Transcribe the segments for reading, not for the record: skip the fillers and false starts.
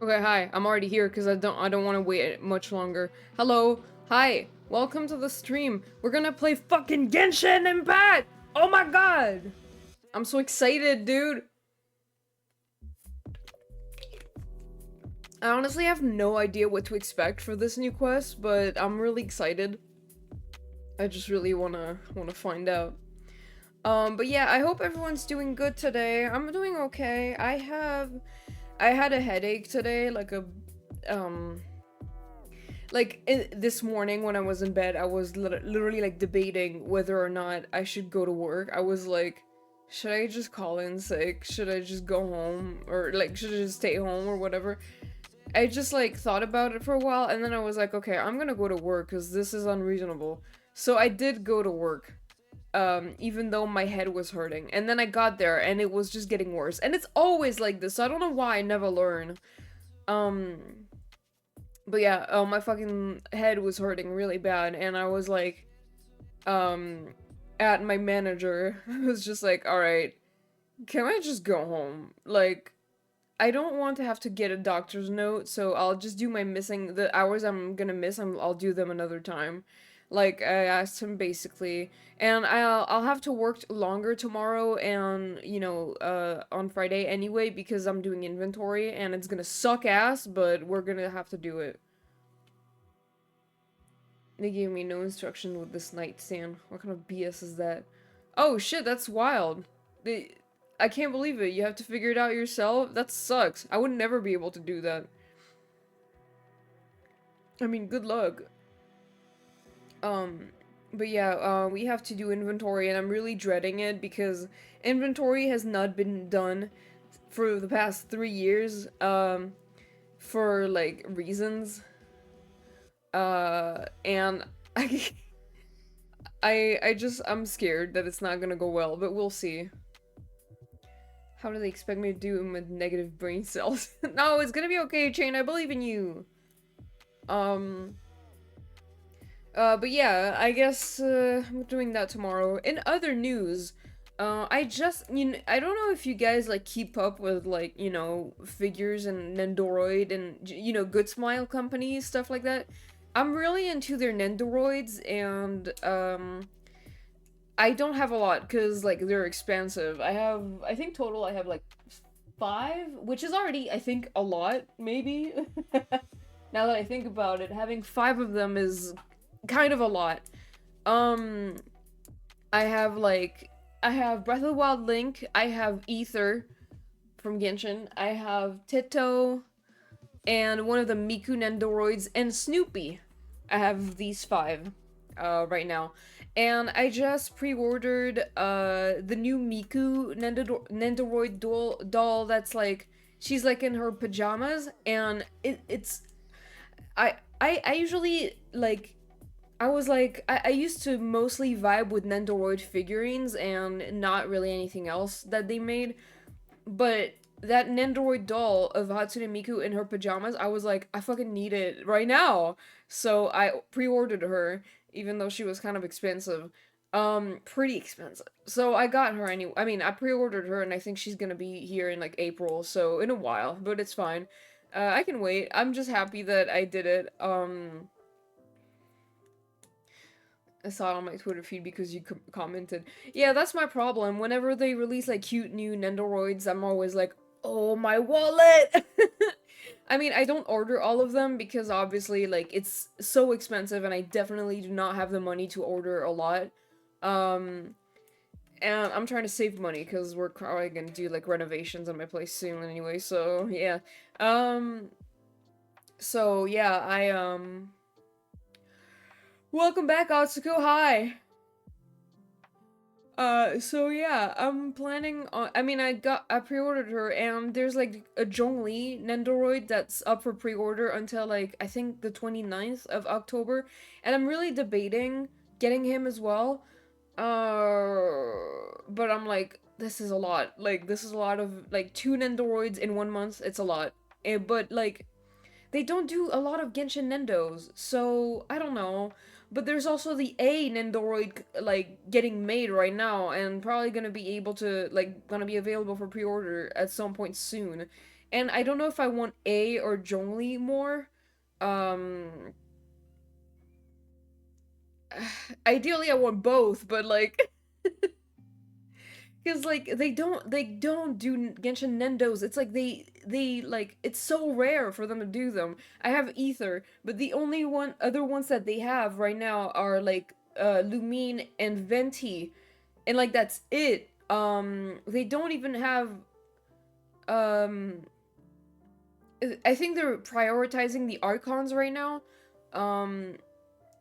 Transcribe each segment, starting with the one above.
Okay, hi. I'm already here because I don't want to wait much longer. Hello. Hi. Welcome to the stream. We're gonna play fucking Genshin Impact! Oh my god! I'm so excited, dude. I honestly have no idea what to expect for this new quest, but I'm really excited. I just really wanna find out. But yeah, I hope everyone's doing good today. I'm doing okay. I had a headache today, um this morning when I was in bed, I was literally like debating whether or not I should go to work. I was like, should I just call in sick? Should I just go home? Or like, should I just stay home or whatever? I just like thought about it for a while and then I was like, okay, I'm gonna go to work because this is unreasonable. So I did go to work, even though my head was hurting. And then I got there and it was just getting worse. And it's always like this, so I don't know why I never learn. Um, but yeah, my fucking head was hurting really bad, and I was like, um, at my manager, I was just like, alright, can I just go home? Like, I don't want to have to get a doctor's note, so I'll just do the hours I'm gonna miss, I'll do them another time. Like, I asked him basically, and I'll have to work longer tomorrow and, on Friday anyway, because I'm doing inventory, and it's gonna suck ass, but we're gonna have to do it. They gave me no instruction with this nightstand. What kind of BS is that? Oh shit, that's wild. I can't believe it. You have to figure it out yourself? That sucks. I would never be able to do that. I mean, good luck. Um, but yeah, we have to do inventory and I'm really dreading it because inventory has not been done for the past 3 years, for like reasons. And I I'm scared that it's not gonna go well, but we'll see. How do they expect me to do with negative brain cells? No, it's gonna be okay, Chain. I believe in you. Um. But yeah, I guess I'm doing that tomorrow. In other news, I don't know if you guys like keep up with like figures and Nendoroid and Good Smile Company stuff like that. I'm really into their Nendoroids and I don't have a lot because like they're expensive. I think total I have like five, which is already I think a lot, maybe. Now that I think about it, having five of them is kind of a lot. Um, I have Breath of the Wild Link, I have Ether from Genshin, I have Tito, and one of the Miku Nendoroids, and Snoopy. I have these five right now. And I just pre-ordered the new Miku Nendoroid doll that's like she's like in her pajamas and it's I usually like I used to mostly vibe with Nendoroid figurines and not really anything else that they made, but that Nendoroid doll of Hatsune Miku in her pajamas, I was like, I fucking need it right now. So I pre-ordered her, even though she was kind of expensive. Pretty expensive. So I got her anyway. I mean, I pre-ordered her and I think she's gonna be here in like April, so in a while, but it's fine. I can wait. I'm just happy that I did it. I saw it on my Twitter feed because you commented. Yeah, that's my problem. Whenever they release like cute new Nendoroids, I'm always like, oh, my wallet! I mean, I don't order all of them because obviously, like, it's so expensive and I definitely do not have the money to order a lot. Um, and I'm trying to save money because we're probably gonna do like renovations on my place soon anyway, so yeah. Um, so yeah, welcome back, Atsuko, hi! So yeah, I'm planning on. I mean, I pre-ordered her, and there's like a Zhongli Nendoroid that's up for pre-order until like I think the 29th of October, and I'm really debating getting him as well. But I'm like, this is a lot. Like, this is a lot of like two Nendoroids in 1 month. It's a lot. But like, they don't do a lot of Genshin Nendos, so I don't know. But there's also the A Nendoroid like getting made right now, and probably gonna be able to gonna be available for pre-order at some point soon. And I don't know if I want A or Zhongli more. Um, ideally I want both, but like, because like they don't do Genshin Nendos. It's like they like it's so rare for them to do them. I have Ether, but the only one other ones that they have right now are like Lumine and Venti, and like that's it. They don't even have um I think they're prioritizing the Archons right now. Um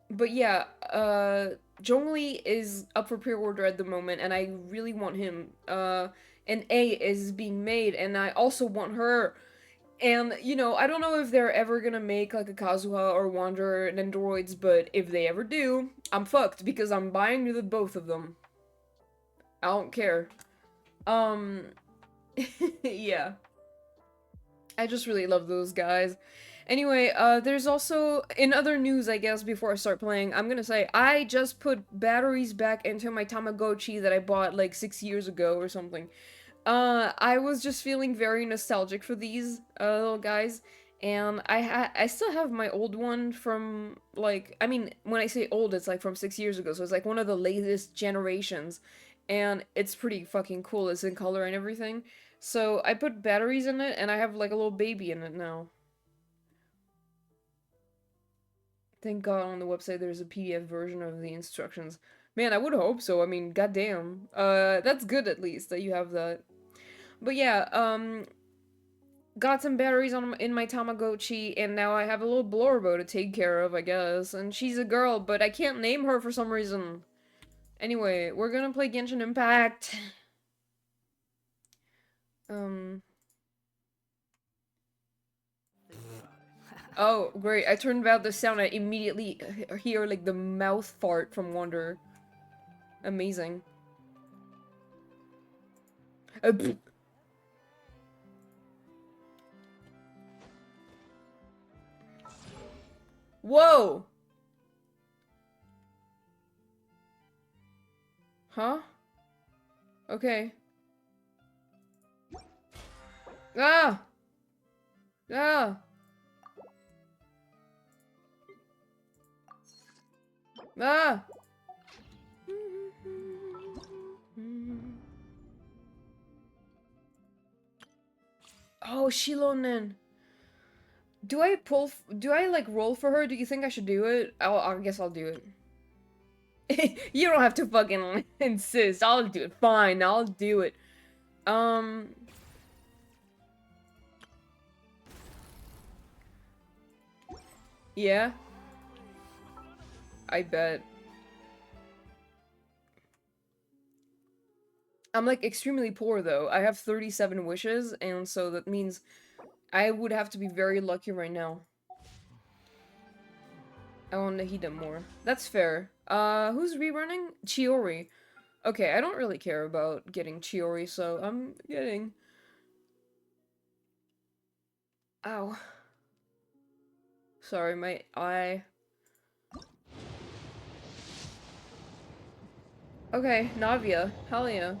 but yeah, Zhongli is up for pre-order at the moment, and I really want him. And A is being made, and I also want her. And you know, I don't know if they're ever gonna make like a Kazuha or Wanderer and Androids, but if they ever do, I'm fucked because I'm buying the both of them. I don't care. Um, yeah. I just really love those guys. Anyway, there's also, in other news, I guess, before I start playing, I'm gonna say, I just put batteries back into my Tamagotchi that I bought like 6 years ago or something. I was just feeling very nostalgic for these, little guys, and I still have my old one from, like, I mean, when I say old, it's like from 6 years ago, so it's like one of the latest generations, and it's pretty fucking cool, it's in color and everything. So I put batteries in it, and I have like a little baby in it now. Thank God on the website there's a PDF version of the instructions. Man, I would hope so. I mean, goddamn. That's good at least that you have that. But yeah, got some batteries on in my Tamagotchi, and now I have a little Blorbo to take care of, I guess. And she's a girl, but I can't name her for some reason. Anyway, we're gonna play Genshin Impact. Um. Oh, great. I turned about the sound. I immediately hear, like, the mouth fart from Wander. Amazing. Pfft. Whoa! Huh? Okay. Ah! Ah! Ah! Oh, Shilonen. Do I, like, roll for her? Do you think I should do it? I guess I'll do it. You don't have to fucking insist. I'll do it. Fine, I'll do it. Um... Yeah? I bet. I'm, like, extremely poor, though. I have 37 wishes, and so that means I would have to be very lucky right now. I want Nahida more. That's fair. Who's rerunning? Chiori. Okay, I don't really care about getting Chiori, so I'm getting... Ow. Sorry, my eye... Okay, Navia. Hell yeah.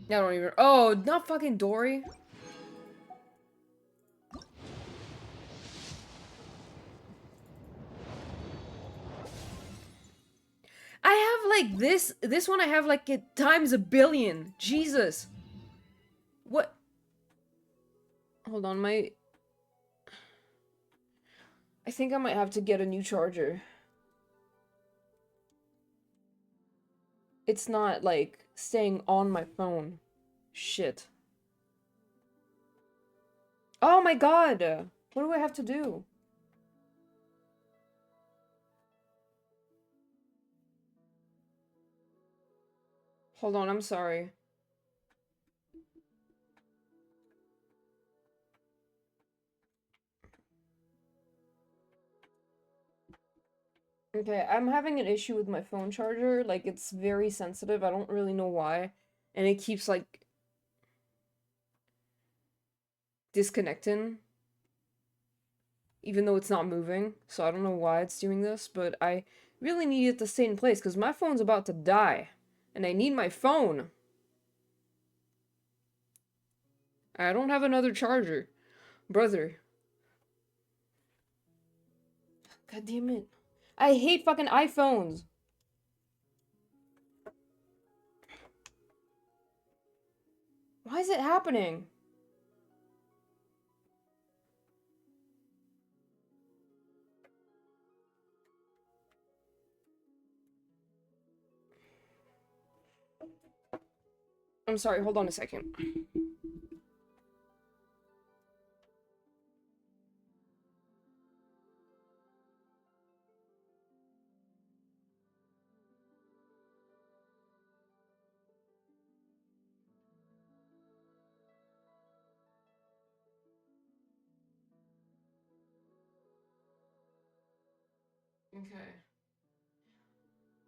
I don't even... Oh, not fucking Dory. I have, like, this one I have, like, it times a billion. Jesus. What? Hold on, my... I think I might have to get a new charger. It's not, like, staying on my phone. Shit. Oh my god! What do I have to do? Hold on, I'm sorry. Okay, I'm having an issue with my phone charger. Like, it's very sensitive. I don't really know why. And it keeps, like, disconnecting. Even though it's not moving. So I don't know why it's doing this, but I Really need it to stay in place because my phone's about to die. And I need my phone. I don't have another charger. Brother. God damn it. I hate fucking iPhones. Why is it happening? I'm sorry, hold on a second. Okay.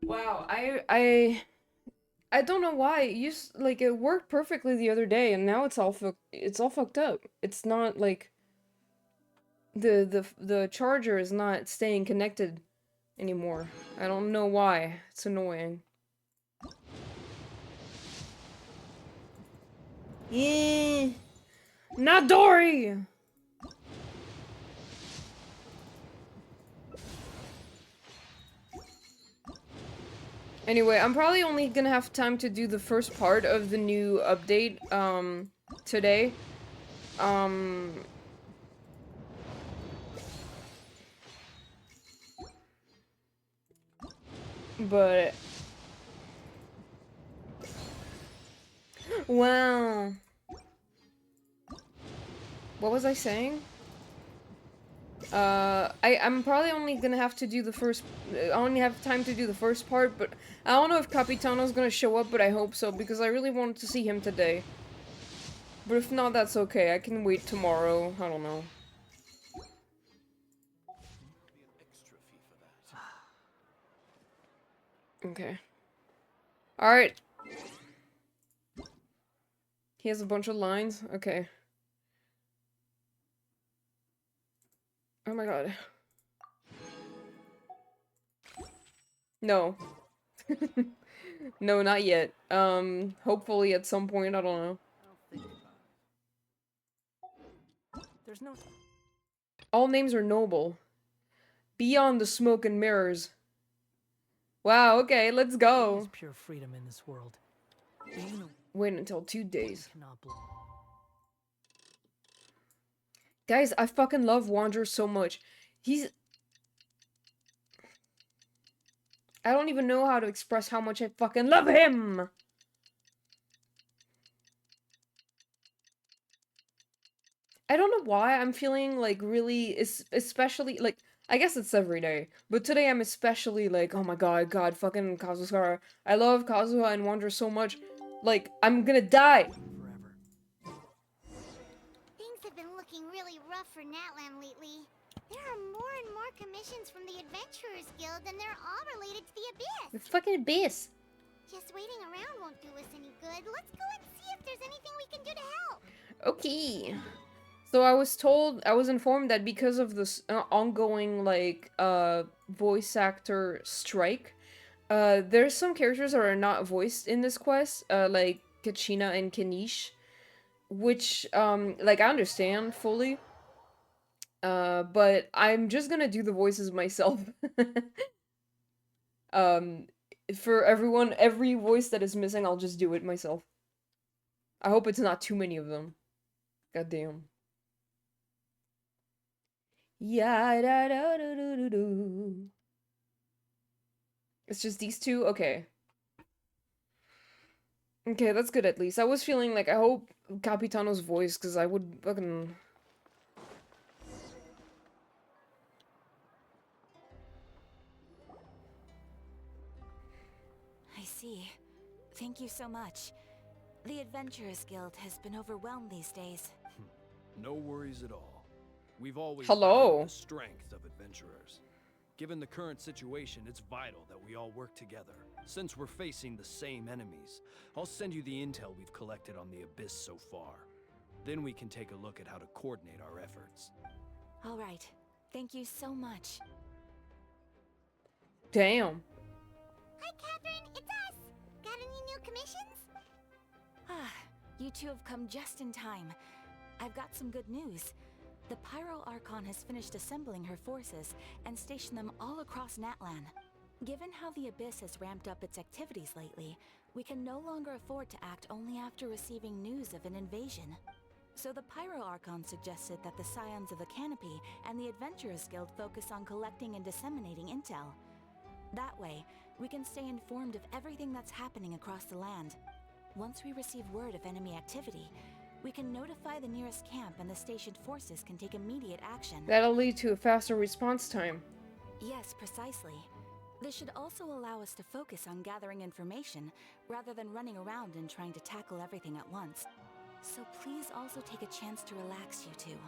Wow, I don't know why. Like it worked perfectly the other day, and now it's all fucked up. It's not like the charger is not staying connected anymore. I don't know why. It's annoying. Yeah, not Dory. Anyway, I'm probably only gonna have time to do the first part of the new update today. Um but wow. What was I saying? I'm probably only gonna have to do the first. I only have time to do the first part, but I don't know if Capitano's gonna show up, but I hope so because I really wanted to see him today. But if not, that's okay. I can wait tomorrow. I don't know. Okay. All right. He has a bunch of lines. Okay. Oh my god. No. No, not yet. Hopefully at some point. I don't know. There's no. All names are noble. Beyond the smoke and mirrors. Wow, okay, let's go. There's pure freedom in this world. Even a Wait until 2 days. cannot Guys, I fucking love Wanderer so much. He's... I don't even know how to express how much I fucking love him! I don't know why I'm feeling, like, really... especially, like... I guess it's every day. But today I'm especially like, oh my god, fucking Kazuhara. I love Kazuha and Wanderer so much. Like, I'm gonna die! forever. Things have been looking really rough for Natlan lately. There are more and more commissions from the Adventurers Guild, and they're all related to the Abyss. The fucking abyss! Just waiting around won't do us any good. Let's go and see if there's anything we can do to help. Okay. So I was informed that because of this ongoing, like, voice actor strike, there's some characters that are not voiced in this quest, like Kachina and Kanish, which, like, I understand fully, but I'm just gonna do the voices myself. um, for every voice that is missing, I'll just do it myself. I hope it's not too many of them. Goddamn. Yeah, da da da da da do. It's just these two? Okay. Okay, that's good at least. I was feeling like I hope Capitano's voice, because I would fucking... I see. Thank you so much. The Adventurers Guild has been overwhelmed these days. No worries at all. We've always Hello. valued the strength of adventurers. Given the current situation, it's vital that we all work together. Since we're facing the same enemies, I'll send you the intel we've collected on the Abyss so far. Then we can take a look at how to coordinate our efforts. All right. Thank you so much. Damn. Hi, Catherine. It's us. Got any new commissions? Ah, you two have come just in time. I've got some good news. The Pyro Archon has finished assembling her forces and stationed them all across Natlan. Given how the Abyss has ramped up its activities lately, we can no longer afford to act only after receiving news of an invasion. So the Pyro Archon suggested that the Scions of the Canopy and the Adventurers Guild focus on collecting and disseminating intel. That way, we can stay informed of everything that's happening across the land. Once we receive word of enemy activity, we can notify the nearest camp and the stationed forces can take immediate action. That'll lead to a faster response time. Yes, precisely. This should also allow us to focus on gathering information, rather than running around and trying to tackle everything at once. So please also take a chance to relax, you two.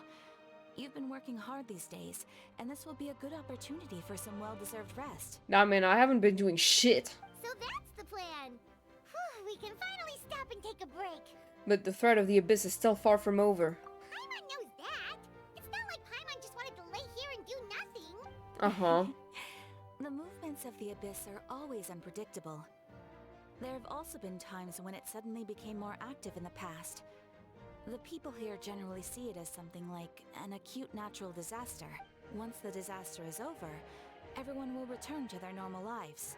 You've been working hard these days, and this will be a good opportunity for some well-deserved rest. Nah, man, I haven't been doing shit. So that's the plan. Whew, we can finally stop and take a break. But the threat of the Abyss is still far from over. Paimon knows that. It's not like Paimon just wanted to lay here and do nothing. Uh-huh. The movements of the Abyss are always unpredictable. There have also been times when it suddenly became more active in the past. The people here generally see it as something like an acute natural disaster. Once the disaster is over, everyone will return to their normal lives.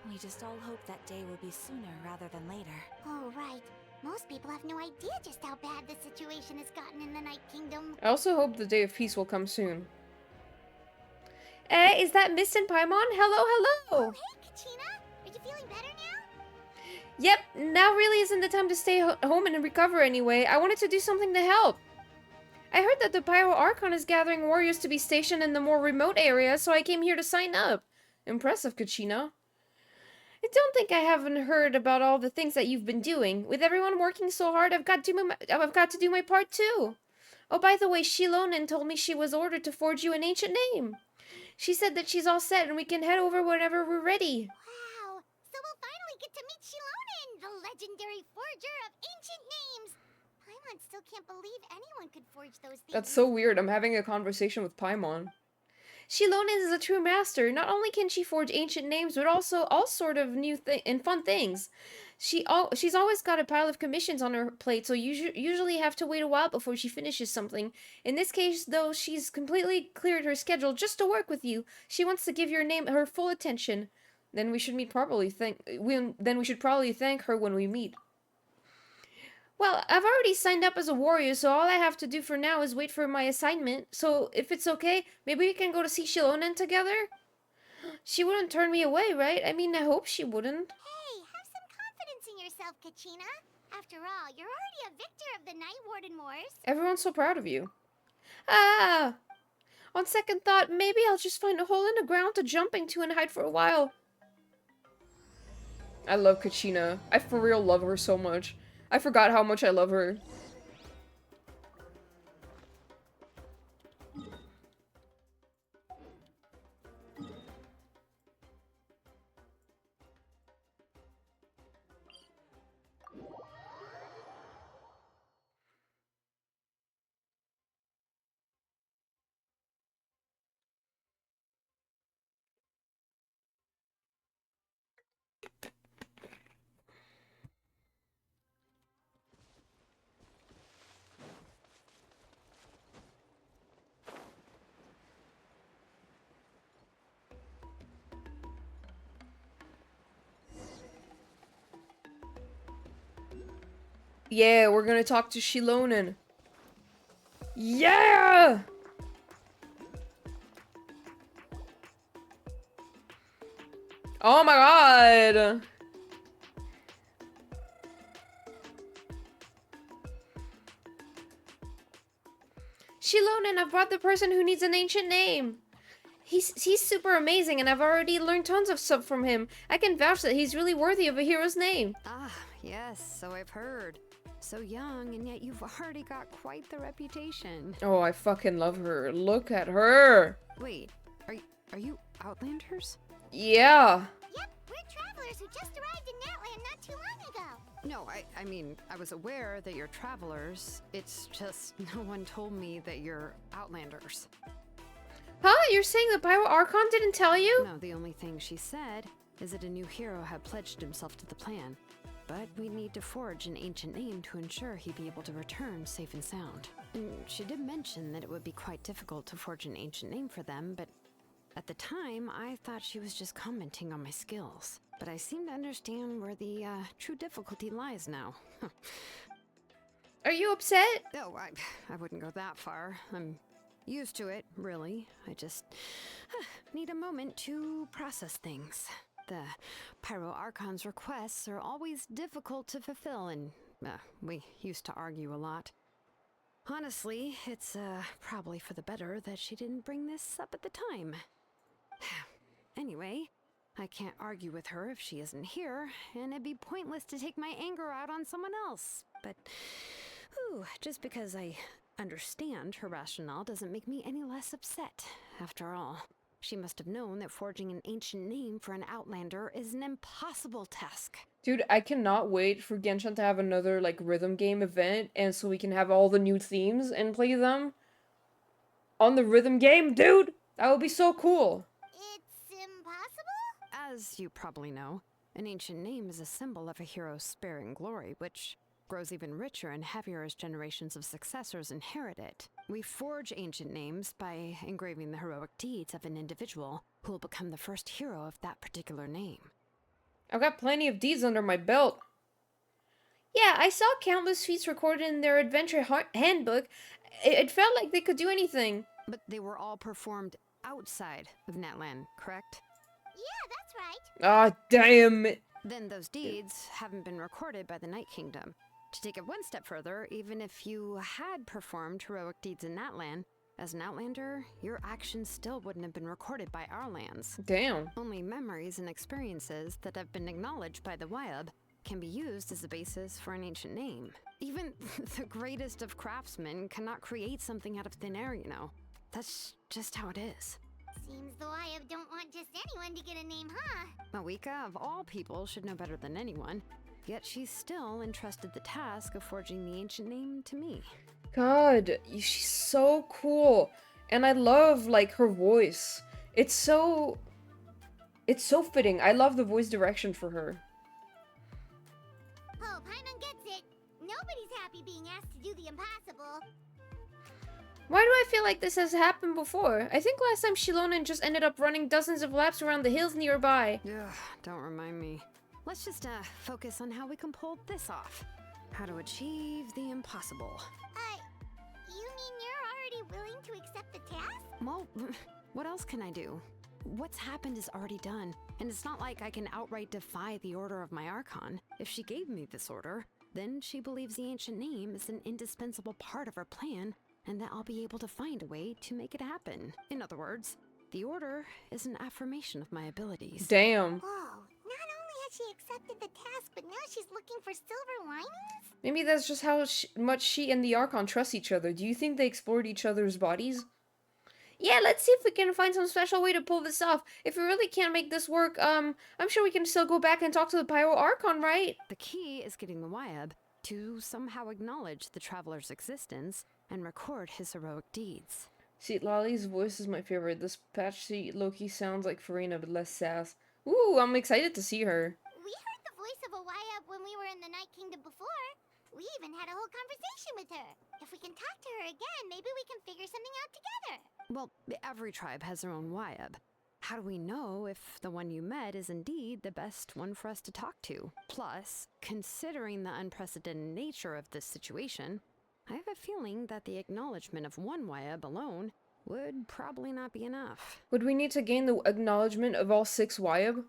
We just all hope that day will be sooner rather than later. Oh, right. Most people have no idea just how bad the situation has gotten in the Night Kingdom. I also hope the day of peace will come soon. Is that Miss and Paimon? Hello, hello! Hey, Kachina! Are you feeling better now? Yep, now really isn't the time to stay home and recover anyway. I wanted to do something to help. I heard that the Pyro Archon is gathering warriors to be stationed in the more remote areas, so I came here to sign up. Impressive, Kachina. I don't think I haven't heard about all the things that you've been doing. With everyone working so hard, I've got to do my part too. Oh, by the way, Shilonen told me she was ordered to forge you an ancient name. She said that she's all set and we can head over whenever we're ready. Wow! So we'll finally get to meet Shilonen, the legendary forger of ancient names! Paimon still can't believe anyone could forge those things. That's so weird. I'm having a conversation with Paimon. Shilonen is a true master. Not only can she forge ancient names, but also all sort of new and fun things. She's always got a pile of commissions on her plate, so you usually have to wait a while before she finishes something. In this case, though, she's completely cleared her schedule just to work with you. She wants to give your name her full attention. Then we should probably thank her when we meet. Well, I've already signed up as a warrior, so all I have to do for now is wait for my assignment. So, if it's okay, maybe we can go to see Shilonen together? She wouldn't turn me away, right? I mean, I hope she wouldn't. Hey, have some confidence in yourself, Kachina. After all, you're already a victor of the Night Warden Wars. Everyone's so proud of you. Ah! On second thought, maybe I'll just find a hole in the ground to jump into and hide for a while. I love Kachina. I for real love her so much. I forgot how much I love her. Yeah, we're gonna talk to Shilonen. Yeah! Oh my god! Shilonen, I've brought the person who needs an ancient name. He's super amazing, and I've already learned tons of stuff from him. I can vouch that he's really worthy of a hero's name. Ah, yes, so I've heard. So young, and yet you've already got quite the reputation. Oh, I fucking love her. Look at her. Wait, are you Outlanders? Yeah. Yep, we're travelers who just arrived in Natlan not too long ago. No, I mean, I was aware that you're travelers. It's just no one told me that you're Outlanders. Huh? You're saying the Pyro Archon didn't tell you? No, the only thing she said is that a new hero had pledged himself to the plan. But we need to forge an ancient name to ensure he'd be able to return safe and sound. She did mention that it would be quite difficult to forge an ancient name for them, but at the time, I thought she was just commenting on my skills. But I seem to understand where the true difficulty lies now. Are you upset? Oh, I wouldn't go that far. I'm used to it, really. I just need a moment to process things. The Pyro Archon's requests are always difficult to fulfill, and we used to argue a lot. Honestly, it's probably for the better that she didn't bring this up at the time. Anyway, I can't argue with her if she isn't here, and it'd be pointless to take my anger out on someone else. But, just because I understand her rationale doesn't make me any less upset. After all, she must have known that forging an ancient name for an Outlander is an impossible task. Dude, I cannot wait for Genshin to have another, like, rhythm game event, and so we can have all the new themes and play them on the rhythm game. Dude, that would be so cool. It's impossible? As you probably know, an ancient name is a symbol of a hero's sparing glory, which grows even richer and heavier as generations of successors inherit it. We forge ancient names by engraving the heroic deeds of an individual who will become the first hero of that particular name. I've got plenty of deeds under my belt. Yeah, I saw countless feats recorded in their adventure handbook. It felt like they could do anything. But they were all performed outside of Natlan, correct? Yeah, that's right. Ah, damn it. Then those deeds haven't been recorded by the Night Kingdom. To take it one step further, even if you had performed heroic deeds in Natlan, as an Outlander, your actions still wouldn't have been recorded by our lands. Damn. Only memories and experiences that have been acknowledged by the Wyab can be used as a basis for an ancient name. Even the greatest of craftsmen cannot create something out of thin air, you know. That's just how it is. Seems the Wyab don't want just anyone to get a name, huh? Mawika, of all people, should know better than anyone. Yet she's still entrusted the task of forging the ancient name to me. God, she's so cool. And I love, like, her voice. It's so fitting. I love the voice direction for her. Oh, Paimon gets it. Nobody's happy being asked to do the impossible. Why do I feel like this has happened before? I think last time Shilonen just ended up running dozens of laps around the hills nearby. Ugh, don't remind me. Let's just focus on how we can pull this off. How to achieve the impossible. You mean you're already willing to accept the task? Well, what else can I do? What's happened is already done, and it's not like I can outright defy the order of my Archon. If she gave me this order, then she believes the ancient name is an indispensable part of her plan, and that I'll be able to find a way to make it happen. In other words, the order is an affirmation of my abilities. Damn. Whoa, not only has she accepted the task, but now she's looking for silver linings? Maybe that's just how much she and the Archon trust each other. Do you think they explored each other's bodies? Yeah, let's see if we can find some special way to pull this off. If we really can't make this work, I'm sure we can still go back and talk to the Pyro Archon, right? The key is getting the Wyab to somehow acknowledge the traveler's existence and record his heroic deeds. See, Lolly's voice is my favorite. This patchy Loki sounds like Farina, but less sass. Ooh, I'm excited to see her. We heard the voice of a Wyab when we were in the Night Kingdom before. We even had a whole conversation with her. If we can talk to her again, maybe we can figure something out together. Well, every tribe has their own Wyab. How do we know if the one you met is indeed the best one for us to talk to? Plus, considering the unprecedented nature of this situation, I have a feeling that the acknowledgement of one Wyab alone would probably not be enough. Would we need to gain the acknowledgement of all 6 Wyab?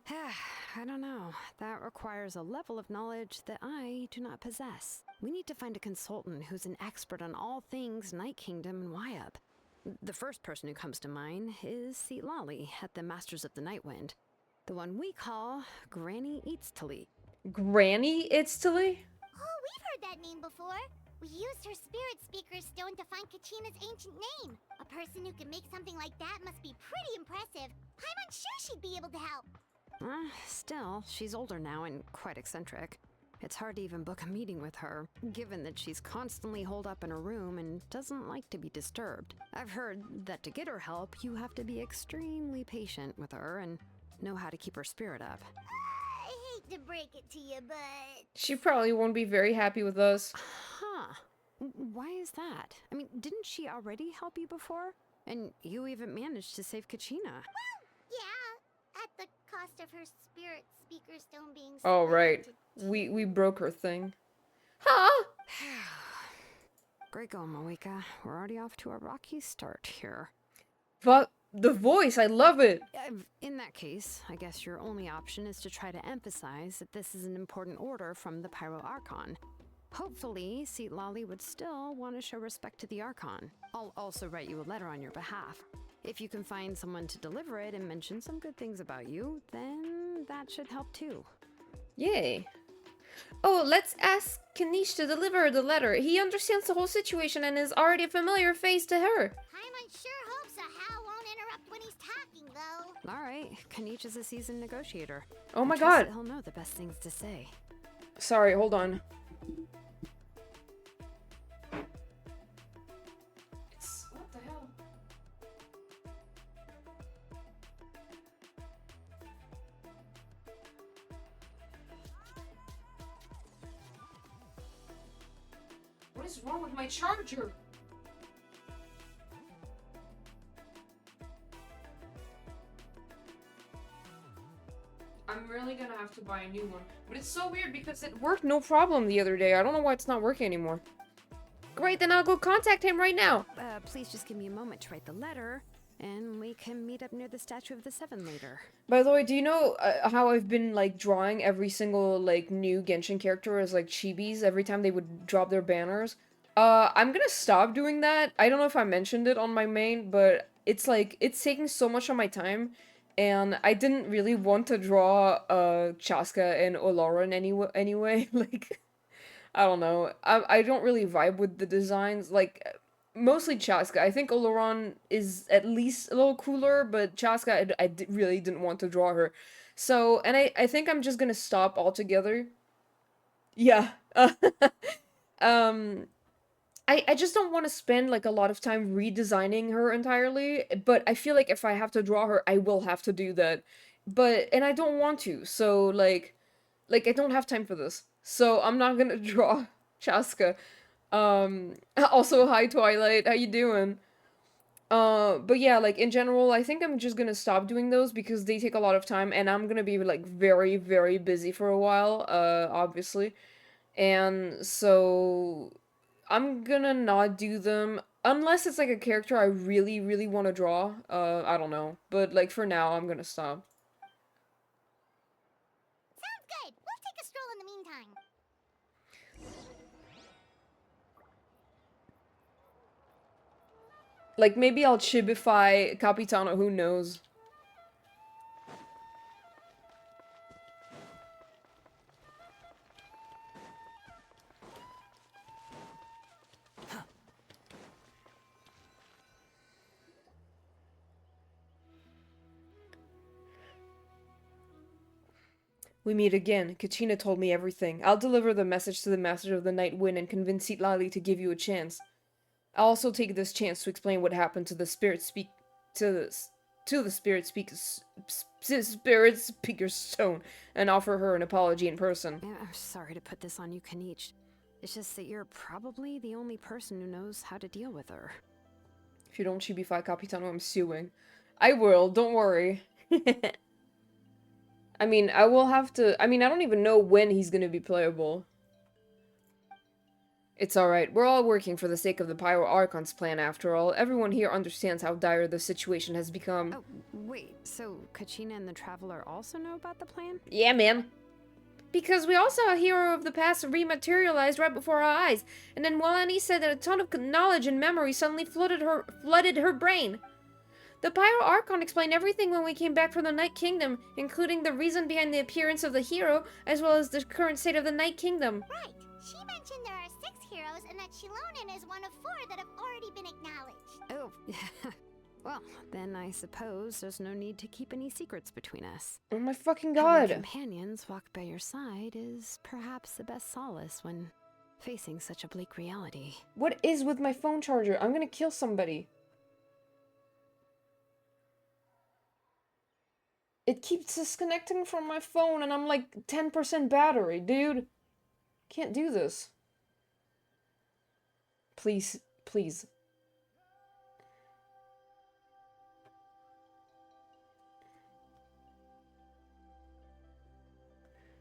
I don't know. That requires a level of knowledge that I do not possess. We need to find a consultant who's an expert on all things Night Kingdom and Wyab. The first person who comes to mind is Mistylotl at the Masters of the Nightwind. The one we call Granny Eatstali. Granny Itztali? Oh, we've heard that name before. We used her spirit speaker stone to find Kachina's ancient name. A person who can make something like that must be pretty impressive. Paimon's sure she'd be able to help. Still, she's older now and quite eccentric. It's hard to even book a meeting with her, given that she's constantly holed up in her room and doesn't like to be disturbed. I've heard that to get her help, you have to be extremely patient with her and know how to keep her spirit up. I hate to break it to you, but She probably won't be very happy with us. Huh. Why is that? I mean, didn't she already help you before? And you even managed to save Kachina. yeah, at the cost of her spirit speaker stone being Oh, split right. into We broke her thing. Huh? Great going, Moeka. We're already off to a rocky start here. But the voice, I love it. In that case, I guess your only option is to try to emphasize that this is an important order from the Pyro Archon. Hopefully, Mistylotl would still want to show respect to the Archon. I'll also write you a letter on your behalf. If you can find someone to deliver it and mention some good things about you, then that should help too. Yay. Oh, let's ask Kanish to deliver the letter. He understands the whole situation and is already a familiar face to her. Paimon sure hopes a Hal won't interrupt when he's talking, though. Alright, Kanish is a seasoned negotiator. Oh my I trust god. that he'll know the best things to say. Sorry, hold on. What the hell? What is wrong with my charger? I'm really gonna have to buy a new one. But it's so weird because it worked no problem the other day. I don't know why it's not working anymore. Great, then I'll go contact him right now. Please just give me a moment to write the letter, and we can meet up near the Statue of the Seven later. By the way, do you know how I've been like drawing every single like new Genshin character as like chibis every time they would drop their banners? I'm gonna stop doing that. I don't know if I mentioned it on my main, but it's like it's taking so much of my time, and I didn't really want to draw Chaska and Oloran anyway. Like, I don't know. I don't really vibe with the designs. Like, mostly Chaska. I think Oloran is at least a little cooler, but Chaska, really didn't want to draw her. So, and I think I'm just gonna stop altogether. Yeah. I just don't want to spend like a lot of time redesigning her entirely, but I feel like if I have to draw her, I will have to do that. And I don't want to, so like I don't have time for this. So I'm not gonna draw Chaska. Also, hi Twilight, how you doing? But yeah, like in general, I think I'm just gonna stop doing those because they take a lot of time and I'm gonna be like very, very busy for a while, obviously. And so I'm gonna not do them unless it's like a character I really, really want to draw. I don't know. But like for now, I'm gonna stop. Sounds good. We'll take a stroll in the meantime. Like maybe I'll chibify Capitano, who knows. We meet again. Kachina told me everything. I'll deliver the message to the Master of the Night Wind and convince Mistylotl to give you a chance. I'll also take this chance to explain what happened to the Spirit Speaker's Stone and offer her an apology in person. Yeah, I'm sorry to put this on you, Kanish. It's just that you're probably the only person who knows how to deal with her. If you don't chibify Capitano, I'm suing. I will, don't worry. I mean, I will have to... I mean, I don't even know when he's gonna be playable. It's alright. We're all working for the sake of the Pyro Archon's plan, after all. Everyone here understands how dire the situation has become. Oh, wait, so Kachina and the Traveler also know about the plan? Yeah, man. Because we all saw a hero of the past rematerialize right before our eyes, and then Walani said that a ton of knowledge and memory suddenly flooded her brain. The Pyro Archon explained everything when we came back from the Night Kingdom, including the reason behind the appearance of the hero, as well as the current state of the Night Kingdom. Right. She mentioned there are 6 heroes and that Shilonen is one of 4 that have already been acknowledged. Oh, Well, then I suppose there's no need to keep any secrets between us. Oh my fucking Having god. companions walk by your side is perhaps the best solace when facing such a bleak reality. What is with my phone charger? I'm gonna kill somebody. It keeps disconnecting from my phone and I'm like 10% battery, dude. Can't do this. Please, please.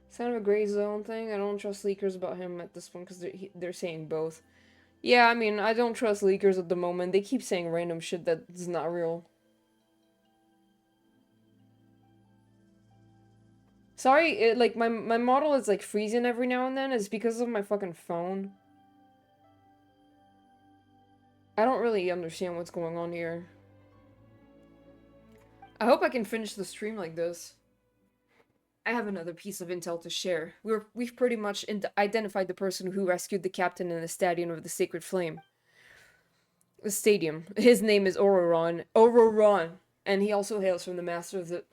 It's kind of a gray zone thing. I don't trust leakers about him at this point because they're saying both. Yeah, I mean, I don't trust leakers at the moment. They keep saying random shit that's not real. Sorry, like, my model is, like, freezing every now and then. It's because of my fucking phone. I don't really understand what's going on here. I hope I can finish the stream like this. I have another piece of intel to share. We've pretty much identified the person who rescued the captain in the Stadium of the Sacred Flame. The stadium. His name is Ororon. Ororon! And he also hails from the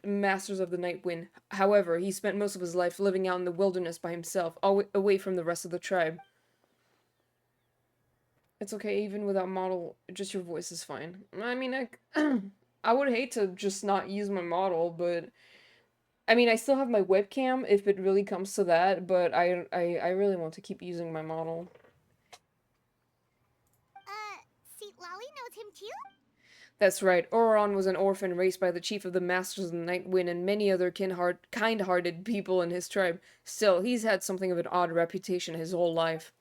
Masters of the Night Wind. However, he spent most of his life living out in the wilderness by himself, away from the rest of the tribe. It's okay, even without model, just your voice is fine. I mean, I would hate to just not use my model, but... I mean, I still have my webcam if it really comes to that, but I really want to keep using my model. Lolly knows him too? That's right. Ororon was an orphan raised by the chief of the Masters of the Night Wind and many other kind-hearted people in his tribe. Still, he's had something of an odd reputation his whole life.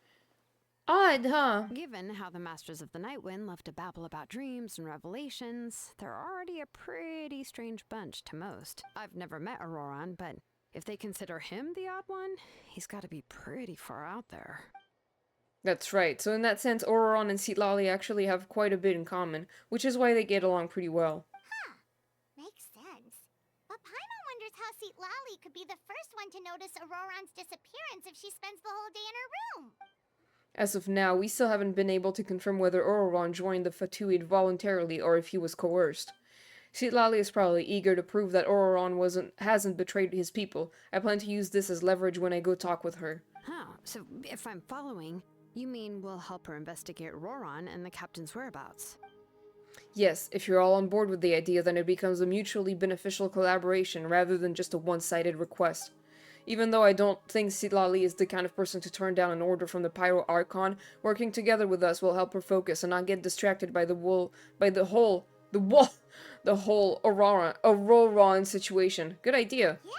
Odd, huh? Given how the Masters of the Night Wind love to babble about dreams and revelations, they're already a pretty strange bunch to most. I've never met Auroron, but if they consider him the odd one, he's got to be pretty far out there. That's right. So in that sense, Ororon and Mistylotl actually have quite a bit in common, which is why they get along pretty well. Huh. Makes sense. But Paimon wonders how Lolly could be the first one to notice Auroron's disappearance if she spends the whole day in her room. As of now, we still haven't been able to confirm whether Ororon joined the Fatuid voluntarily or if he was coerced. Mistylotl is probably eager to prove that Ororon hasn't betrayed his people. I plan to use this as leverage when I go talk with her. Oh, so if I'm following, you mean we'll help her investigate Ororon and the captain's whereabouts? Yes, if you're all on board with the idea, then it becomes a mutually beneficial collaboration rather than just a one-sided request. Even though I don't think Mistylotl is the kind of person to turn down an order from the Pyro Archon, working together with us will help her focus and not get distracted by the whole Auroron situation. Good idea. Yeah.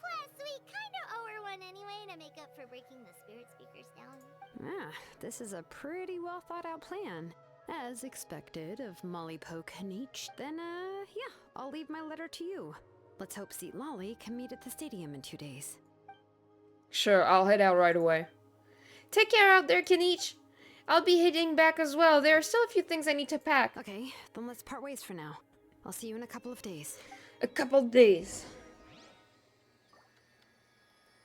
Plus, we kinda owe her one anyway to make up for breaking the spirit speakers down. Ah, this is a pretty well thought out plan. As expected of Mollypoke Kanich, then yeah, I'll leave my letter to you. Let's hope Mistylotl can meet at the stadium in 2 days. Sure, I'll head out right away. Take care out there, Kanich. I'll be heading back as well. There are still a few things I need to pack. Okay, then let's part ways for now. I'll see you in a couple of days. A couple days.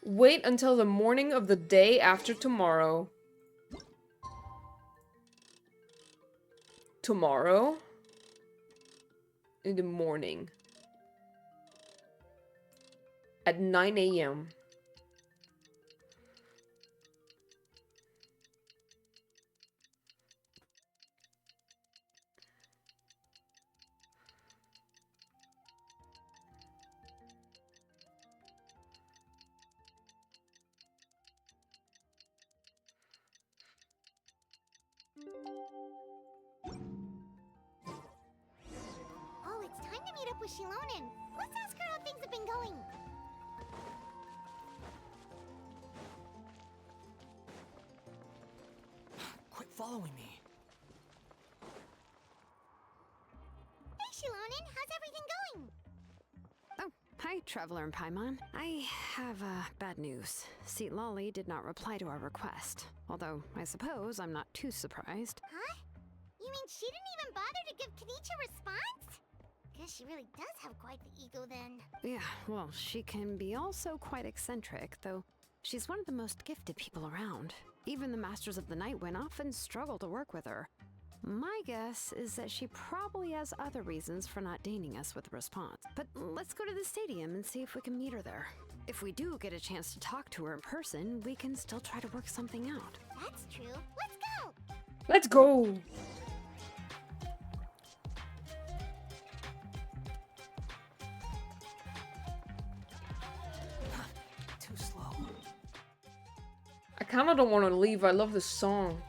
Wait until the morning of the day after tomorrow. Tomorrow? In the morning. At 9 a.m. Oh, it's time to meet up with Shilonen. Let's ask her how things have been going. Quit following me. Hey, Shilonen, how's everything going? Oh, hi, Traveler and Paimon. I have bad news. Mistylotl did not reply to our request. Although, I suppose I'm not too surprised. Huh? You mean she didn't even bother to give Kanich a response? Guess she really does have quite the ego then. Yeah, well, she can be also quite eccentric, though she's one of the most gifted people around. Even the Masters of the Night Wind often struggle to work with her. My guess is that she probably has other reasons for not deigning us with a response. But let's go to the stadium and see if we can meet her there. If we do get a chance to talk to her in person, we can still try to work something out. That's true. Let's go! Let's go! Too slow. I kinda don't want to leave. I love this song.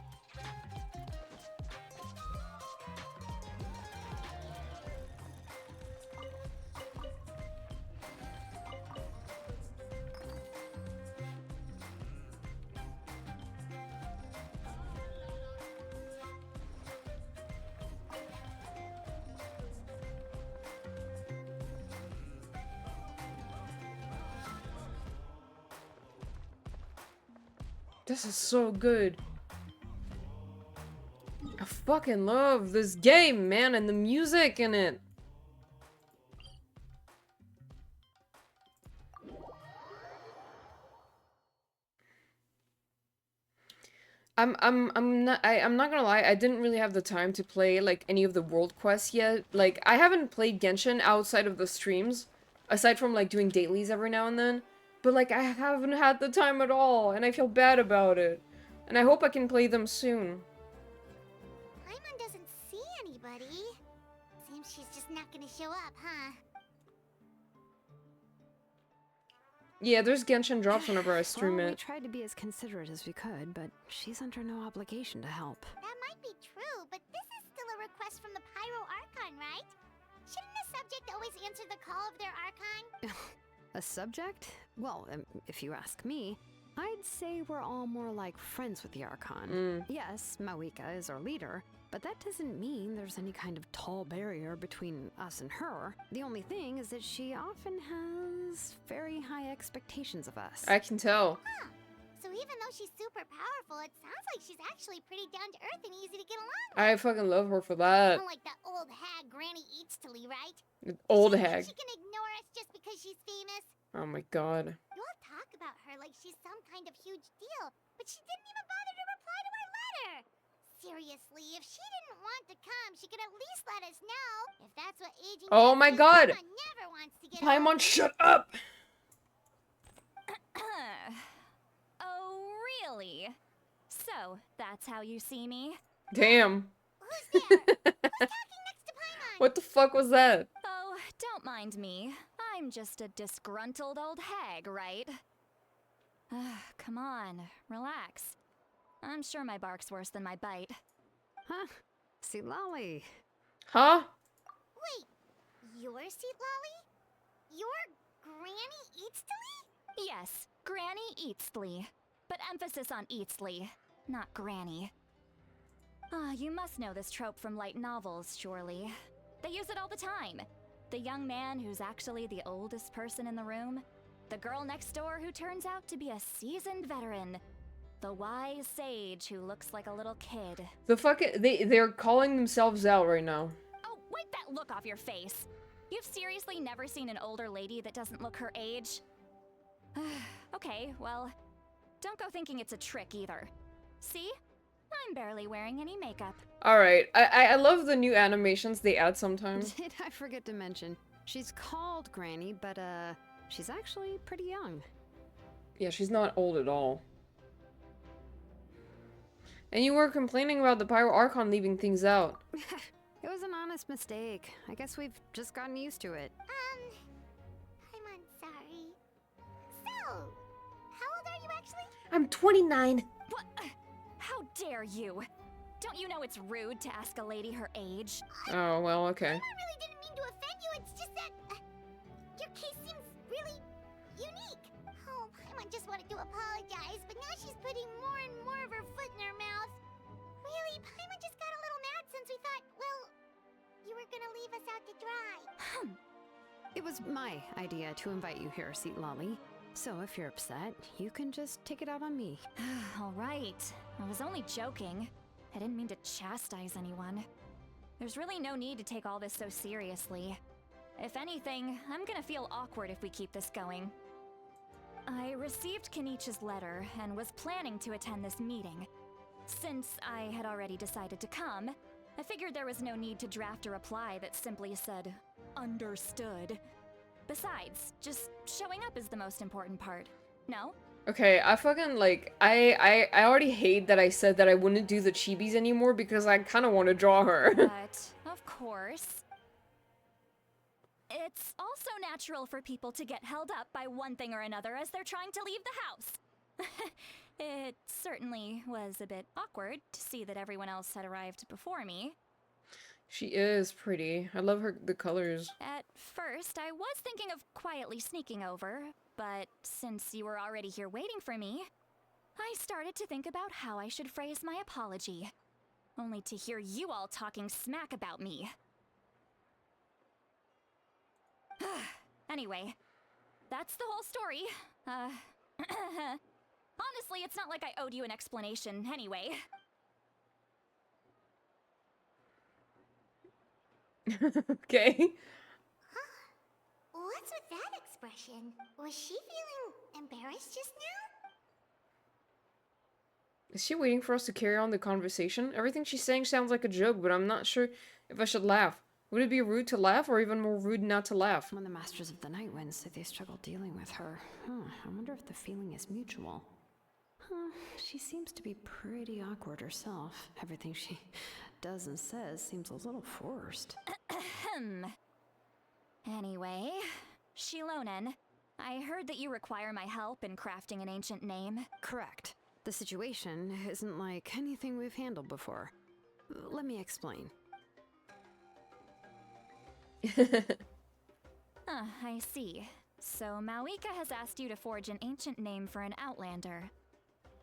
This is so good. I fucking love this game, man, and the music in it. I'm not gonna lie, I didn't really have the time to play like any of the world quests yet. Like I haven't played Genshin outside of the streams, aside from like doing dailies every now and then. But like I haven't had the time at all, and I feel bad about it. And I hope I can play them soon. Paimon doesn't see anybody. Seems she's just not gonna show up, huh? Yeah, there's Genshin drops whenever I stream Well, we it. tried to be as considerate as we could, but she's under no obligation to help. That might be true, but this is still a request from the Pyro Archon, right? Shouldn't a subject always answer the call of their Archon? A subject? Well, if you ask me, I'd say we're all more like friends with the Archon. Yes, Mawika is our leader, but that doesn't mean there's any kind of tall barrier between us and her. The only thing is that she often has very high expectations of us. I can tell. Huh. So even though she's super powerful, it sounds like she's actually pretty down to earth and easy to get along with. I fucking love her for that. Unlike that old hag Granny Eatstily, right? Old She thinks hag. She can ignore us just because she's famous. Oh my god. You all talk about her like she's some kind of huge deal, but she didn't even bother to reply to our letter. Seriously, if she didn't want to come, she could at least let us know. If that's what aging Oh gets, my then god! Paimon never wants to get Paimon, old. shut up! Oh, really? So, that's how you see me? Damn. Who's there? Who's talking next to Paimon? What the fuck was that? Oh, don't mind me. I'm just a disgruntled old hag, right? Come on, relax. I'm sure my bark's worse than my bite. Huh? See, Lolly. Huh? Wait, you're Mistylotl? You're Granny Eatstily? Yes, Granny Eatstly. But emphasis on Eatstly, not Granny. You must know this trope from light novels, surely. They use it all the time. The young man who's actually the oldest person in the room. The girl next door who turns out to be a seasoned veteran. The wise sage who looks like a little kid. The fucking they're calling themselves out right now. Oh, wipe that look off your face! You've seriously never seen an older lady that doesn't look her age? Okay, well, don't go thinking it's a trick either. See? I'm barely wearing any makeup. Alright, I love the new animations they add sometimes. Did I forget to mention? She's called Granny, but she's actually pretty young. Yeah, she's not old at all. And you were complaining about the Pyro Archon leaving things out. It was an honest mistake. I guess we've just gotten used to it. I'm sorry. So, how old are you actually? I'm 29. What? How dare you? Don't you know it's rude to ask a lady her age? Oh, well, okay. I really didn't mean to offend you, it's just that your case seems really unique. Oh, Paimon just wanted to apologize, but now she's putting more and more of her foot in her mouth. Really, Paimon just got a little mad since we thought, well, you were gonna leave us out to dry. It was my idea to invite you here, Mistylotl. So if you're upset, you can just take it out on me. All right. I was only joking. I didn't mean to chastise anyone. There's really no need to take all this so seriously. If anything, I'm gonna feel awkward if we keep this going. I received Kenichi's letter and was planning to attend this meeting. Since I had already decided to come, I figured there was no need to draft a reply that simply said, understood. Besides, just showing up is the most important part. No? Okay, I fucking, like, I already hate that I said that I wouldn't do the chibis anymore because I kind of want to draw her. But, of course, it's also natural for people to get held up by one thing or another as they're trying to leave the house. It certainly was a bit awkward to see that everyone else had arrived before me. She is pretty. I love the colors. At first, I was thinking of quietly sneaking over, but since you were already here waiting for me, I started to think about how I should phrase my apology. Only to hear you all talking smack about me. Anyway, that's the whole story. Honestly, it's not like I owed you an explanation anyway. Okay. What's with that expression? Was she feeling embarrassed just now? Is she waiting for us to carry on the conversation? Everything she's saying sounds like a joke, but I'm not sure if I should laugh. Would it be rude to laugh, or even more rude not to laugh? When the Masters of the Night Wind say they struggle dealing with her, I wonder if the feeling is mutual. She seems to be pretty awkward herself. Everything she does and says seems a little forced. Anyway, Shilonen, I heard that you require my help in crafting an ancient name. Correct. The situation isn't like anything we've handled before. Let me explain. I see. So Mawika has asked you to forge an ancient name for an Outlander.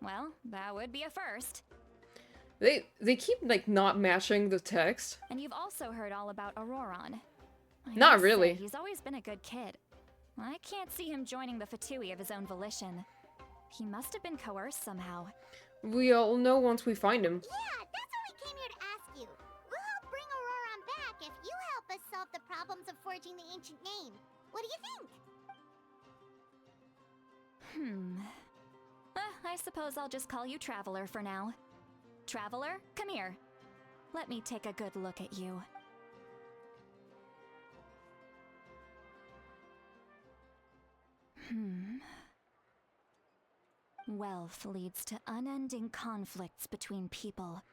Well, that would be a first. They keep, like, not matching the text. And you've also heard all about Auroron. I Not must say, really. he's always been a good kid. I can't see him joining the Fatui of his own volition. He must have been coerced somehow. We'll know once we find him. Yeah, that's what we came here to ask you. We'll help bring Auroron back if you help us solve the problems of forging the ancient name. What do you think? I suppose I'll just call you Traveler for now. Traveler, come here. Let me take a good look at you. Wealth leads to unending conflicts between people.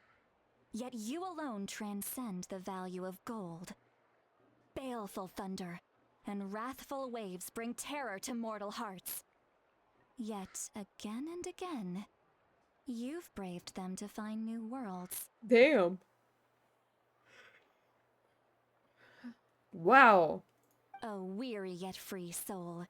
Yet you alone transcend the value of gold. Baleful thunder and wrathful waves bring terror to mortal hearts. Yet again and again, you've braved them to find new worlds. Damn. Wow. A weary yet free soul.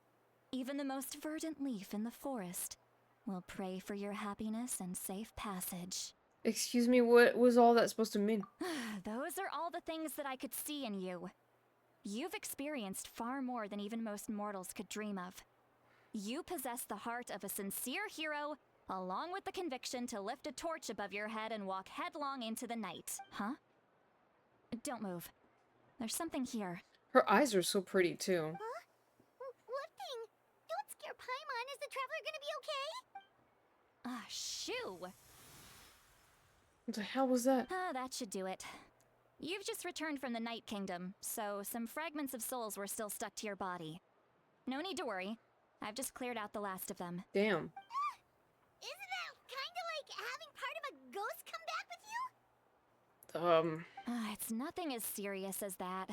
Even the most verdant leaf in the forest will pray for your happiness and safe passage. Excuse me, what was all that supposed to mean? Those are all the things that I could see in you. You've experienced far more than even most mortals could dream of. You possess the heart of a sincere hero, along with the conviction to lift a torch above your head and walk headlong into the night. Huh? Don't move. There's something here. Her eyes are so pretty, too. Huh? What thing? Don't scare Paimon. Is the traveler gonna be okay? Shoo! What the hell was that? That should do it. You've just returned from the Night Kingdom, so some fragments of souls were still stuck to your body. No need to worry. I've just cleared out the last of them. Damn. Isn't that kinda like having part of a ghost come back with you? It's nothing as serious as that.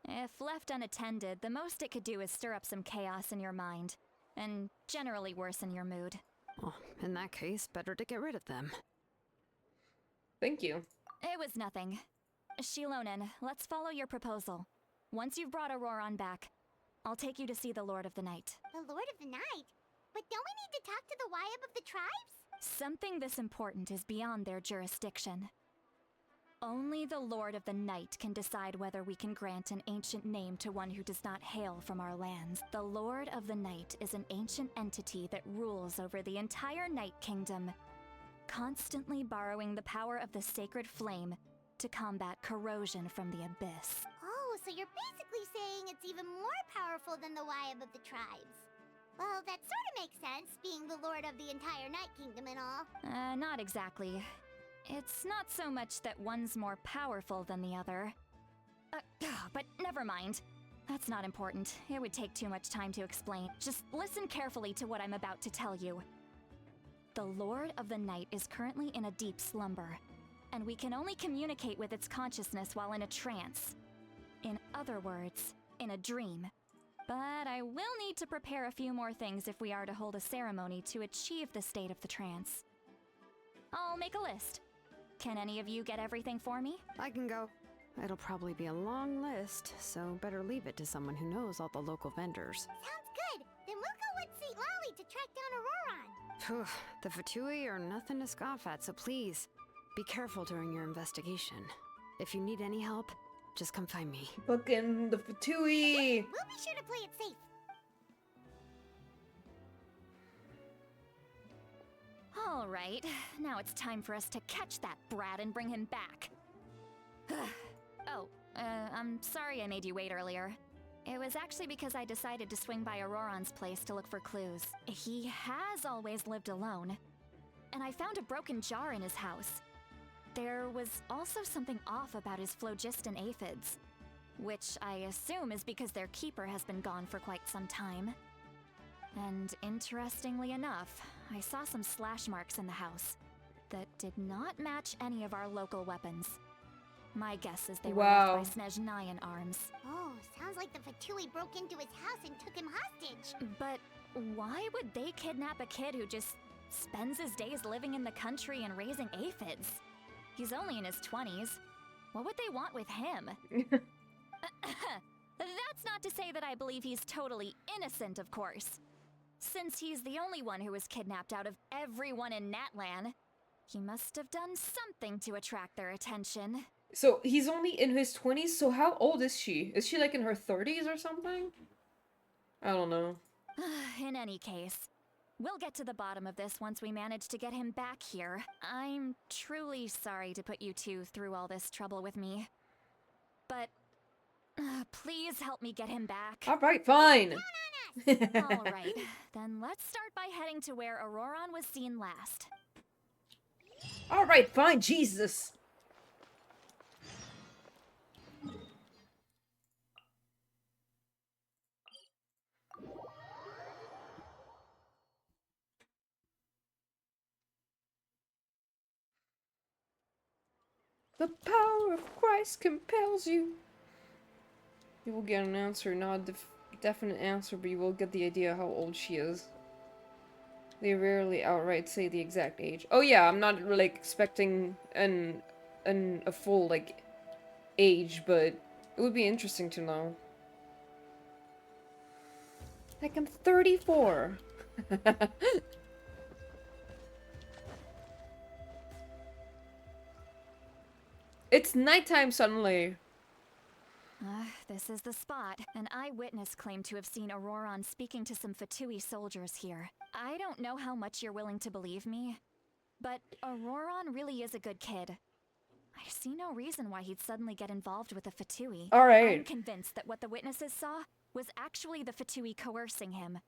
If left unattended, the most it could do is stir up some chaos in your mind, and generally worsen your mood. Well, in that case, better to get rid of them. Thank you. It was nothing. Shilonen, let's follow your proposal. Once you've brought Auroron back, I'll take you to see the Lord of the Night. The Lord of the Night? But don't we need to talk to the Wyab of the tribes? Something this important is beyond their jurisdiction. Only the Lord of the Night can decide whether we can grant an ancient name to one who does not hail from our lands. The Lord of the Night is an ancient entity that rules over the entire Night Kingdom, constantly borrowing the power of the sacred flame to combat corrosion from the abyss. Oh, so you're basically saying it's even more powerful than the Wyab of the tribes. Well, that sort of makes sense, being the lord of the entire Night Kingdom and all. Not exactly. It's not so much that one's more powerful than the other. But never mind. That's not important. It would take too much time to explain. Just listen carefully to what I'm about to tell you. The Lord of the Night is currently in a deep slumber, and we can only communicate with its consciousness while in a trance. In other words, in a dream. But I will need to prepare a few more things if we are to hold a ceremony to achieve the state of the trance. I'll make a list. Can any of you get everything for me? I can go. It'll probably be a long list, so better leave it to someone who knows all the local vendors. Sounds good. Then we'll go with St. Lolly to track down Auroron. Phew, the Fatui are nothing to scoff at, so please, be careful during your investigation. If you need any help, just come find me. Fucking the Fatui! We'll be sure to play it safe. Alright, now it's time for us to catch that brat and bring him back. I'm sorry I made you wait earlier. It was actually because I decided to swing by Auroron's place to look for clues. He has always lived alone, and I found a broken jar in his house. There was also something off about his phlogiston aphids, which I assume is because their keeper has been gone for quite some time. And interestingly enough, I saw some slash marks in the house that did not match any of our local weapons. My guess is they were left by Snezhnayan arms. Oh, sounds like the Fatui broke into his house and took him hostage. But why would they kidnap a kid who just spends his days living in the country and raising aphids? He's only in his 20s. What would they want with him? That's not to say that I believe he's totally innocent, of course. Since he's the only one who was kidnapped out of everyone in Natlan, he must have done something to attract their attention. So he's only in his 20s, so how old is she? Is she like in her 30s or something? I don't know. In any case, we'll get to the bottom of this once we manage to get him back here. I'm truly sorry to put you two through all this trouble with me. But please help me get him back. Alright, fine! Alright, then let's start by heading to where Auroron was seen last. Alright, fine, Jesus! The power of Christ compels you. You will get an answer, not a definite answer, but you will get the idea how old she is. They rarely outright say the exact age. Oh yeah, I'm not like expecting a full like age, but it would be interesting to know. Like I'm 34. It's nighttime suddenly. This is the spot. An eyewitness claimed to have seen Auroron speaking to some Fatui soldiers here. I don't know how much you're willing to believe me, but Auroron really is a good kid. I see no reason why he'd suddenly get involved with the Fatui. Alright. I'm convinced that what the witnesses saw was actually the Fatui coercing him.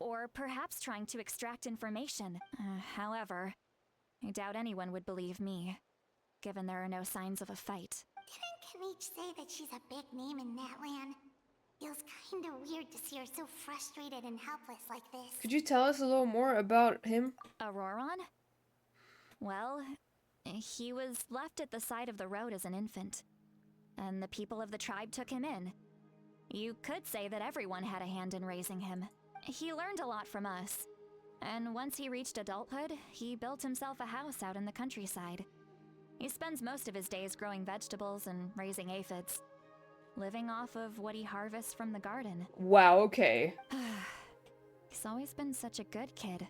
Or perhaps trying to extract information. However, I doubt anyone would believe me, given there are no signs of a fight. Didn't Kanich say that she's a big name in Natlan? Feels kinda weird to see her so frustrated and helpless like this. Could you tell us a little more about him? Auroron? Well, he was left at the side of the road as an infant, and the people of the tribe took him in. You could say that everyone had a hand in raising him. He learned a lot from us, and once he reached adulthood, he built himself a house out in the countryside. He spends most of his days growing vegetables and raising aphids, living off of what he harvests from the garden. Wow, okay. He's always been such a good kid.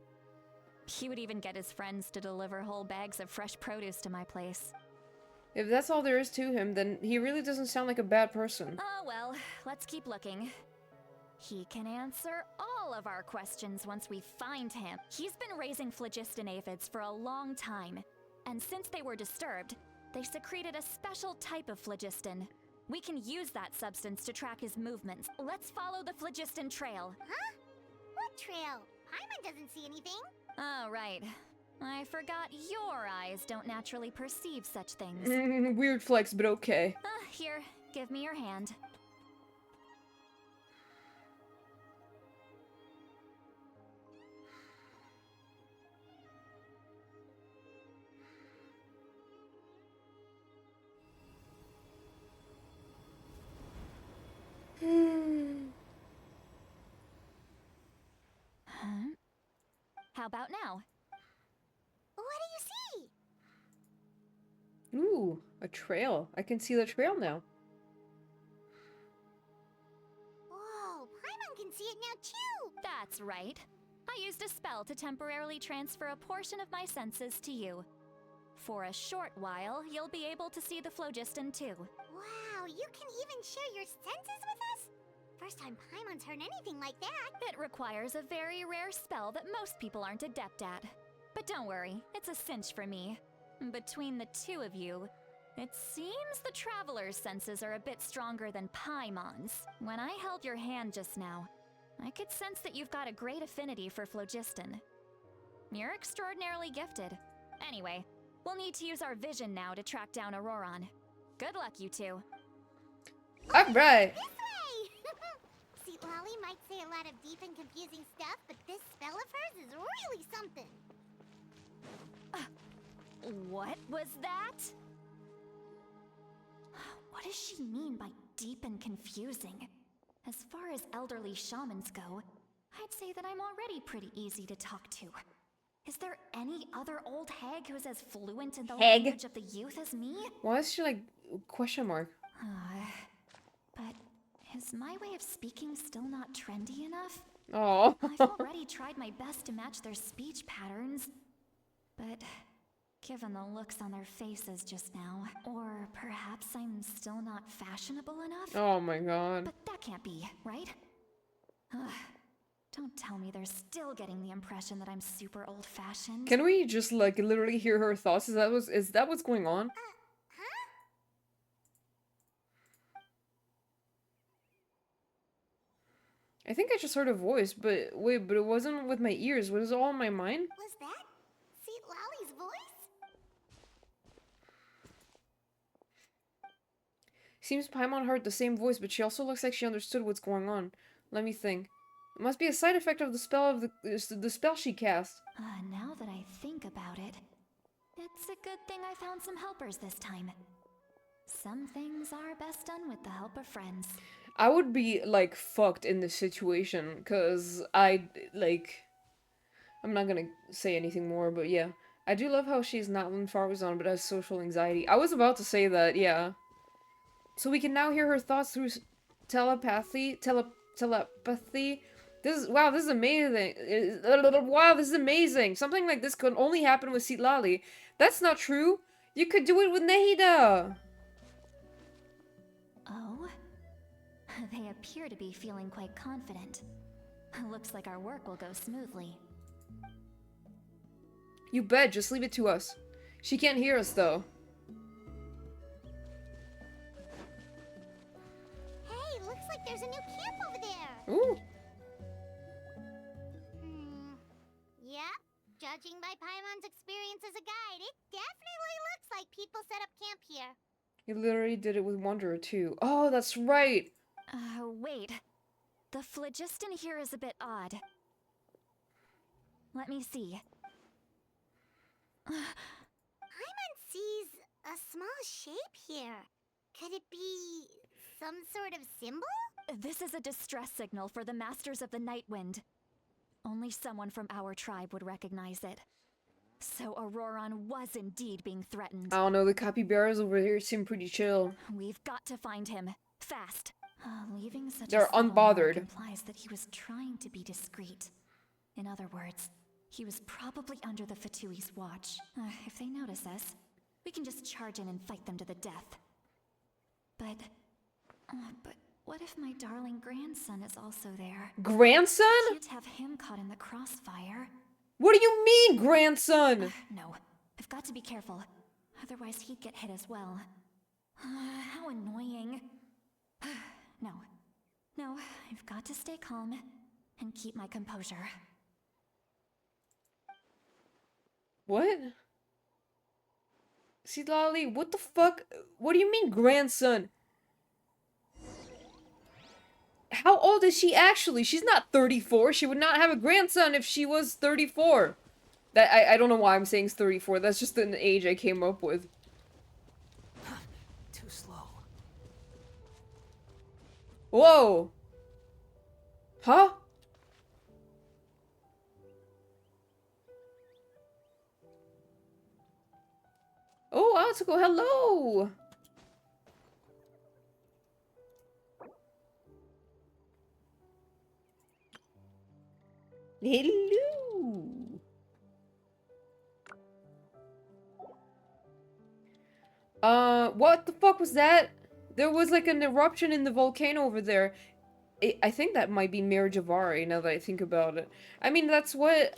He would even get his friends to deliver whole bags of fresh produce to my place. If that's all there is to him, then he really doesn't sound like a bad person. Oh well, let's keep looking. He can answer all of our questions once we find him. He's been raising phlogiston aphids for a long time, and since they were disturbed, they secreted a special type of phlogiston. We can use that substance to track his movements. Let's follow the phlogiston trail. Huh? What trail? Paimon doesn't see anything. Oh, right. I forgot your eyes don't naturally perceive such things. Weird flex, but okay. Here, give me your hand. Huh? How about now? What do you see? Ooh, a trail. I can see the trail now. Whoa, Paimon can see it now too! That's right. I used a spell to temporarily transfer a portion of my senses to you. For a short while, you'll be able to see the phlogiston too. Wow, you can even share your senses with us? First time Paimon's heard anything like that. It requires a very rare spell that most people aren't adept at. But don't worry, it's a cinch for me. Between the two of you, it seems the Traveler's senses are a bit stronger than Paimon's. When I held your hand just now, I could sense that you've got a great affinity for phlogiston. You're extraordinarily gifted. Anyway, we'll need to use our vision now to track down Auroron. Good luck, you two. Alright! This way! See, Lolly might say a lot of deep and confusing stuff, but this spell of hers is really something. What was that? What does she mean by deep and confusing? As far as elderly shamans go, I'd say that I'm already pretty easy to talk to. Is there any other old hag who's as fluent in the Hag? language of the youth as me? Why is she like, question mark? But is my way of speaking still not trendy enough? Oh. I've already tried my best to match their speech patterns, but given the looks on their faces just now, or perhaps I'm still not fashionable enough? Oh my god. But that can't be, right? Ugh, don't tell me they're still getting the impression that I'm super old-fashioned. Can we just like literally hear her thoughts? Is that what's going on? Huh? I think I just heard a voice, but wait, but it wasn't with my ears. Was it all in my mind? Was that? See Lolly's voice? Seems Paimon heard the same voice, but she also looks like she understood what's going on. Let me think. It must be a side effect of the spell of the spell she cast. Now that I think about it, it's a good thing I found some helpers this time. Some things are best done with the help of friends. I would be like fucked in this situation, cause I'm not gonna say anything more, but yeah. I do love how she's not Linfarzon, but has social anxiety. I was about to say that, yeah. So we can now hear her thoughts through telepathy. Telepathy. This is amazing. Wow, this is amazing. Something like this could only happen with Mistylotl. That's not true. You could do it with Nahida. Oh? They appear to be feeling quite confident. Looks like our work will go smoothly. You bet, just leave it to us. She can't hear us, though. Hey, looks like there's a new camp over there. Ooh. Yep. Judging by Paimon's experience as a guide, it definitely looks like people set up camp here. You literally did it with Wanderer, too. Oh, that's right. Wait. The phlogiston here is a bit odd. Let me see. Paimon sees a small shape here. Could it be some sort of symbol? This is a distress signal for the Masters of the Night Wind. Only someone from our tribe would recognize it. So Auroron was indeed being threatened. I don't know, the capybaras over here seem pretty chill. We've got to find him. Fast. Leaving such They're a subtle unbothered. mark implies that he was trying to be discreet. In other words, he was probably under the Fatui's watch. If they notice us, we can just charge in and fight them to the death. But what if my darling grandson is also there? Grandson? Can't have him caught in the crossfire. What do you mean, grandson? No, I've got to be careful. Otherwise he'd get hit as well. How annoying. No, I've got to stay calm and keep my composure. What? Mistylotl, what the fuck? What do you mean grandson? How old is she actually? She's not 34. She would not have a grandson if she was 34. That I don't know why I'm saying 34. That's just an age I came up with. Too slow. Whoa. Huh? Oh, Atsuko, hello! Hello! What the fuck was that? There was like an eruption in the volcano over there. I think that might be Mare Javari, now that I think about it. I mean, that's what,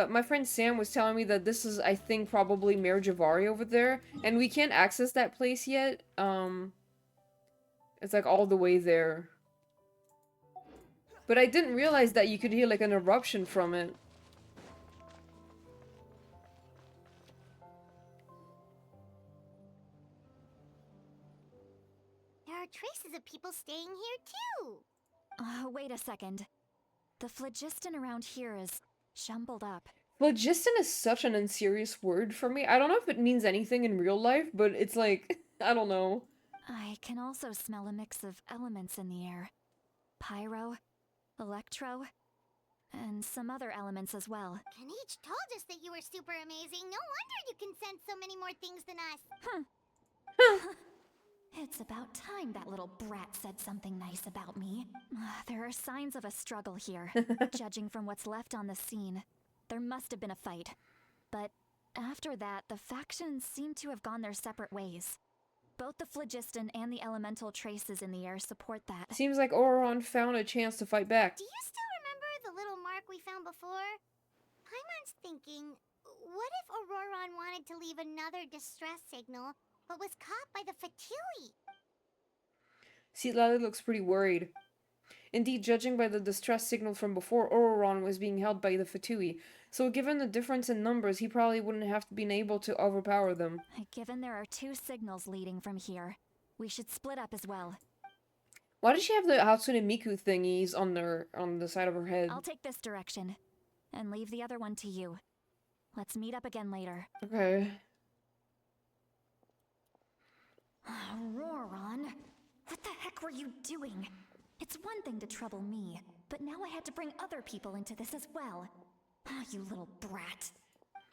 my friend Sam was telling me that this is, I think, probably Mare Javari over there. And we can't access that place yet. It's like all the way there. But I didn't realize that you could hear like an eruption from it. There are traces of people staying here too. Wait a second. The phlogiston around here is jumbled up. Phlogiston is such an unserious word for me. I don't know if it means anything in real life, but it's like, I don't know. I can also smell a mix of elements in the air. Pyro, electro, and some other elements as well. Kanich told us that you were super amazing. No wonder you can sense so many more things than us. It's about time that little brat said something nice about me. There are signs of a struggle here. Judging from what's left on the scene, there must have been a fight. But after that, the factions seem to have gone their separate ways. Both the phlogiston and the elemental traces in the air support that. Seems like Auron found a chance to fight back. Do you still remember the little mark we found before? Paimon's thinking, what if Auroron wanted to leave another distress signal, but was caught by the Fatui? Mistylotl looks pretty worried. Indeed, judging by the distress signal from before, Auron was being held by the Fatui. So given the difference in numbers, he probably wouldn't have been able to overpower them. Given there are 2 signals leading from here, we should split up as well. Why does she have the Hatsune Miku thingies on the side of her head? I'll take this direction, and leave the other one to you. Let's meet up again later. Okay. Auroron, what the heck were you doing? It's one thing to trouble me, but now I had to bring other people into this as well. You little brat.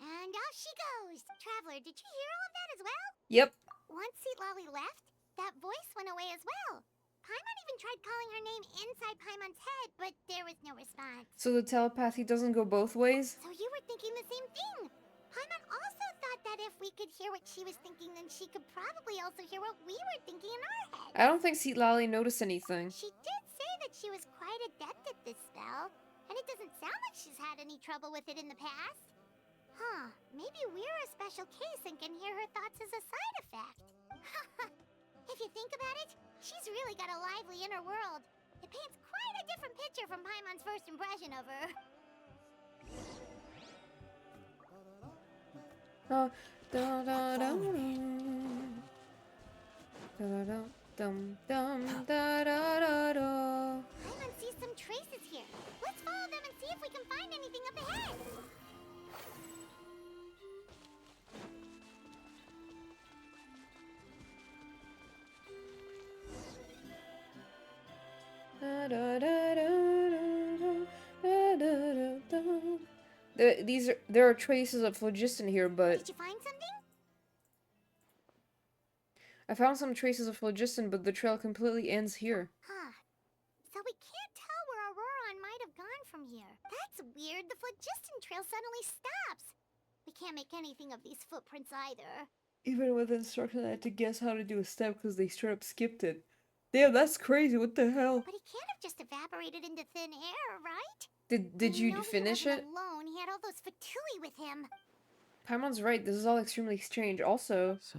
And off she goes. Traveler, did you hear all of that as well? Yep. Once Mistylotl left, that voice went away as well. Paimon even tried calling her name inside Paimon's head, but there was no response. So the telepathy doesn't go both ways? So you were thinking the same thing. Paimon also thought that if we could hear what she was thinking, then she could probably also hear what we were thinking in our heads. I don't think Mistylotl noticed anything. She did say that she was quite adept at this spell, and it doesn't sound like she's had any trouble with it in the past. Huh, maybe we're a special case and can hear her thoughts as a side effect. If you think about it, she's really got a lively inner world. It paints quite a different picture from Paimon's first impression of her. Da da da da da dum dum da da da da. Paimon sees some traces here. Let's follow them and see if we can find anything up ahead. Da da da da da da da da. There are traces of phlogiston here, but Did you find something? I found some traces of phlogiston, but the trail completely ends here. Huh. So we can't tell where Auroron might have gone from here. That's weird. The phlogiston trail suddenly stops. We can't make anything of these footprints either. Even with instructions, I had to guess how to do a step because they straight up skipped it. Damn, that's crazy. What the hell? But he can't have just evaporated into thin air, right? Did you No, finish he it? wasn't alone. He had all those Fatui with him. Paimon's right. This is all extremely strange. Also, So,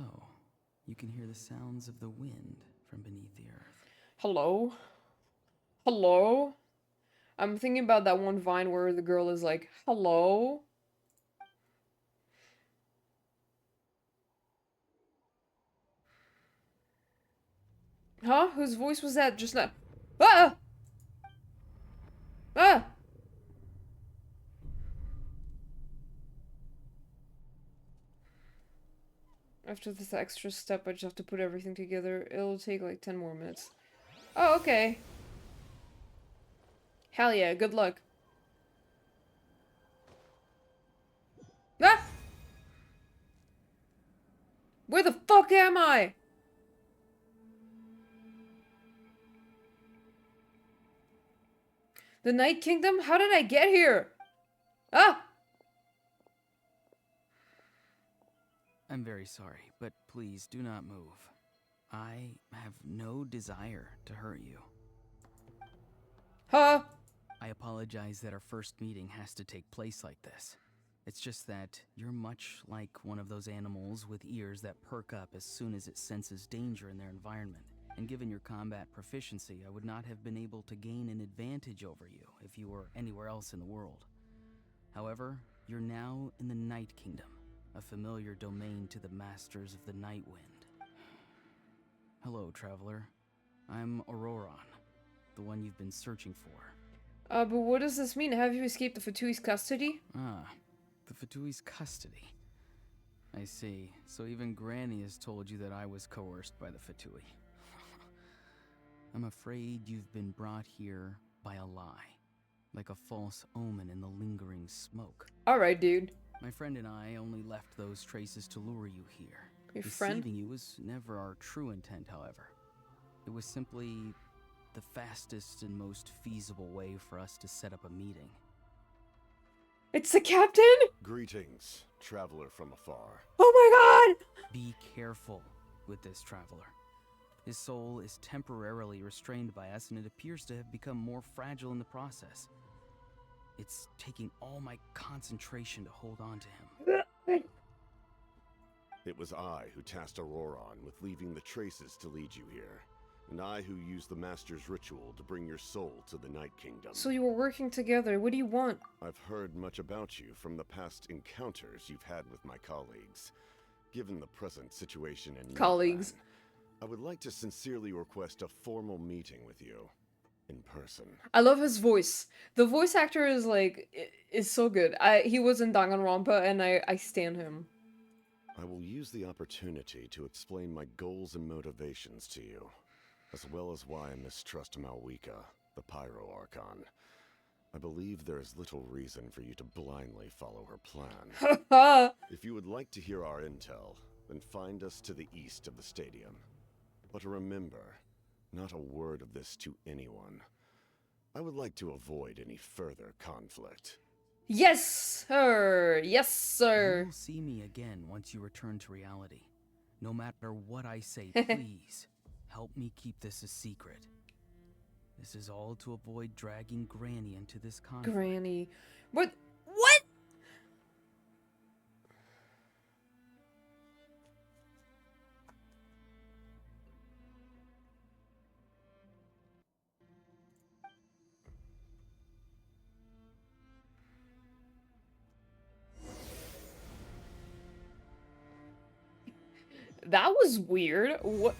you can hear the sounds of the wind from beneath the earth. hello? Hello? I'm thinking about that one Vine where the girl is like, hello? Huh? Whose voice was that just now? Ah! Ah! After this extra step, I just have to put everything together. It'll take like 10 more minutes. Oh, okay. Hell yeah, good luck. Ah! Where the fuck am I? The Night Kingdom? How did I get here? Ah! I'm very sorry, but please do not move. I have no desire to hurt you. Huh? I apologize that our first meeting has to take place like this. It's just that you're much like one of those animals with ears that perk up as soon as it senses danger in their environment. And given your combat proficiency, I would not have been able to gain an advantage over you if you were anywhere else in the world. However, you're now in the Night Kingdom, a familiar domain to the masters of the Night Wind. Hello, traveler. I'm Auroron, the one you've been searching for. But what does this mean? Have you escaped the Fatui's custody? Ah, the Fatui's custody. I see. So even Granny has told you that I was coerced by the Fatui. I'm afraid you've been brought here by a lie, like a false omen in the lingering smoke. Alright, dude. My friend and I only left those traces to lure you here. Your Deceiving friend? you was never our true intent, however. It was simply the fastest and most feasible way for us to set up a meeting. It's the captain? Greetings, traveler from afar. Oh my god! Be careful with this traveler. His soul is temporarily restrained by us, and it appears to have become more fragile in the process. It's taking all my concentration to hold on to him. It was I who tasked Auroron with leaving the traces to lead you here, and I who used the Master's ritual to bring your soul to the Night Kingdom. So you were working together. What do you want? I've heard much about you from the past encounters you've had with my colleagues. Given the present situation in Colleagues. Newland, I would like to sincerely request a formal meeting with you. In person. I love his voice. The voice actor is like, is so good. He was in Danganronpa and I stan him. I will use the opportunity to explain my goals and motivations to you, as well as why I mistrust Malwika, the Pyro Archon. I believe there is little reason for you to blindly follow her plan. If you would like to hear our intel, then find us to the east of the stadium. But remember, not a word of this to anyone. I would like to avoid any further conflict. Yes, sir. Yes, sir. You will see me again once you return to reality. No matter what I say, please help me keep this a secret. This is all to avoid dragging Granny into this conflict. Granny. What? What? That was weird. What?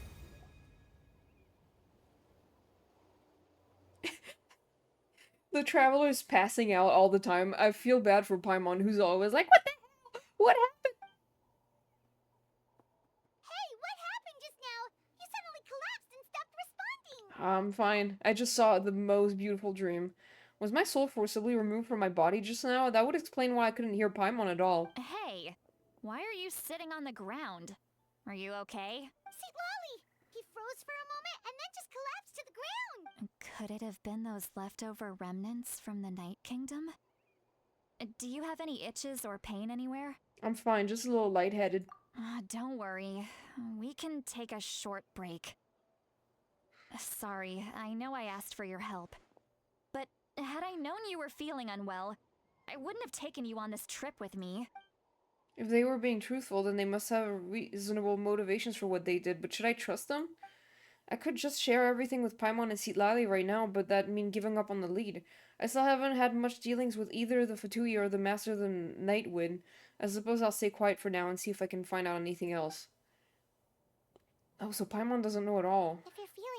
The traveler's passing out all the time. I feel bad for Paimon, who's always like, what the hell? What happened? Hey, what happened just now? You suddenly collapsed and stopped responding. I'm fine. I just saw the most beautiful dream. Was my soul forcibly removed from my body just now? That would explain why I couldn't hear Paimon at all. Hey, why are you sitting on the ground? Are you okay? See, Lolly! He froze for a moment and then just collapsed to the ground. Could it have been those leftover remnants from the Night Kingdom? Do you have any itches or pain anywhere? I'm fine, just a little lightheaded. Don't worry. We can take a short break. Sorry, I know I asked for your help. But had I known you were feeling unwell, I wouldn't have taken you on this trip with me. If they were being truthful, then they must have reasonable motivations for what they did, but should I trust them? I could just share everything with Paimon and Mistylotl right now, but that'd mean giving up on the lead. I still haven't had much dealings with either the Fatui or the Master of the Night Wind. I suppose I'll stay quiet for now and see if I can find out anything else. Oh, so Paimon doesn't know at all. If you're feeling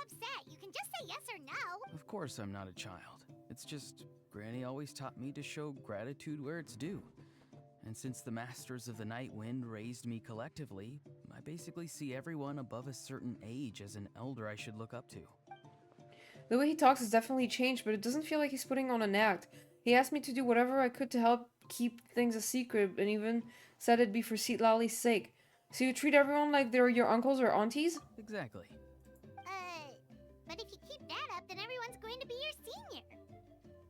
upset? You can just say yes or no. Of course I'm not a child. It's just, Granny always taught me to show gratitude where it's due. And since the Masters of the Night Wind raised me collectively, I basically see everyone above a certain age as an elder I should look up to. The way he talks has definitely changed, but it doesn't feel like he's putting on an act. He asked me to do whatever I could to help keep things a secret, and even said it'd be for Mistylot's sake. So you treat everyone like they're your uncles or aunties? Exactly. But if you keep that up, then everyone's going to be your senior.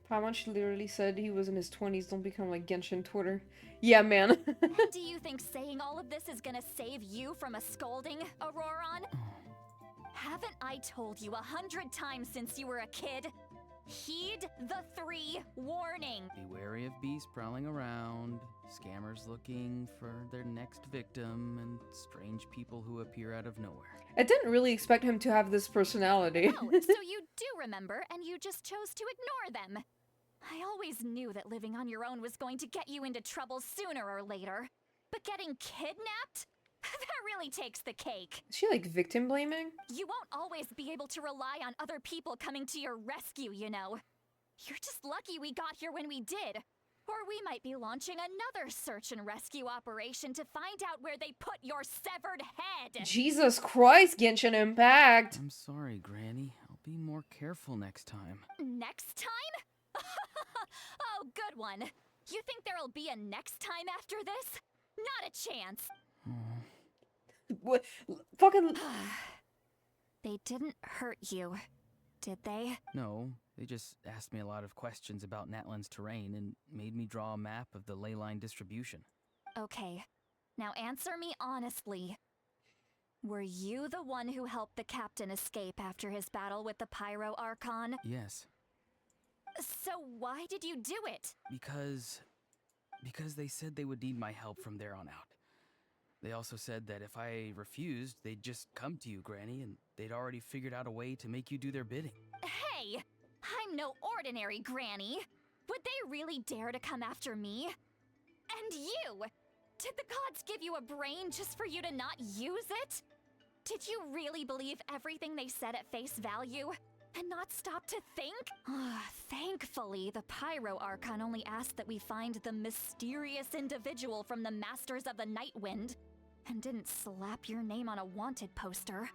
Paimon literally said he was in his 20s, don't become like Genshin Twitter. Yeah, man. Do you think saying all of this is gonna save you from a scolding, Auroron? Haven't I told you 100 times since you were a kid? Heed the 3 warning. Be wary of beasts prowling around, scammers looking for their next victim, and strange people who appear out of nowhere. I didn't really expect him to have this personality. Oh, so you do remember, and you just chose to ignore them. I always knew that living on your own was going to get you into trouble sooner or later. But getting kidnapped? That really takes the cake. Is she like victim blaming? You won't always be able to rely on other people coming to your rescue, you know. You're just lucky we got here when we did. Or we might be launching another search and rescue operation to find out where they put your severed head. Jesus Christ, Genshin Impact! I'm sorry, Granny. I'll be more careful next time. Next time? Oh, good one. You think there'll be a next time after this? Not a chance. What? Fucking... They didn't hurt you, did they? No, they just asked me a lot of questions about Natlan's terrain and made me draw a map of the ley line distribution. Okay, now answer me honestly. Were you the one who helped the captain escape after his battle with the Pyro Archon? Yes. So why did you do it? Because they said they would need my help from there on out. They also said that if I refused, they'd just come to you, Granny, and they'd already figured out a way to make you do their bidding. Hey, I'm no ordinary Granny. Would they really dare to come after me? And you! Did the gods give you a brain just for you to not use it? Did you really believe everything they said at face value? And not stop to think? Thankfully, the Pyro Archon only asked that we find the mysterious individual from the Masters of the Night Wind, and didn't slap your name on a wanted poster.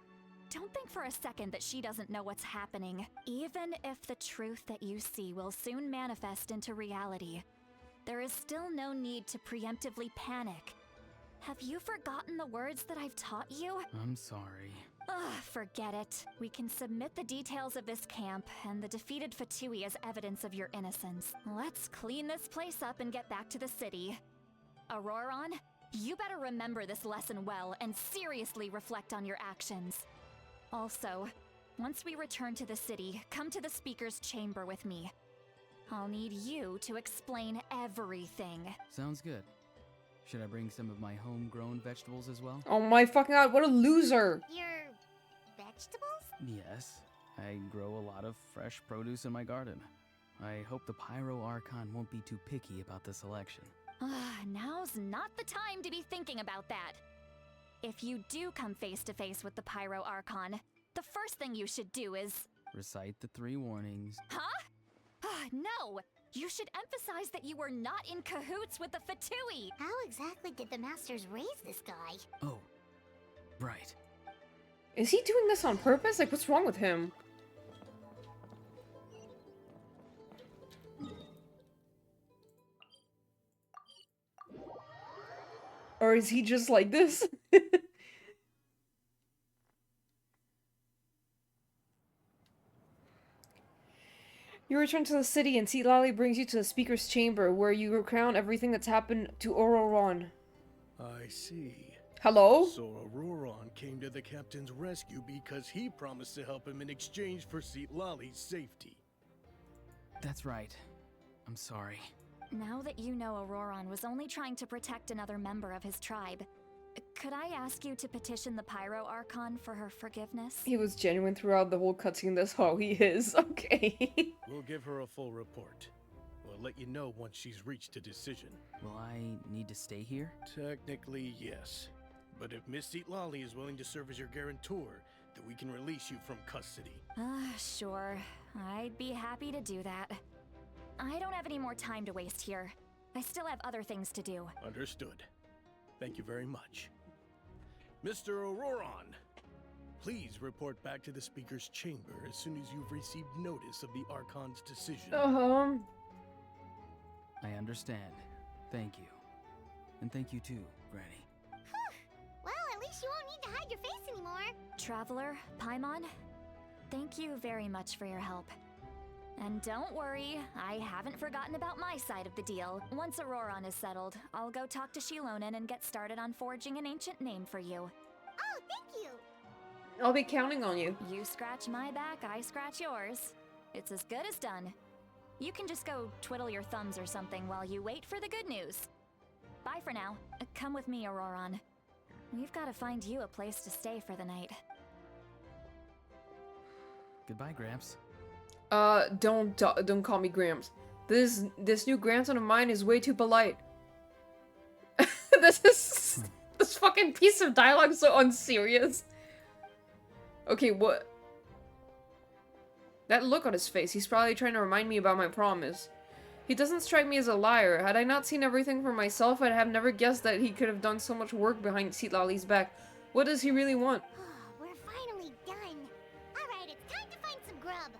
Don't think for a second that she doesn't know what's happening. Even if the truth that you see will soon manifest into reality, there is still no need to preemptively panic. Have you forgotten the words that I've taught you? I'm sorry. Forget it. We can submit the details of this camp and the defeated Fatui as evidence of your innocence. Let's clean this place up and get back to the city. Auroron, you better remember this lesson well and seriously reflect on your actions. Also, once we return to the city, come to the speaker's chamber with me. I'll need you to explain everything. Sounds good. Should I bring some of my homegrown vegetables as well? Oh my fucking god, what a loser! Your vegetables? Yes. I grow a lot of fresh produce in my garden. I hope the Pyro Archon won't be too picky about the selection. Now's not the time to be thinking about that. If you do come face to face with the Pyro Archon, the first thing you should do is... Recite the 3 warnings. Huh? No! You should emphasize that you were not in cahoots with the Fatui! How exactly did the Masters raise this guy? Oh, right. Is he doing this on purpose? Like, what's wrong with him? Or is he just like this? You return to the city and Mistylotl brings you to the speaker's chamber where you recount everything that's happened to Auroron. I see. Hello? So Auroron came to the captain's rescue because he promised to help him in exchange for Mistylot's safety. That's right. I'm sorry. Now that you know Auroron was only trying to protect another member of his tribe, could I ask you to petition the Pyro Archon for her forgiveness? He was genuine throughout the whole cutscene, that's how he is. Okay. We'll give her a full report. We'll let you know once she's reached a decision. Will I need to stay here? Technically, yes. But if Miss Mistylotl is willing to serve as your guarantor, that we can release you from custody. Sure. I'd be happy to do that. I don't have any more time to waste here. I still have other things to do. Understood. Thank you very much. Mr. Auroron, please report back to the Speaker's chamber as soon as you've received notice of the Archon's decision. I understand. Thank you. And thank you too, Granny. Well, at least you won't need to hide your face anymore. Traveler, Paimon, thank you very much for your help. And don't worry, I haven't forgotten about my side of the deal. Once Auroron is settled, I'll go talk to Shilonen and get started on forging an ancient name for you. Oh, thank you. I'll be counting on you. You scratch my back, I scratch yours. It's as good as done. You can just go twiddle your thumbs or something while you wait for the good news. Bye for now. Come with me, Auroron. We've got to find you a place to stay for the night. Goodbye, Gramps. Don't call me Gramps. This new grandson of mine is way too polite. This fucking piece of dialogue is so unserious. Okay, what? That look on his face, he's probably trying to remind me about my promise. He doesn't strike me as a liar. Had I not seen everything for myself, I'd have never guessed that he could have done so much work behind Citlali's back. What does he really want? We're finally done. Alright, it's time to find some grub.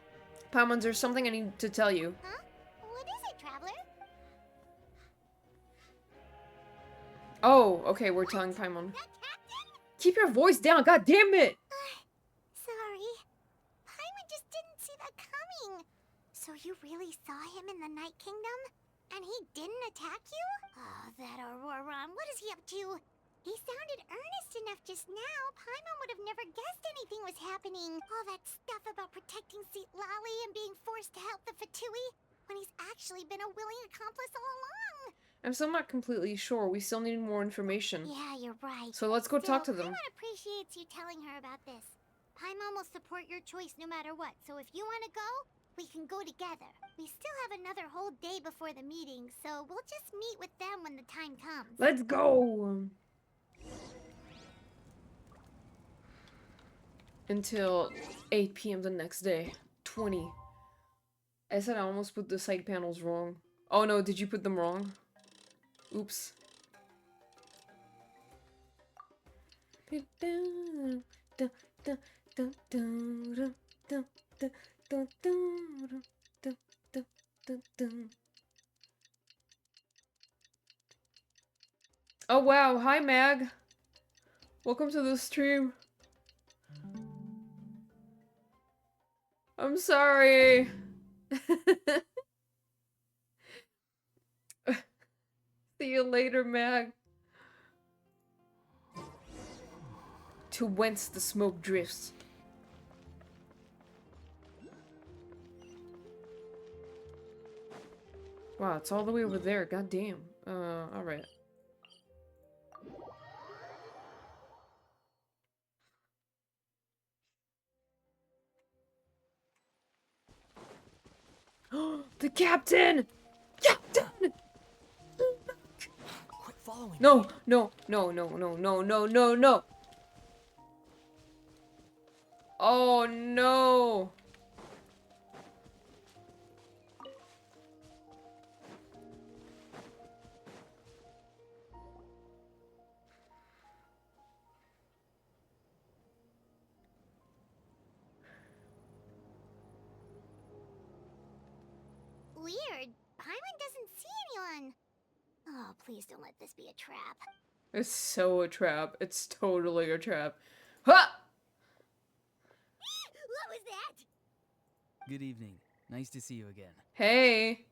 Paimon, there's something I need to tell you. Huh? What is it, Traveler? Oh, okay, we're telling Paimon. That captain? Keep your voice down, god damn it! Sorry. Paimon just didn't see that coming. So you really saw him in the Night Kingdom? And he didn't attack you? Oh, that Auroron, what is he up to? He sounded earnest enough just now. Paimon would have never guessed anything was happening. All that stuff about protecting Citlali and being forced to help the Fatui, when he's actually been a willing accomplice all along. I'm still not completely sure. We still need more information. Yeah, you're right. So let's go talk to them. Paimon appreciates you telling her about this. Paimon will support your choice no matter what, so if you want to go, we can go together. We still have another whole day before the meeting, so we'll just meet with them when the time comes. Let's go! Until 8 p.m. the next day. 20. I said I almost put the side panels wrong. Oh no, did you put them wrong? Oops. Oh wow, hi Mag! Welcome to the stream. I'm sorry. See you later, Mag. To whence the smoke drifts. Wow, it's all the way over there. God damn. Alright. The captain! Captain! Quit following. No, no, no, no, no, no, no, no, no. Oh no. Weird. Paimon doesn't see anyone. Oh, please don't let this be a trap. It's so a trap. It's totally a trap. Ha! What was that? Good evening. Nice to see you again. Hey.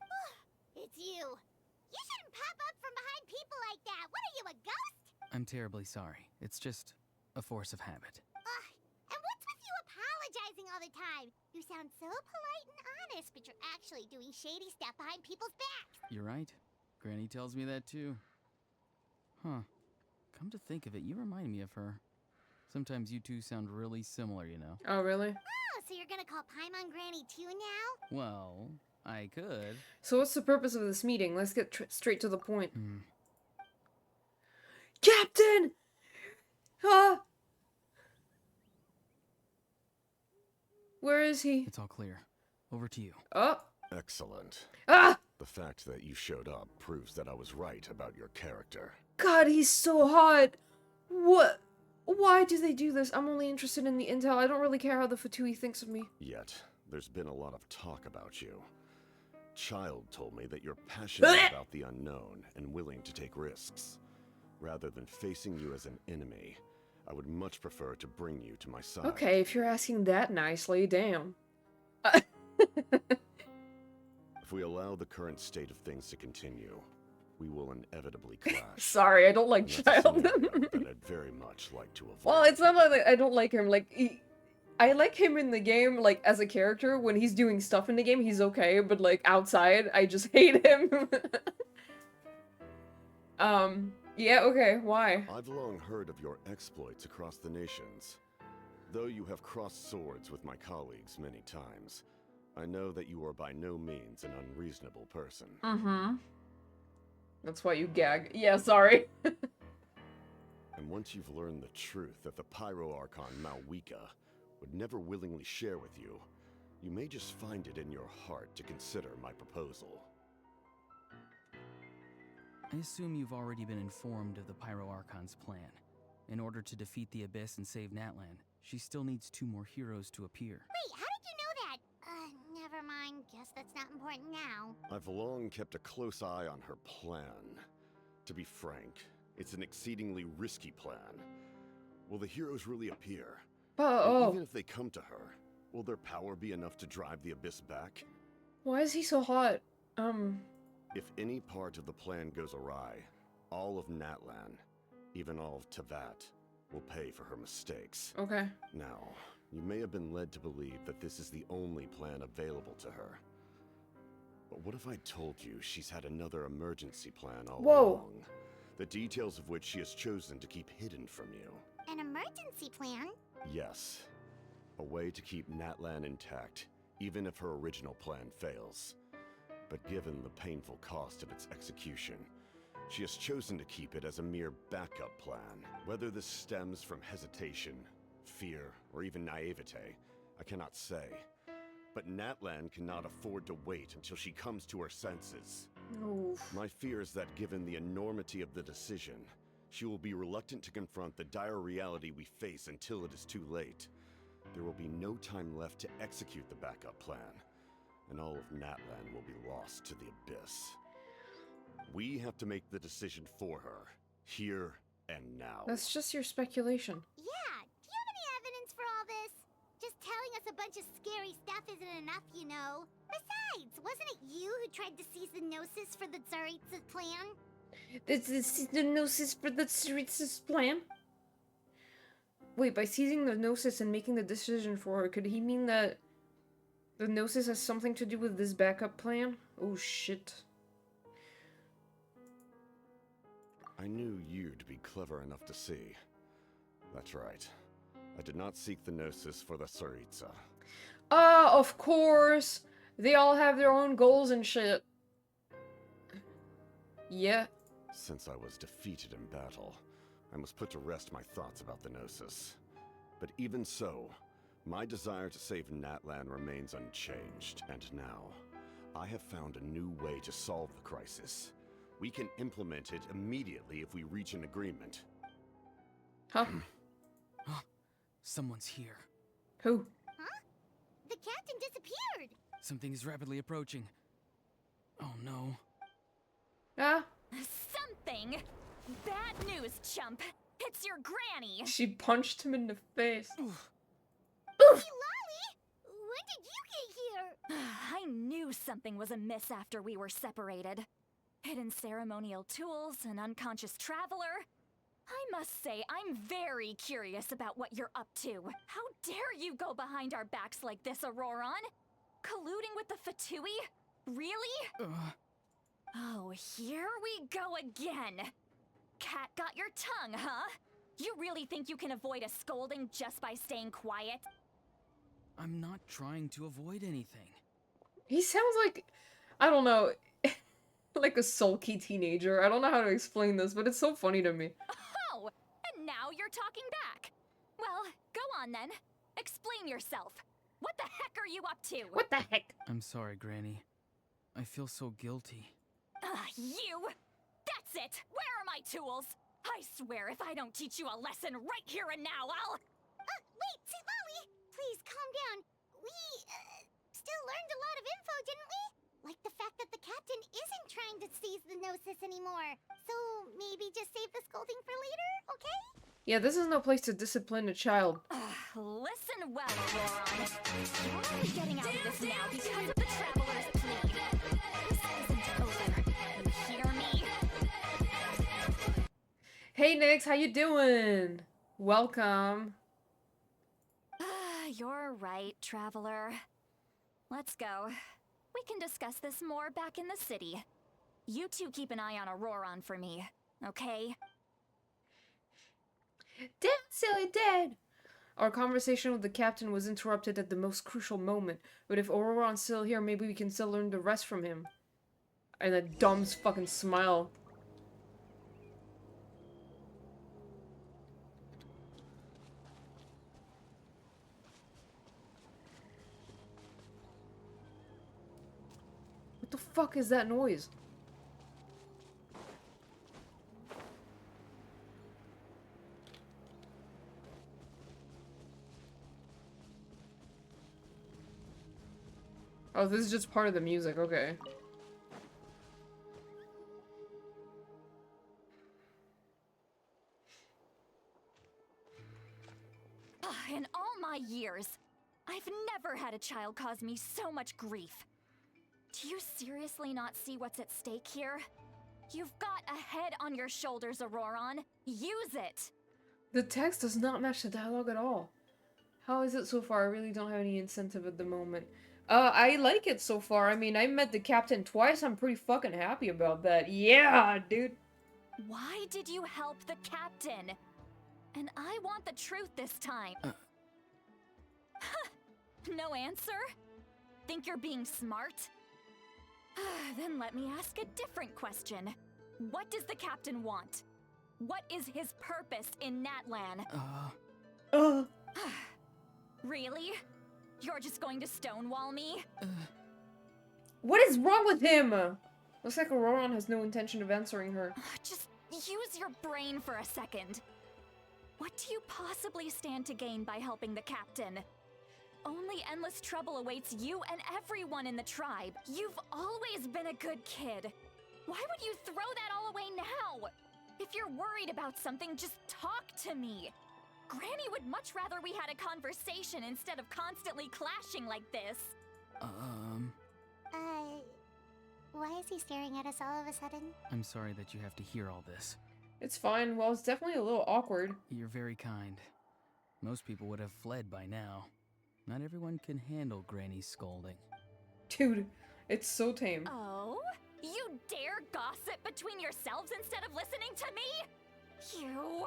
It's you. You shouldn't pop up from behind people like that. What are you, a ghost? I'm terribly sorry. It's just a force of habit. And what's with you apologizing all the time? You sound so polite and honest, but you're actually doing shady stuff behind people's backs. You're right. Granny tells me that too. Huh. Come to think of it, you remind me of her. Sometimes you two sound really similar, you know. Oh, really? Oh, so you're gonna call Paimon Granny too now? Well, I could. So what's the purpose of this meeting? Let's get straight to the point. Hmm. Captain! Ah! Where is he? It's all clear. Over to you. Oh. Excellent. Ah! The fact that you showed up proves that I was right about your character. God, he's so hot. What? Why do they do this? I'm only interested in the intel. I don't really care how the Fatui thinks of me. Yet, there's been a lot of talk about you. Child told me that you're passionate about the unknown and willing to take risks. Rather than facing you as an enemy, I would much prefer to bring you to my side. Okay, if you're asking that nicely, damn. If we allow the current state of things to continue, we will inevitably clash. Sorry, I don't like And that's a Child. scenario that I'd very much like to avoid. Well, it's not like I don't like him. Like, I like him in the game, like, as a character. When he's doing stuff in the game, he's okay. But, like, outside, I just hate him. Yeah, okay, why? I've long heard of your exploits across the nations. Though you have crossed swords with my colleagues many times, I know that you are by no means an unreasonable person. Mm-hmm. That's why you gag. Yeah, sorry. And once you've learned the truth that the Pyro Archon Malwika would never willingly share with you, you may just find it in your heart to consider my proposal. I assume you've already been informed of the Pyro Archon's plan. In order to defeat the Abyss and save Natlan, she still needs 2 more heroes to appear. Wait, how did you know that? Never mind. Guess that's not important now. I've long kept a close eye on her plan. To be frank, it's an exceedingly risky plan. Will the heroes really appear? And even if they come to her, will their power be enough to drive the Abyss back? Why is he so hot? If any part of the plan goes awry, all of Natlan, even all of Tevat, will pay for her mistakes. Okay. Now, you may have been led to believe that this is the only plan available to her. But what if I told you she's had another emergency plan all along? The details of which she has chosen to keep hidden from you. An emergency plan? Yes. A way to keep Natlan intact, even if her original plan fails. But given the painful cost of its execution, she has chosen to keep it as a mere backup plan. Whether this stems from hesitation, fear, or even naivete, I cannot say. But Natlan cannot afford to wait until she comes to her senses. Oof. My fear is that given the enormity of the decision, she will be reluctant to confront the dire reality we face until it is too late. There will be no time left to execute the backup plan, and all of Natlan will be lost to the Abyss. We have to make the decision for her, here and now. That's just your speculation. Yeah, do you have any evidence for all this? Just telling us a bunch of scary stuff isn't enough, you know. Besides, wasn't it you who tried to seize the Gnosis for the Tsaritsa plan? This is the Gnosis for the Tsaritsa's plan? Wait, by seizing the Gnosis and making the decision for her, could he mean that the Gnosis has something to do with this backup plan? Oh shit. I knew you'd be clever enough to see. That's right. I did not seek the Gnosis for the Tsaritsa. Of course! They all have their own goals and shit. Yeah. Since I was defeated in battle, I must put to rest my thoughts about the Gnosis. But even so, my desire to save Natlan remains unchanged, and now, I have found a new way to solve the crisis. We can implement it immediately if we reach an agreement. Huh? Someone's here. Who? Huh? The captain disappeared! Something is rapidly approaching. Oh no. Ah? Something! Bad news, chump! It's your granny! She punched him in the face. Hey, Lolly! When did you get here? I knew something was amiss after we were separated. Hidden ceremonial tools, an unconscious traveler. I must say, I'm very curious about what you're up to. How dare you go behind our backs like this, Auroron? Colluding with the Fatui? Really? Oh, here we go again. Cat got your tongue, huh? You really think you can avoid a scolding just by staying quiet? I'm not trying to avoid anything. He sounds like, I don't know, like a sulky teenager. I don't know how to explain this, but it's so funny to me. Oh, and now you're talking back. Well, go on then. Explain yourself. What the heck are you up to? What the heck? I'm sorry, Granny. I feel so guilty. You! That's it! Where are my tools? I swear if I don't teach you a lesson right here and now, I'll... Wait, Molly! Please, calm down. We, still learned a lot of info, didn't we? Like the fact that the captain isn't trying to seize the Gnosis anymore. So, maybe just save the scolding for later, okay? Yeah, this is no place to discipline a child. Listen well, Auroron. You're only getting out of this now because of the Traveler's plea. This isn't over. You hear me? Hey, Nix, how you doing? Welcome. You're right, Traveler. Let's go. We can discuss this more back in the city. You two keep an eye on Auroron for me, okay? Dead, silly, dead! Our conversation with the captain was interrupted at the most crucial moment, but if Auroron's still here, maybe we can still learn the rest from him. And a dumb fucking smile. What the fuck is that noise? Oh, this is just part of the music, okay. In all my years, I've never had a child cause me so much grief. Do you seriously not see what's at stake here? You've got a head on your shoulders, Auroron. Use it! The text does not match the dialogue at all. How is it so far? I really don't have any incentive at the moment. I like it so far. I mean, I met the captain twice. I'm pretty fucking happy about that. Yeah, dude. Why did you help the captain? And I want the truth this time. No answer? Think you're being smart? Then let me ask a different question. What does the captain want? What is his purpose in Natlan? Really? You're just going to stonewall me? What is wrong with him? Looks like Auroron has no intention of answering her. Just use your brain for a second. What do you possibly stand to gain by helping the captain? Only endless trouble awaits you and everyone in the tribe. You've always been a good kid. Why would you throw that all away now? If you're worried about something, just talk to me. Granny would much rather we had a conversation instead of constantly clashing like this. Why is he staring at us all of a sudden? I'm sorry that you have to hear all this. It's fine. Well, it's definitely a little awkward. You're very kind. Most people would have fled by now. Not everyone can handle Granny's scolding. Dude, it's so tame. Oh? You dare gossip between yourselves instead of listening to me? You...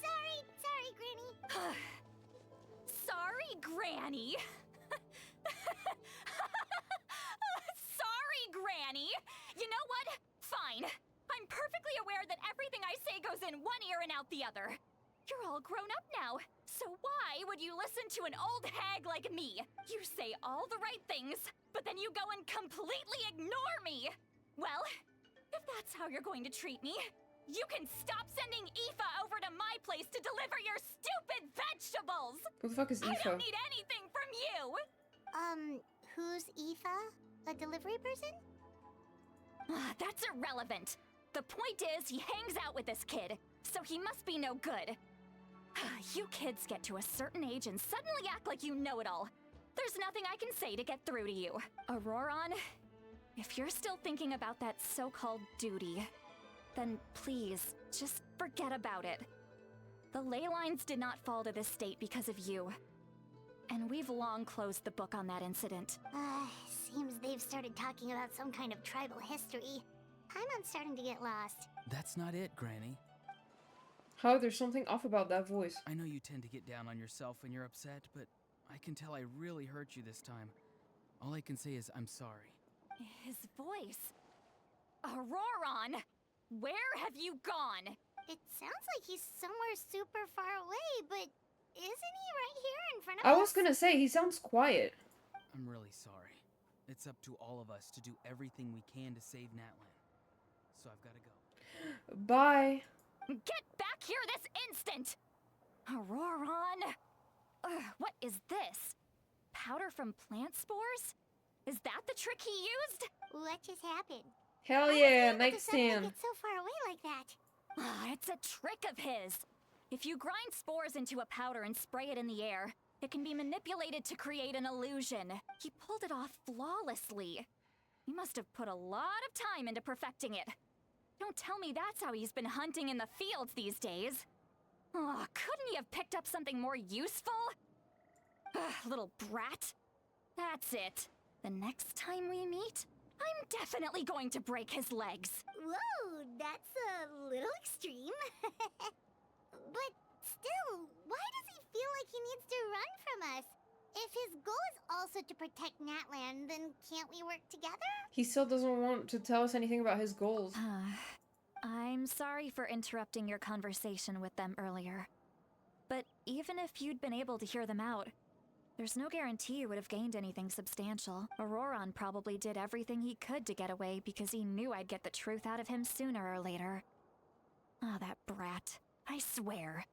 Sorry, Granny. Sorry, Granny. Sorry, Granny. You know what? Fine. I'm perfectly aware that everything I say goes in one ear and out the other. You're all grown up now, so why would you listen to an old hag like me? You say all the right things, but then you go and completely ignore me. Well, if that's how you're going to treat me, you can stop sending Aoife over to my place to deliver your stupid vegetables! Who the fuck is I Aoife? don't need anything from you! Who's Aoife? A delivery person? That's irrelevant. The point is, he hangs out with this kid, so he must be no good. You kids get to a certain age and suddenly act like you know it all. There's nothing I can say to get through to you. Auroron, if you're still thinking about that so-called duty, then please, just forget about it. The ley lines did not fall to this state because of you. And we've long closed the book on that incident. Seems they've started talking about some kind of tribal history. I'm starting to get lost. That's not it, Granny. How? There's something off about that voice. I know you tend to get down on yourself when you're upset, but I can tell I really hurt you this time. All I can say is I'm sorry. His voice. Auroron! Where have you gone? It sounds like he's somewhere super far away, but Isn't he right here in front of I us? was gonna say, he sounds quiet. I'm really sorry. It's up to all of us to do everything we can to save Natlan. So I've got to go. Bye. Get back here this instant! Auroron! Ugh, what is this? Powder from plant spores? Is that the trick he used? What just happened? Hell How was he yeah, able to suddenly nightstand. get so far away like that? Ah, it's a trick of his. If you grind spores into a powder and spray it in the air, it can be manipulated to create an illusion. He pulled it off flawlessly. He must have put a lot of time into perfecting it. Don't tell me that's how he's been hunting in the fields these days. Oh, couldn't he have picked up something more useful? Ugh, little brat. That's it. The next time we meet, I'm definitely going to break his legs. Whoa, that's a little extreme. But still, why does he feel like he needs to run from us? If his goal is also to protect Natlan, then can't we work together? He still doesn't want to tell us anything about his goals. I'm sorry for interrupting your conversation with them earlier. But even if you'd been able to hear them out, there's no guarantee you would have gained anything substantial. Auroron probably did everything he could to get away because he knew I'd get the truth out of him sooner or later. Ah, that brat. I swear.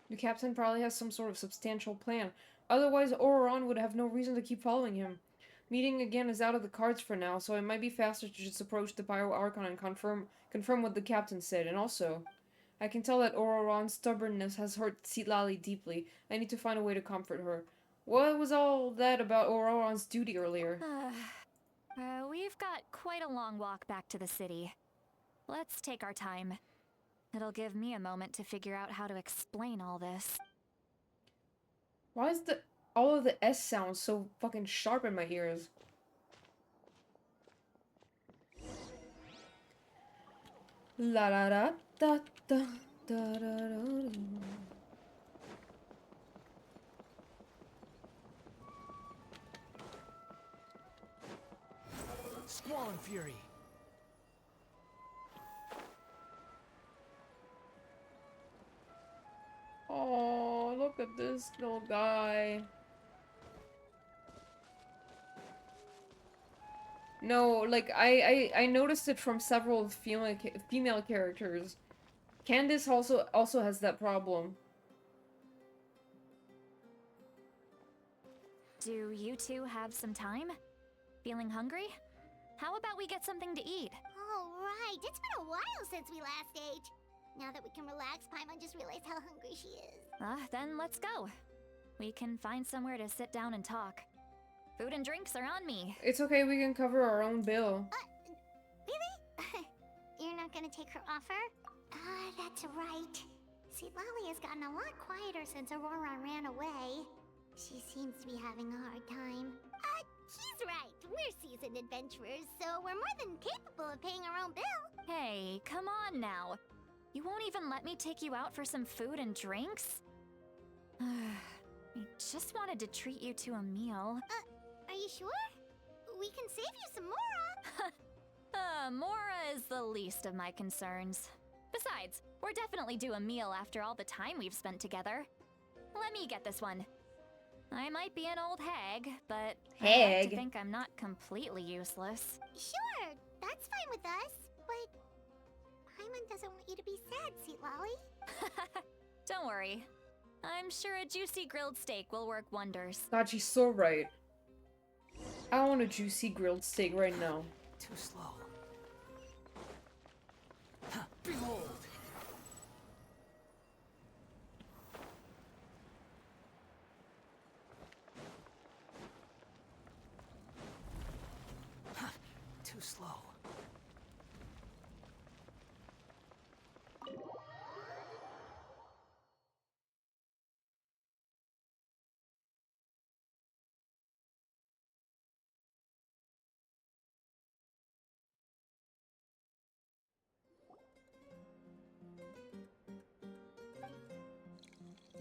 The captain probably has some sort of substantial plan. Otherwise, Auroron would have no reason to keep following him. Meeting again is out of the cards for now, so it might be faster to just approach the Pyro Archon and confirm what the captain said. And also, I can tell that Auroron's stubbornness has hurt Citlalli deeply. I need to find a way to comfort her. What was all that about Auroron's duty earlier? We've got quite a long walk back to the city. Let's take our time. It'll give me a moment to figure out how to explain all this. Why is all of the S sounds so fucking sharp in my ears? La da da da da da da da. Squall and Fury. Oh, look at this little guy. No, like I noticed it from several female characters. Candace also has that problem. Do you two have some time? Feeling hungry? How about we get something to eat? Oh, right. It's been a while since we last ate. Now that we can relax, Paimon just realized how hungry she is. Then let's go. We can find somewhere to sit down and talk. Food and drinks are on me. It's okay, we can cover our own bill. Really? You're not gonna take her offer? That's right. Citlalli has gotten a lot quieter since Auroron ran away. She seems to be having a hard time. She's right. We're seasoned adventurers, so we're more than capable of paying our own bill. Hey, come on now. You won't even let me take you out for some food and drinks? I just wanted to treat you to a meal. Are you sure? We can save you some Mora. Mora is the least of my concerns. Besides, we're definitely due a meal after all the time we've spent together. Let me get this one. I might be an old hag, but I like to think I'm not completely useless. Sure, that's fine with us, but Paimon doesn't want you to be sad, Citlalli. Don't worry. I'm sure a juicy grilled steak will work wonders. God, she's so right. I want a juicy grilled steak right now. Too slow. Behold! Too slow.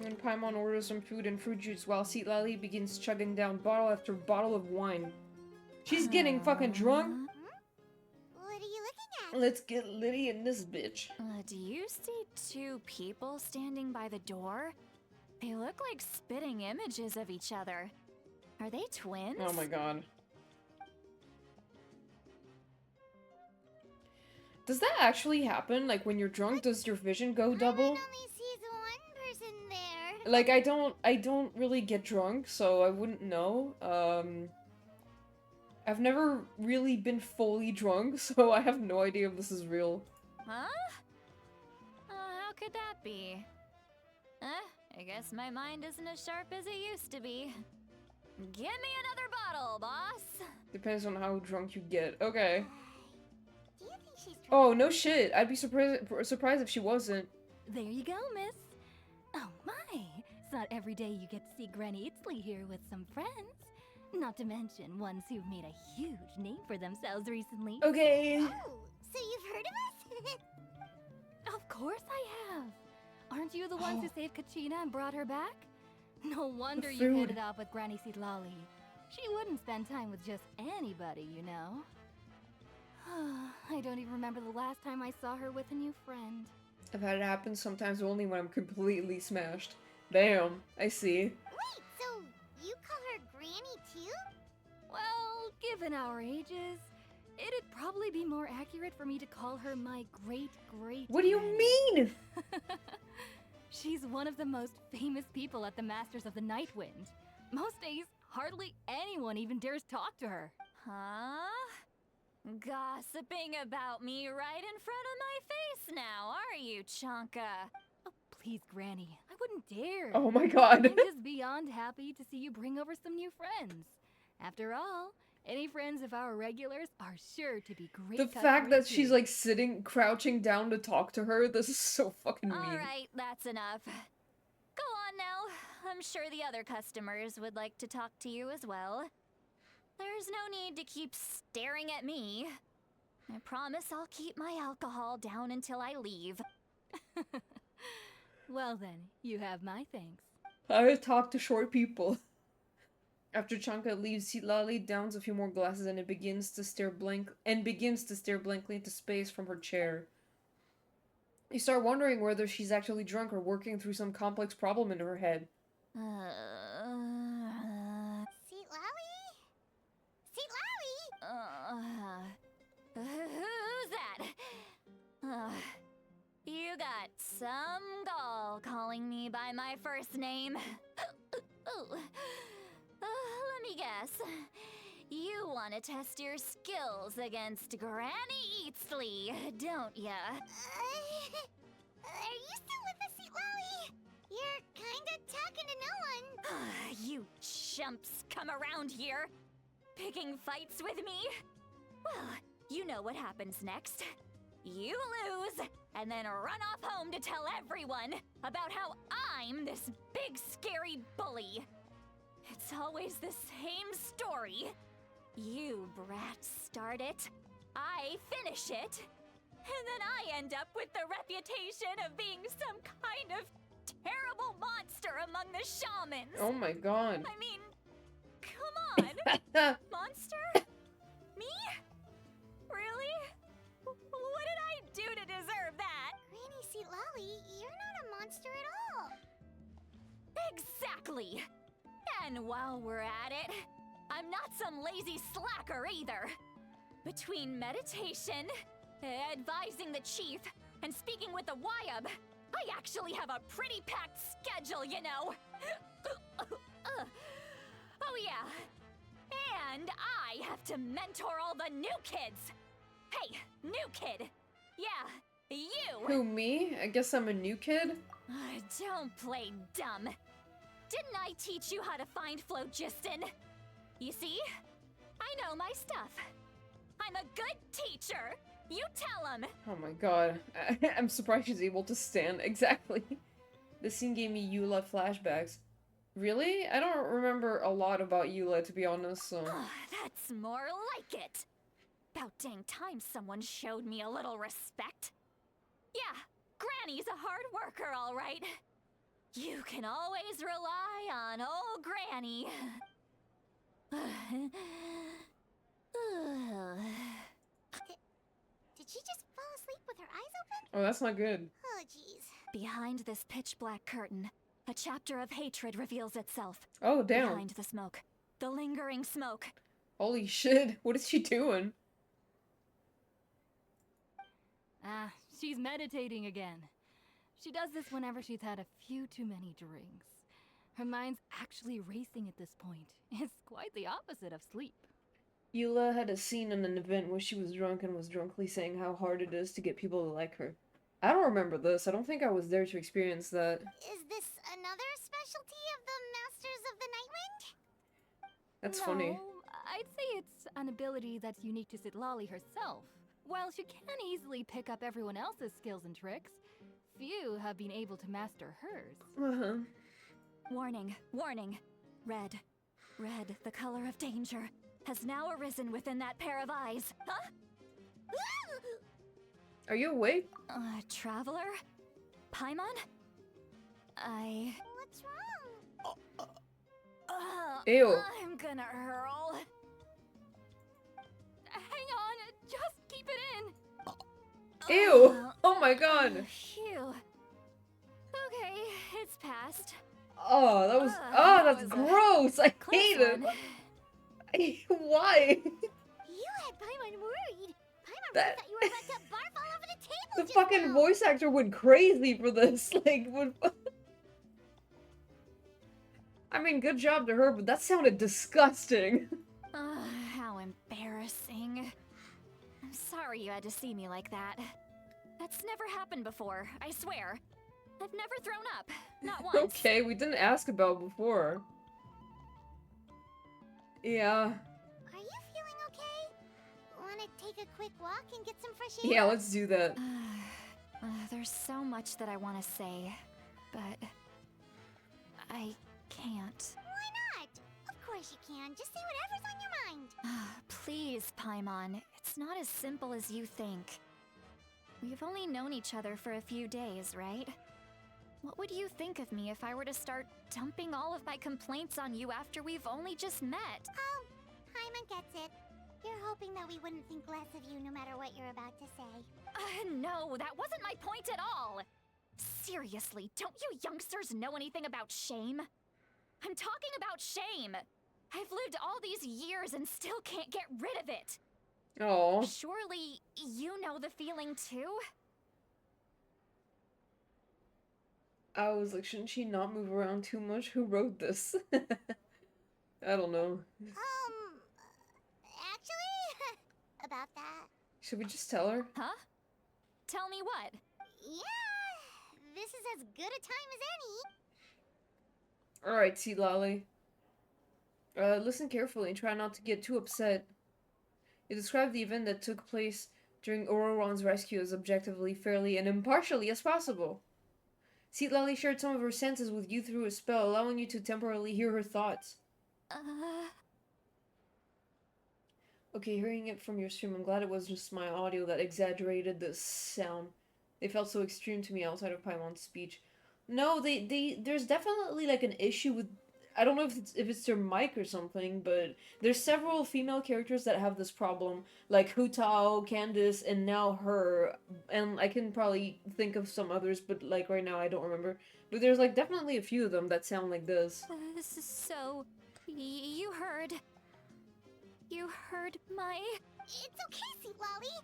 And Paimon orders some food and fruit juice while Citlalli begins chugging down bottle after bottle of wine. She's getting fucking drunk. What are you looking at? Let's get litty in this bitch. Do you see two people standing by the door? They look like spitting images of each other. Are they twins? Oh my god. Does that actually happen? Like when you're drunk, does your vision go double? only sees one person there. Like I don't really get drunk, so I wouldn't know. I've never really been fully drunk, so I have no idea if this is real. Huh? How could that be? I guess my mind isn't as sharp as it used to be. Give me another bottle, boss! Depends on how drunk you get. Okay. Do you think she's drunk? Oh, no shit. I'd be surprised if she wasn't. There you go, miss. Oh my! It's not every day you get to see Granny Itzley here with some friends. Not to mention ones who've made a huge name for themselves recently. Okay. Oh, so you've heard of us? Of course I have. Aren't you the ones who saved Kachina and brought her back? No wonder you food. hit it off with Granny Mistylotl. She wouldn't spend time with just anybody, you know. I don't even remember the last time I saw her with a new friend. I've had it happen sometimes only when I'm completely smashed. Damn, I see. Wait, so you call her Granny too? Well, given our ages, it'd probably be more accurate for me to call her my great-great. What do you mean? She's one of the most famous people at the Masters of the Night Wind. Most days, hardly anyone even dares talk to her. Huh? Gossiping about me right in front of my face now, are you, Chonka? Oh, please, Granny. I wouldn't dare. Oh my god. I'm just beyond happy to see you bring over some new friends. After all, any friends of our regulars are sure to be great. The fact that she's like sitting, crouching down to talk to her, this is so fucking mean. Alright, that's enough. Go on now. I'm sure the other customers would like to talk to you as well. There's no need to keep staring at me. I promise I'll keep my alcohol down until I leave. Well then, you have my thanks. I talk to short people. After Chanka leaves, Lali downs a few more glasses and begins to stare blankly into space from her chair. You start wondering whether she's actually drunk or working through some complex problem in her head. Seat Lowy? Seat Lowy? Who's that? You got some gall calling me by my first name. Let me guess. You want to test your skills against Granny Eatsley, don't ya? Are you still with us, Seat Lowy? You're kinda talking to no one. You chumps come around here, picking fights with me? Well, you know what happens next. You lose, and then run off home to tell everyone about how I'm this big scary bully. It's always the same story. You brats start it, I finish it, and then I end up with the reputation of being some kind of terrible monster among the shamans. Oh my god. I mean, come on. Monster? Me? Really? What did I do to deserve that? Granny Seat Lowy, you're not a monster at all. Exactly. And while we're at it, I'm not some lazy slacker either. Between meditation, advising the chief, and speaking with the Wyab, I actually have a pretty packed schedule, you know. Oh yeah. And I have to mentor all the new kids. Hey, new kid. Yeah, you. Who, me? I guess I'm a new kid? Don't play dumb. Didn't I teach you how to find phlogiston? You see? I know my stuff. I'm a good teacher. You tell him. Oh my god. I'm surprised she's able to stand. Exactly. This scene gave me Eula flashbacks. Really? I don't remember a lot about Eula, to be honest, so... That's more like it. About dang time someone showed me a little respect. Yeah, Granny's a hard worker, all right. You can always rely on old Granny. Did she just fall asleep with her eyes open? Oh, that's not good. Oh, jeez. Behind this pitch black curtain, A chapter of hatred reveals itself. Oh, damn. Behind the smoke. The lingering smoke. Holy shit, what is she doing? Ah, she's meditating again. She does this whenever she's had a few too many drinks. Her mind's actually racing at this point. It's quite the opposite of sleep. Eula had a scene in an event where she was drunk and was drunkenly saying how hard it is to get people to like her. I don't remember this. I don't think I was there to experience that. Is this another specialty of the Masters of the Nightwind? That's No, funny. I'd say it's an ability that's unique to Mistylotl herself. While she can easily pick up everyone else's skills and tricks, few have been able to master hers. Uh-huh. Warning, warning. Red. Red, the color of danger, has now arisen within that pair of eyes. Huh? Are you awake? Traveler? Paimon? What's wrong? Ew. I'm gonna hurl. Hang on, just keep it in. Ew! Oh my god! Phew. Okay, it's passed. Oh, that was. That Oh, that's was a gross! I close hate it! one. Why? You had Paimon worried. Paimon That- thought you were about to barf all over the table The just fucking now. voice actor went crazy for this. Like, what? I mean, good job to her, but that sounded disgusting. How embarrassing. I'm sorry you had to see me like that. That's never happened before, I swear. I've never thrown up. Not once. Okay, we didn't ask about before. Yeah. Are you feeling okay? Want to take a quick walk and get some fresh air? Yeah, let's do that. There's so much that I want to say, but I can't. Why not? Of course you can. Just say whatever's on your mind. Please, Paimon, it's not as simple as you think. We've only known each other for a few days, right? What would you think of me if I were to start dumping all of my complaints on you after we've only just met? Oh, Paimon gets it. You're hoping that we wouldn't think less of you no matter what you're about to say. No, that wasn't my point at all! Seriously, don't you youngsters know anything about shame? I'm talking about shame! I've lived all these years and still can't get rid of it! Oh. Surely, you know the feeling too? I was like, shouldn't she not move around too much? Who wrote this? I don't know. Actually, about that. Should we just tell her? Huh? Tell me what? Yeah, this is as good a time as any. Alright, see, Lolly. Listen carefully and try not to get too upset. You described the event that took place during Auroron's rescue as objectively, fairly, and impartially as possible. Lolly shared some of her senses with you through a spell, allowing you to temporarily hear her thoughts. Okay, hearing it from your stream, I'm glad it was just my audio that exaggerated the sound. They felt so extreme to me outside of Paimon's speech. No, there's definitely like an issue with, I don't know if it's their mic or something, but there's several female characters that have this problem, like Hu Tao, Candace, and now her, and I can probably think of some others, but like right now I don't remember. But there's like definitely a few of them that sound like this. This is so... You heard my... It's okay, Sweet Lolly.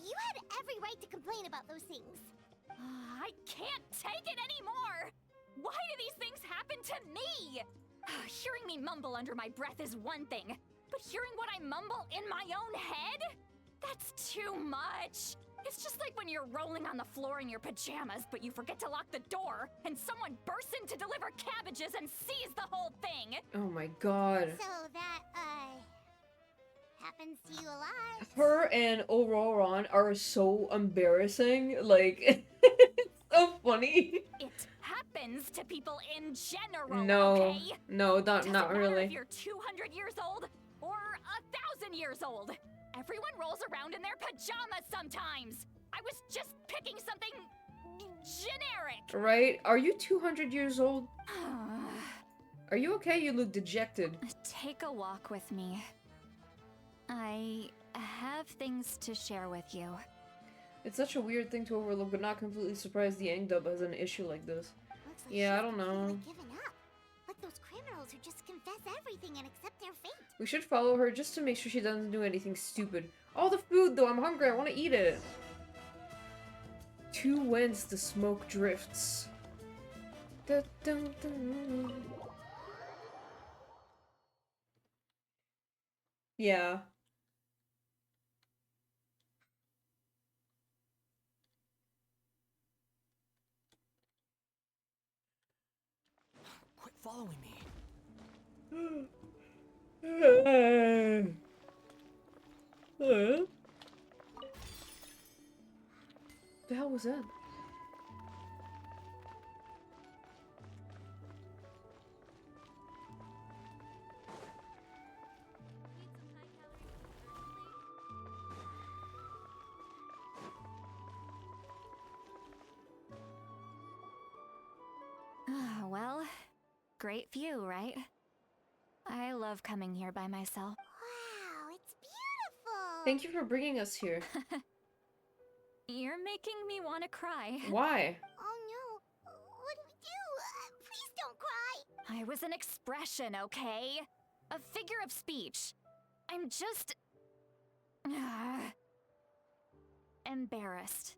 You had every right to complain about those things. I can't take it anymore! Why do these things happen to me? Hearing me mumble under my breath is one thing, but hearing what I mumble in my own head? That's too much! It's just like when you're rolling on the floor in your pajamas, but you forget to lock the door, and someone bursts in to deliver cabbages and sees the whole thing! Oh my god. So that, happens to you a lot. Her and Auroron are so embarrassing, like, it's so funny. It happens to people in general, No, okay? no, not Doesn't matter really. if you're 200 years old or 1,000 years old. Everyone rolls around in their pajamas sometimes. I was just picking something generic. Right? Are you 200 years old? Are you okay? You look dejected. Take a walk with me. I have things to share with you. It's such a weird thing to overlook, but not completely surprised the Angdub has an issue like this. Looks like Yeah, I she's don't know. completely given up. Like those criminals who just confess everything and accept their fate. We should follow her just to make sure she doesn't do anything stupid. All the food, though. I'm hungry. I want to eat it. 2 winds, the smoke drifts. Da, dun, dun. Yeah. Quit following me. The hell was that? Well, great view, right? I love coming here by myself. Wow, it's beautiful. Thank you for bringing us here. You're making me want to cry. Why? Oh no, what do we do? Please don't cry. I was an expression, okay? A figure of speech. I'm just... embarrassed.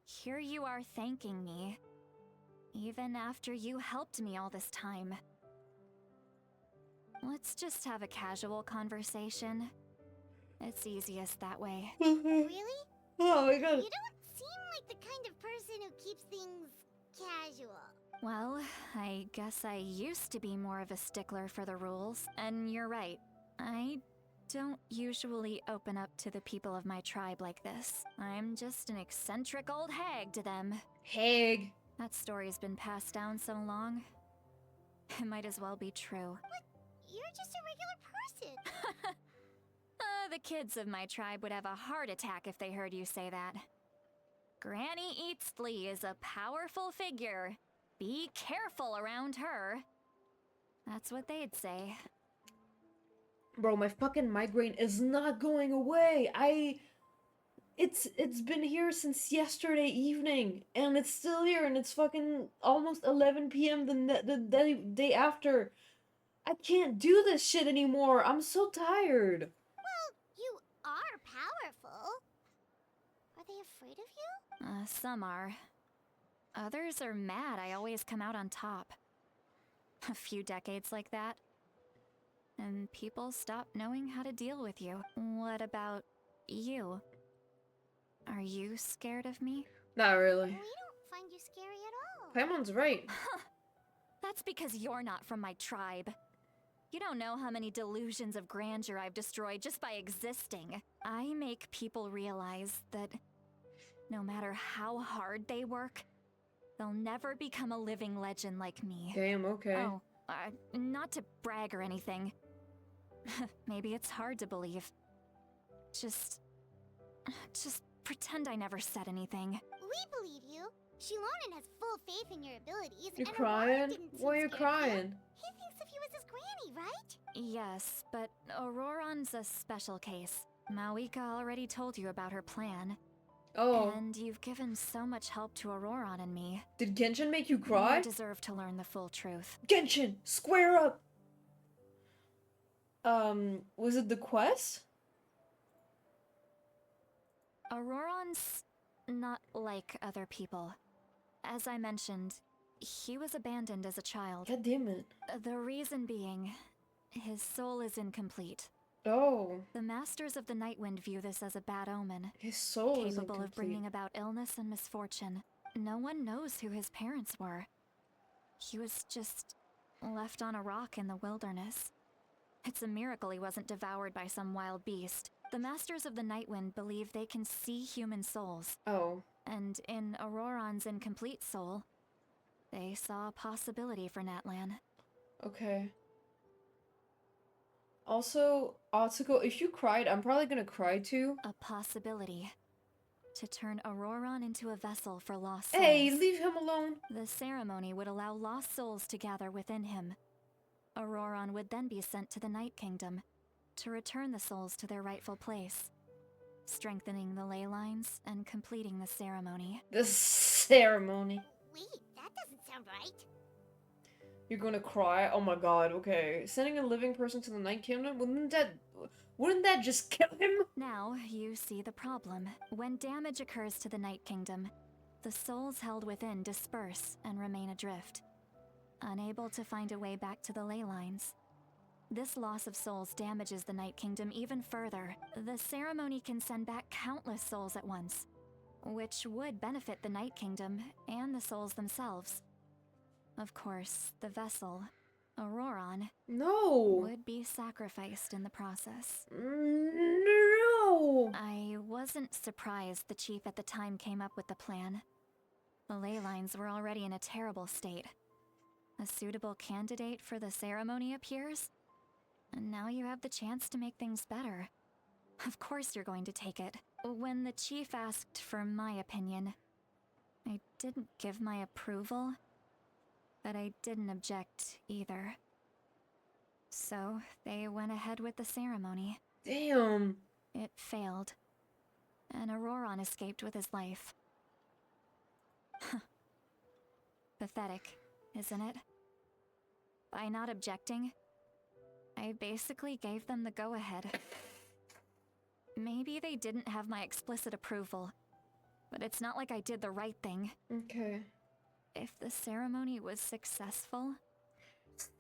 Here you are thanking me. Even after you helped me all this time. Let's just have a casual conversation. It's easiest that way. Really? Oh my god. You don't seem like the kind of person who keeps things casual. Well, I guess I used to be more of a stickler for the rules, and you're right. I don't usually open up to the people of my tribe like this. I'm just an eccentric old hag to them. Hag. That story's been passed down so long. It might as well be true. You're just a regular person. The kids of my tribe would have a heart attack if they heard you say that. Granny Eatsley is a powerful figure. Be careful around her. That's what they'd say. Bro, my fucking migraine is not going away. It's been here since yesterday evening, and it's still here, and it's fucking almost 11 p.m. the day after. I can't do this shit anymore. I'm so tired. Well, you are powerful. Are they afraid of you? Some are. Others are mad I always come out on top. A few decades like that. And people stop knowing how to deal with you. What about you? Are you scared of me? Not really. We don't find you scary at all. Paimon's right. That's because you're not from my tribe. You don't know how many delusions of grandeur I've destroyed just by existing. I make people realize that no matter how hard they work, they'll never become a living legend like me. Damn, okay. Oh, not to brag or anything. Maybe it's hard to believe. Just pretend I never said anything. We believe you. Shilonen has full faith in your abilities. You and crying? Aurora didn't seem Why are you scared of crying? He thinks of you as his granny, right? Yes, but Auroron's a special case. Mawika already told you about her plan. Oh. And you've given so much help to Auroron and me. Did Genshin make you cry? You deserve to learn the full truth. Genshin, square up! Was it the quest? Auroron's not like other people. As I mentioned, he was abandoned as a child. God damn it. The reason being, his soul is incomplete. Oh. The Masters of the Nightwind view this as a bad omen. His soul is capable incomplete. of bringing about illness and misfortune. No one knows who his parents were. He was just left on a rock in the wilderness. It's a miracle he wasn't devoured by some wild beast. The Masters of the Nightwind believe they can see human souls. Oh. And in Auroron's incomplete soul, they saw a possibility for Natlan. Okay. Also, Atsuko, if you cried, I'm probably gonna cry too. A possibility. To turn Auroron into a vessel for lost souls. Hey, leave him alone. The ceremony would allow lost souls to gather within him. Auroron would then be sent to the Night Kingdom to return the souls to their rightful place, strengthening the ley lines and completing the ceremony. The ceremony. Wait, that doesn't sound sound right. You're gonna cry? Oh my god, okay. Sending a living person to the Night Kingdom? Wouldn't that just kill him? Now, you see the problem. When damage occurs to the Night Kingdom, the souls held within disperse and remain adrift, unable to find a way back to the ley lines. This loss of souls damages the Night Kingdom even further. The ceremony can send back countless souls at once, which would benefit the Night Kingdom and the souls themselves. Of course, the vessel, Auroron, No! would be sacrificed in the process. No! I wasn't surprised the chief at the time came up with the plan. The ley lines were already in a terrible state. A suitable candidate for the ceremony appears, and now you have the chance to make things better. Of course you're going to take it. When the chief asked for my opinion, I didn't give my approval, but I didn't object either. So they went ahead with the ceremony. Damn. It failed, and Auroron escaped with his life. Pathetic, isn't it? By not objecting, I basically gave them the go-ahead. Maybe they didn't have my explicit approval, but it's not like I did the right thing. Okay. If the ceremony was successful,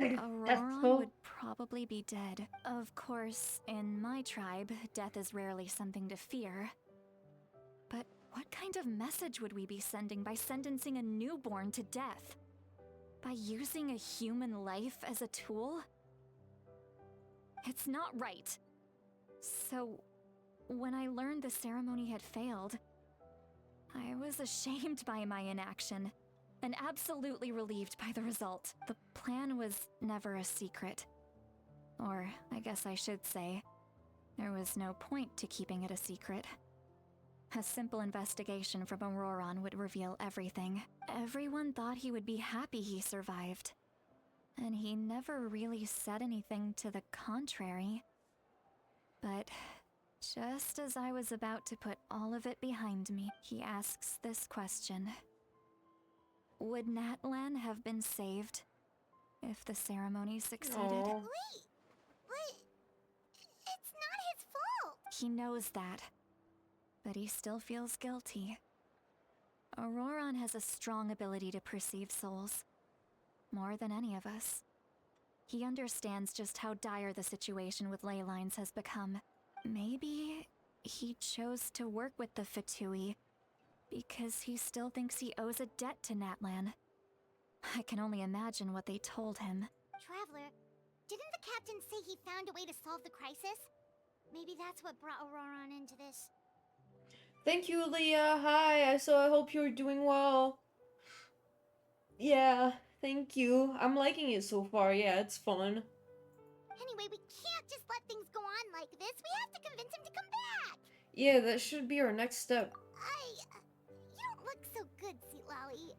Auroron would probably be dead. Of course, in my tribe, death is rarely something to fear. But what kind of message would we be sending by sentencing a newborn to death? By using a human life as a tool? It's not right. So, when I learned the ceremony had failed, I was ashamed by my inaction, and absolutely relieved by the result. The plan was never a secret. Or, I guess I should say, there was no point to keeping it a secret. A simple investigation from Auroron would reveal everything. Everyone thought he would be happy he survived. And he never really said anything to the contrary. But just as I was about to put all of it behind me, he asks this question. Would Natlan have been saved if the ceremony succeeded? Aww. Wait, but it's not his fault. He knows that, but he still feels guilty. Auroron has a strong ability to perceive souls, more than any of us. He understands just how dire the situation with ley lines has become. Maybe he chose to work with the Fatui because he still thinks he owes a debt to Natlan. I can only imagine what they told him. Traveler, didn't the captain say he found a way to solve the crisis? Maybe that's what brought Auroron into this. Thank you, Leah. Hi. I hope you're doing well. Yeah, thank you. I'm liking it so far. Yeah, it's fun. Anyway, we can't just let things go on like this. We have to convince him to come back. Yeah, that should be our next step. You don't look so good, Lolly.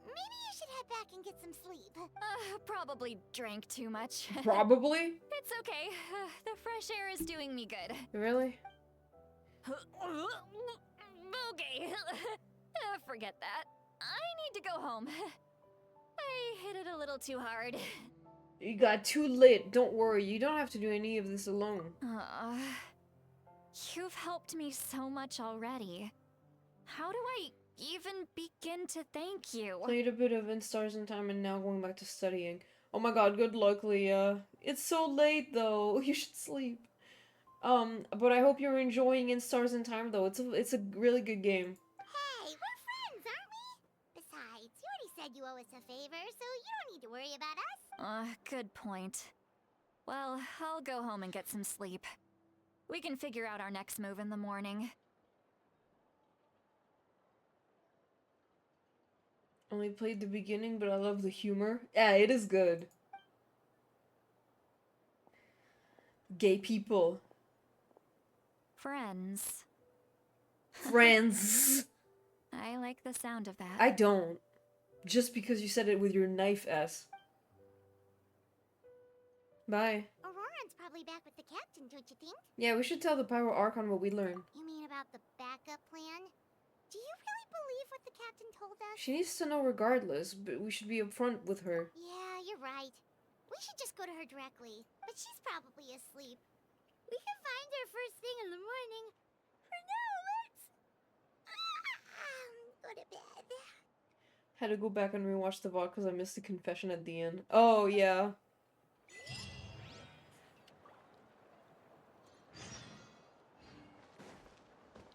Maybe you should head back and get some sleep. Probably drank too much. Probably? It's okay. The fresh air is doing me good. Really? Okay. Forget that. I need to go home. I hit it a little too hard. You got too lit. Don't worry. You don't have to do any of this alone. You've helped me so much already. How do I even begin to thank you? Played a bit of In Stars in Time and now going back to studying. Oh my god, good luck, Leah. It's so late though. You should sleep. But I hope you're enjoying In Stars in Time though. It's a really good game. Hey, we're friends, aren't we? Besides, you already said you owe us a favor, so you don't need to worry about us. Good point. Well, I'll go home and get some sleep. We can figure out our next move in the morning. Only played the beginning, but I love the humor. Yeah, it is good. Gay people. Friends. Friends. I like the sound of that. I don't. Just because you said it with your knife S. Bye. Auroron's probably back with the captain, don't you think? Yeah, we should tell the Pyro Archon what we learned. You mean about the backup plan? Do you really believe what the captain told us? She needs to know regardless, but we should be upfront with her. Yeah, you're right. We should just go to her directly. But she's probably asleep. We can find her first thing in the morning. For now, let's... go to bed. Had to go back and rewatch the VOD because I missed the confession at the end. Oh, yeah.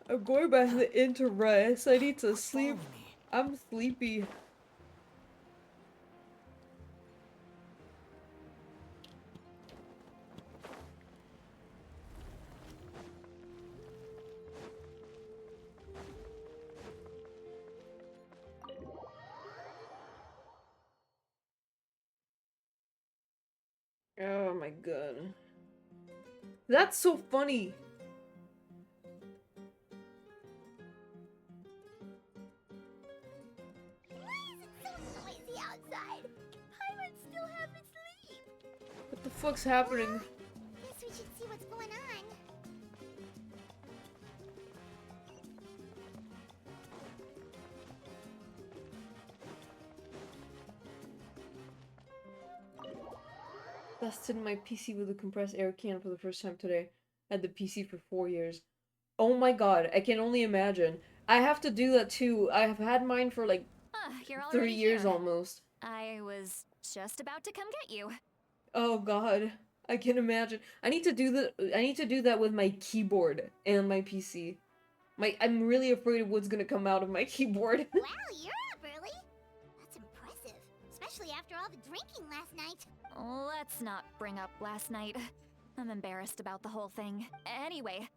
I'm going back into rest. I need to sleep. I'm sleepy. Oh my god. That's so funny. Why is it so noisy outside? Pirates still haven't sleep. What the fuck's happening? Guess we should see what's going on. Tested my PC with a compressed air can for the first time today. Had the PC for 4 years. Oh my god, I can only imagine. I have to do that too. I have had mine for like You're 3 already years here. almost. I was just about to come get you. Oh god, I can imagine. I need to do that with my keyboard and my PC. I'm really afraid of what's gonna come out of my keyboard. Wow, you're up early. That's impressive. Especially after all the drinking last night. Let's not bring up last night. I'm embarrassed about the whole thing. Anyway,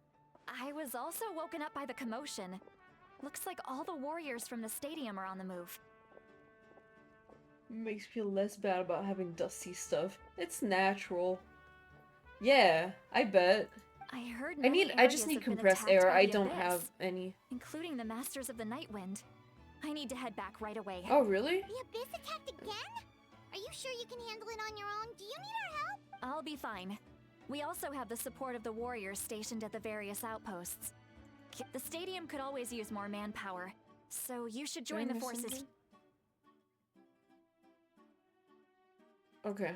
I was also woken up by the commotion. Looks like all the warriors from the stadium are on the move. Makes me feel less bad about having dusty stuff. It's natural. Yeah, I bet. I heard I many just areas need have been compressed attacked air. by I the don't Abyss, have any. including the Masters of the Nightwind. I need to head back right away. Oh, really? The Abyss attacked again? Are you sure you can handle it on your own? Do you need our help? I'll be fine. We also have the support of the warriors stationed at the various outposts. The stadium could always use more manpower, so you should join the forces. Something? Okay.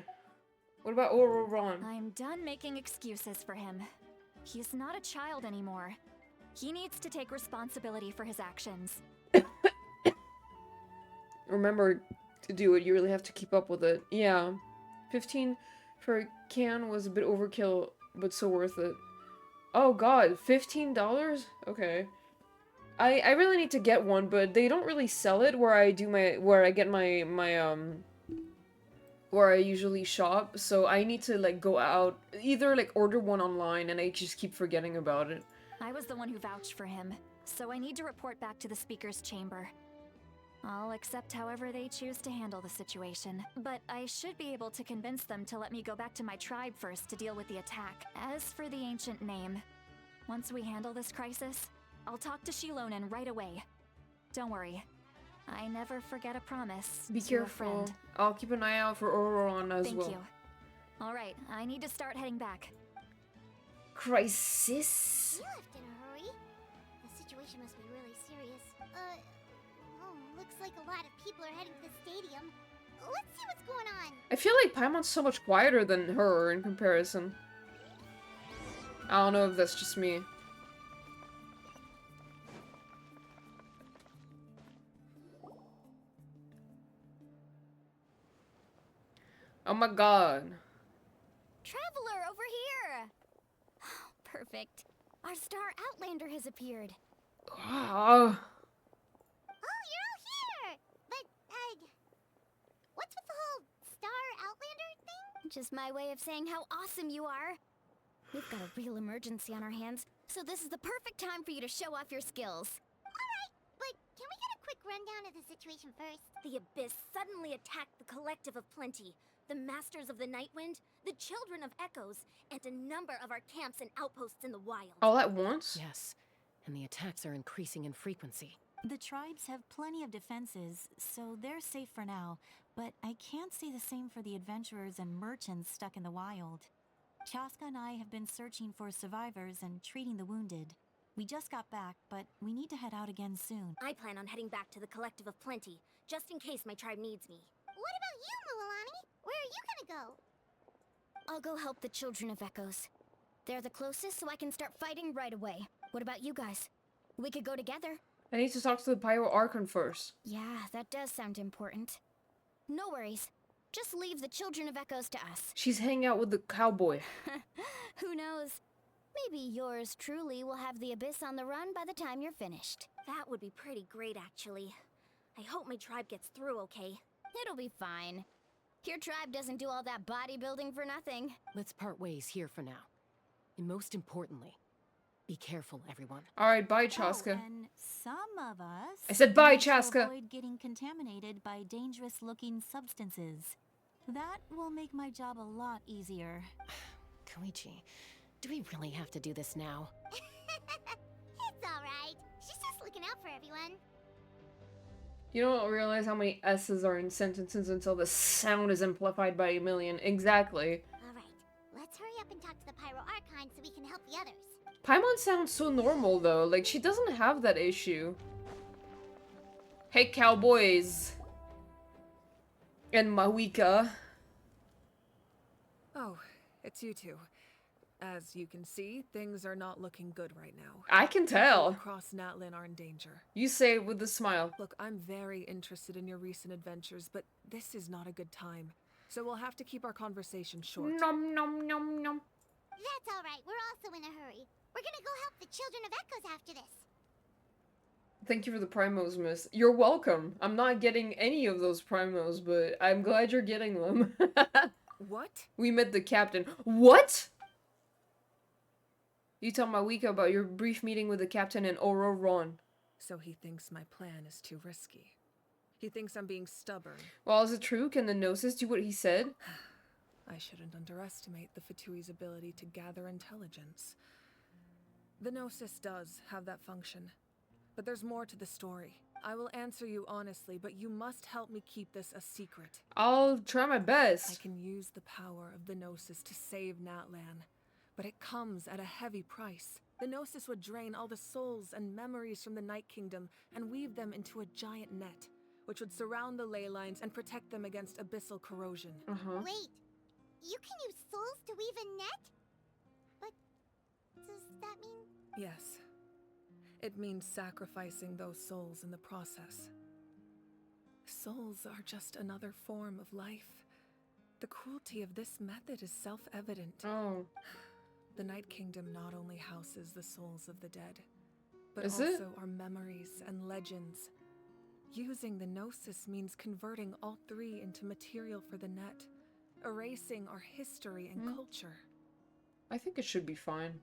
What about Ron? I'm done making excuses for him. He's not a child anymore. He needs to take responsibility for his actions. Remember to do it. You really have to keep up with it. Yeah. 15 for a can was a bit overkill, but so worth it. Oh god, $15? Okay. I really need to get one, but they don't really sell it where I do where I get my where I usually shop, so I need to like go out, either like order one online and I just keep forgetting about it. I was the one who vouched for him, so I need to report back to the speaker's chamber. I'll accept however they choose to handle the situation, but I should be able to convince them to let me go back to my tribe first to deal with the attack. As for the ancient name, once we handle this crisis, I'll talk to Shilonen right away. Don't worry, I never forget a promise. Be to a careful. friend. I'll keep an eye out for Ororon as well. Thank you. Alright, I need to start heading back. Crisis? You left in a hurry. The situation must be really serious. Looks like a lot of people are heading to the stadium. Let's see what's going on. I feel like Paimon's so much quieter than her in comparison. I don't know if that's just me. Oh my god. Traveler, over here! Perfect. Our star Outlander has appeared. Wow. Oh, you're all here! But, what's with the whole star Outlander thing? Just my way of saying how awesome you are. We've got a real emergency on our hands, so this is the perfect time for you to show off your skills. Alright, but can we get a quick rundown of the situation first? The Abyss suddenly attacked the Collective of Plenty, the Masters of the Nightwind, the Children of Echoes, and a number of our camps and outposts in the wild. All at once? Yes, and the attacks are increasing in frequency. The tribes have plenty of defenses, so they're safe for now, but I can't say the same for the adventurers and merchants stuck in the wild. Chaska and I have been searching for survivors and treating the wounded. We just got back, but we need to head out again soon. I plan on heading back to the Collective of Plenty, just in case my tribe needs me. What about you, Mualani? Where are you gonna go? I'll go help the Children of Echoes. They're the closest, so I can start fighting right away. What about you guys? We could go together. I need to talk to the Pyro Archon first. Yeah, that does sound important. No worries. Just leave the Children of Echoes to us. She's hanging out with the cowboy. Who knows? Maybe yours truly will have the Abyss on the run by the time you're finished. That would be pretty great, actually. I hope my tribe gets through okay. It'll be fine. Your tribe doesn't do all that bodybuilding for nothing. Let's part ways here for now. And most importantly, be careful, everyone. Alright, bye, Chaska. Oh, and some of us I said bye, need to Chaska. avoid getting contaminated by dangerous-looking substances. That will make my job a lot easier. Koichi, do we really have to do this now? It's alright. She's just looking out for everyone. You don't realize how many S's are in sentences until the sound is amplified by a million. Exactly. Alright, let's hurry up and talk to the Pyro Archon so we can help the others. Paimon sounds so normal though, like she doesn't have that issue. Hey cowboys. And Mawika. Oh, it's you two. As you can see, things are not looking good right now. I can tell. People across Natlin are in danger. You say it with a smile. Look, I'm very interested in your recent adventures, but this is not a good time. So we'll have to keep our conversation short. Nom nom nom nom. That's alright, we're also in a hurry. We're gonna go help the Children of Echoes after this. Thank you for the primos, miss. You're welcome. I'm not getting any of those primos, but I'm glad you're getting them. What? We met the captain. What? You tell Mawika about your brief meeting with the captain and Ororon. So he thinks my plan is too risky. He thinks I'm being stubborn. Well, is it true? Can the Gnosis do what he said? I shouldn't underestimate the Fatui's ability to gather intelligence. The Gnosis does have that function. But there's more to the story. I will answer you honestly, but you must help me keep this a secret. I'll try my I best. can use the power of the Gnosis to save Natlan, but it comes at a heavy price. The Gnosis would drain all the souls and memories from the Night Kingdom and weave them into a giant net, which would surround the ley lines and protect them against abyssal corrosion. Wait, you can use souls to weave a net? But does that mean... Yes. It means sacrificing those souls in the process. Souls are just another form of life. The cruelty of this method is self-evident. Oh. The Night Kingdom not only houses the souls of the dead, but Is also it? our memories and legends. Using the Gnosis means converting all three into material for the net, erasing our history and culture. I think it should be fine.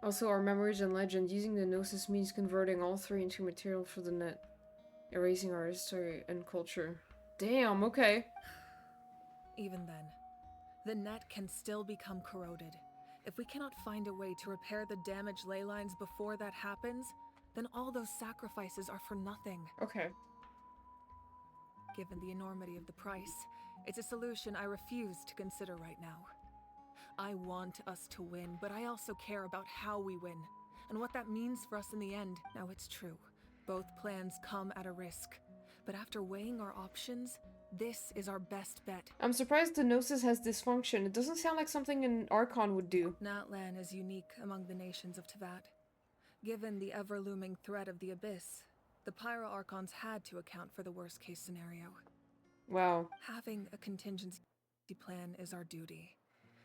Also, our memories and legends. Using the Gnosis means converting all three into material for the net. Erasing our history and culture. Damn, okay. Even then, the net can still become corroded. If we cannot find a way to repair the damaged ley lines before that happens, then all those sacrifices are for nothing. Okay. Given the enormity of the price, it's a solution I refuse to consider right now. I want us to win, but I also care about how we win, and what that means for us in the end. Now it's true, both plans come at a risk, but after weighing our options, this is our best bet. I'm surprised the Gnosis has dysfunction. It doesn't sound like something an Archon would do. Natlan is unique among the nations of Teyvat. Given the ever-looming threat of the Abyss, the Pyro Archons had to account for the worst-case scenario. Wow. Having a contingency plan is our duty.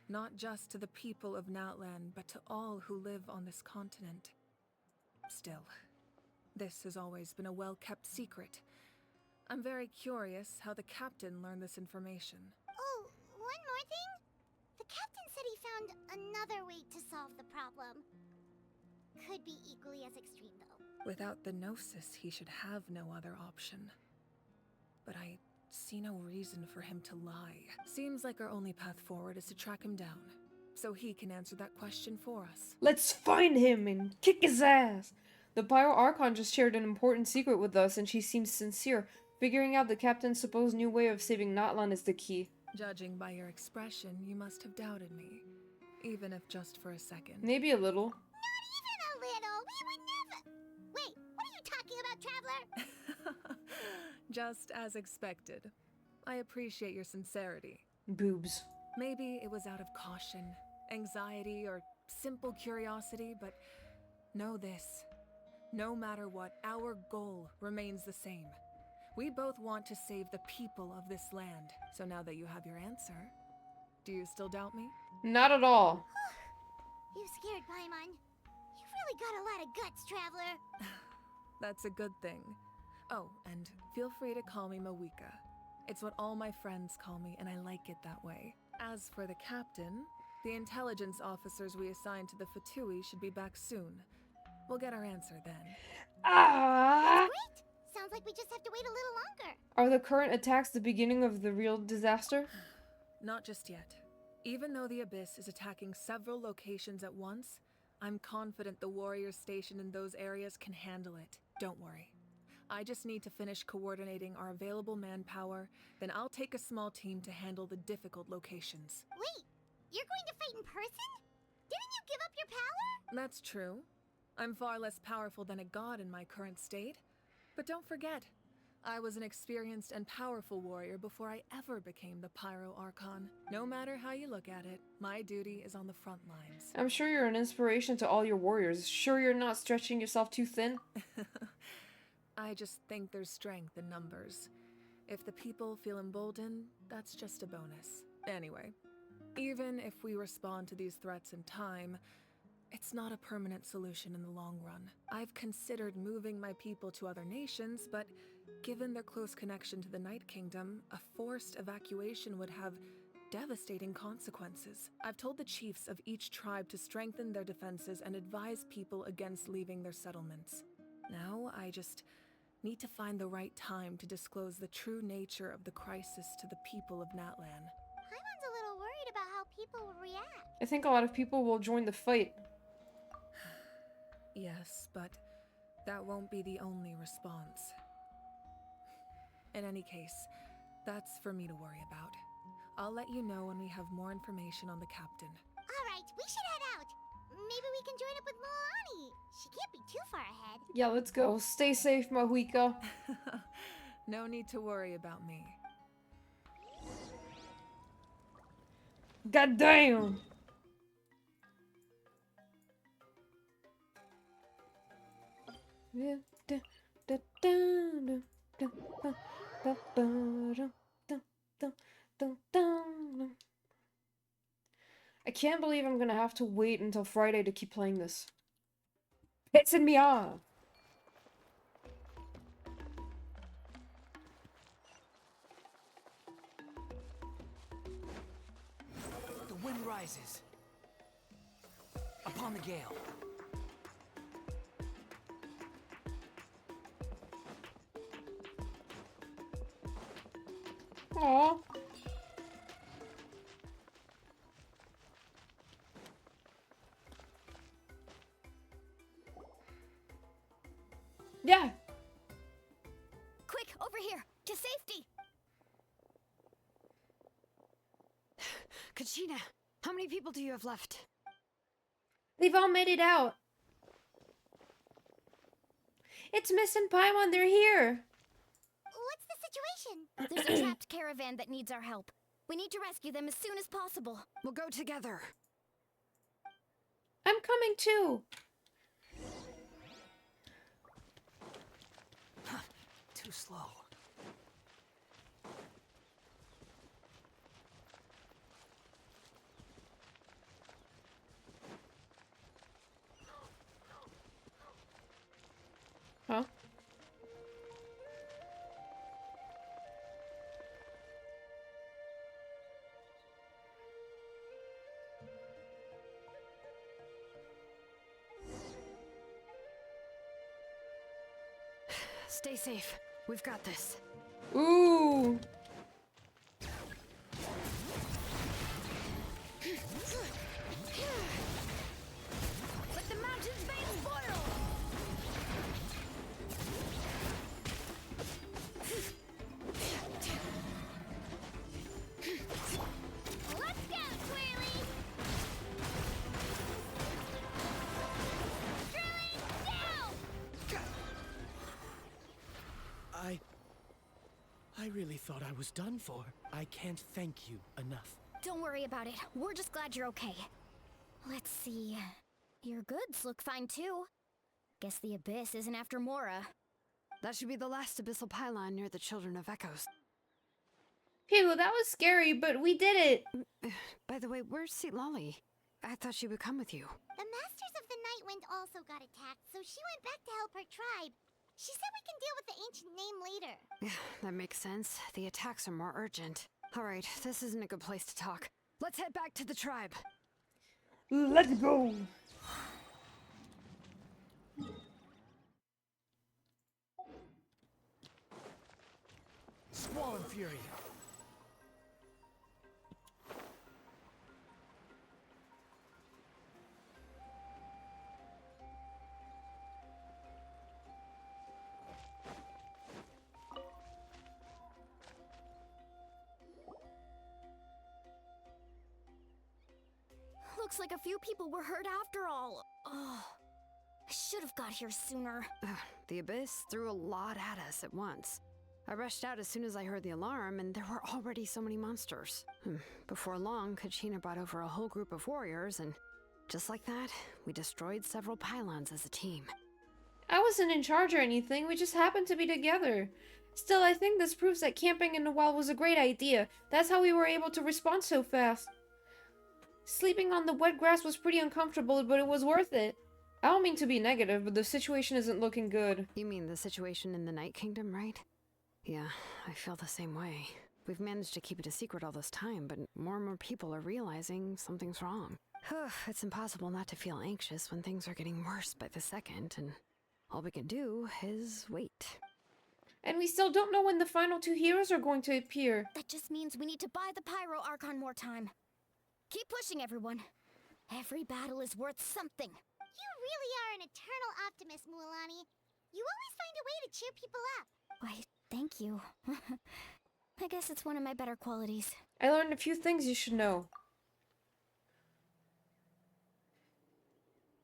Not just to the people of Natlan, but to all who live on this continent. Still, this has always been a well-kept secret. I'm very curious how the captain learned this information. Oh, one more thing? The captain said he found another way to solve the problem. Could be equally as extreme, though. Without the Gnosis, he should have no other option. But I see no reason for him to lie. Seems like our only path forward is to track him down, so he can answer that question for us. Let's find him and kick his ass! The Pyro Archon just shared an important secret with us and she seems sincere. Figuring out the captain's supposed new way of saving Natlan is the key. Judging by your expression, you must have doubted me. even if just for a second. Maybe a little. Not even a little. We would never. Wait, what are you talking about, Traveler? Just as expected. I appreciate your sincerity. Boobs. Maybe it was out of caution, anxiety, or simple curiosity, but know this. No matter what, our goal remains the same. We both want to save the people of this land. So now that you have your answer, do you still doubt me? Not at all. You scared Paimon. You've really got a lot of guts, Traveler. That's a good thing. Oh, and feel free to call me Mawika. It's what all my friends call me, and I like it that way. As for the captain, the intelligence officers we assigned to the Fatui should be back soon. We'll get our answer then. Ah! Great! Sounds like we just have to wait a little longer. Are the current attacks the beginning of the real disaster? Not just yet. Even though the Abyss is attacking several locations at once, I'm confident the warriors stationed in those areas can handle it. Don't worry. I just need to finish coordinating our available manpower, then I'll take a small team to handle the difficult locations. Wait, you're going to fight in person? Didn't you give up your power? That's true. I'm far less powerful than a god in my current state. But don't forget, I was an experienced and powerful warrior before I ever became the Pyro Archon. No matter how you look at it, my duty is on the front lines. I'm sure you're an inspiration to all your warriors. Sure you're not stretching yourself too thin? I just think there's strength in numbers. If the people feel emboldened, that's just a bonus. Anyway, even if we respond to these threats in time, it's not a permanent solution in the long run. I've considered moving my people to other nations, but given their close connection to the Night Kingdom, a forced evacuation would have devastating consequences. I've told the chiefs of each tribe to strengthen their defenses and advise people against leaving their settlements. Now, I just need to find the right time to disclose the true nature of the crisis to the people of Natlan. Paimon's a little worried about how people will react. I think a lot of people will join the fight. Yes, but that won't be the only response. In any case, that's for me to worry about. I'll let you know when we have more information on the captain. Alright, we should head out. Maybe we can join up with Milani. She can't be too far ahead. Yeah, let's go. Stay safe, Mahuika. No need to worry about me. God damn! I can't believe I'm gonna have to wait until Friday to keep playing this. Pissing me off! The wind rises. Upon the gale. Aww. Yeah. Quick, over here, to safety. Kachina, how many people do you have left? They've all made it out. It's Miss and Paimon, they're here. What's the situation? There's a trapped caravan that needs our help. We need to rescue them as soon as possible. We'll go together. I'm coming too. Too slow. Huh? Stay safe. We've got this. Ooh. Let the mountain's veins boil! Let's go, Twirly! really thought I was done for. I can't thank you enough. Don't worry about it. We're just glad you're okay. Let's see. Your goods look fine too. Guess the Abyss isn't after Mora. That should be the last abyssal pylon near the Children of Echoes. Phew, that was scary, but we did it. By the way, where's Mistylotl? I thought she would come with you. The Masters of the Night Wind also got attacked, so she went back to help her tribe. She said we can deal with the ancient name later. Yeah, that makes sense. The attacks are more urgent. Alright, this isn't a good place to talk. Let's head back to the tribe. Let's go. Squall and Fury. Looks like a few people were hurt after all. Oh, I should have got here sooner. The Abyss threw a lot at us at once. I rushed out as soon as I heard the alarm, and there were already so many monsters. Before long, Kachina brought over a whole group of warriors, and just like that, we destroyed several pylons as a team. I wasn't in charge or anything, we just happened to be together. Still, I think this proves that camping in the wild was a great idea. That's how we were able to respond so fast. Sleeping on the wet grass was pretty uncomfortable, but it was worth it. I don't mean to be negative, but the situation isn't looking good. You mean the situation in the Night Kingdom, right? Yeah, I feel the same way. We've managed to keep it a secret all this time, but more and more people are realizing something's wrong. It's impossible not to feel anxious when things are getting worse by the second, and all we can do is wait. And we still don't know when the final two heroes are going to appear. That just means we need to buy the Pyro Archon more time. Keep pushing, everyone. Every battle is worth something. You really are an eternal optimist, Mualani. You always find a way to cheer people up. Why, thank you. I guess it's one of my better qualities. I learned a few things you should know.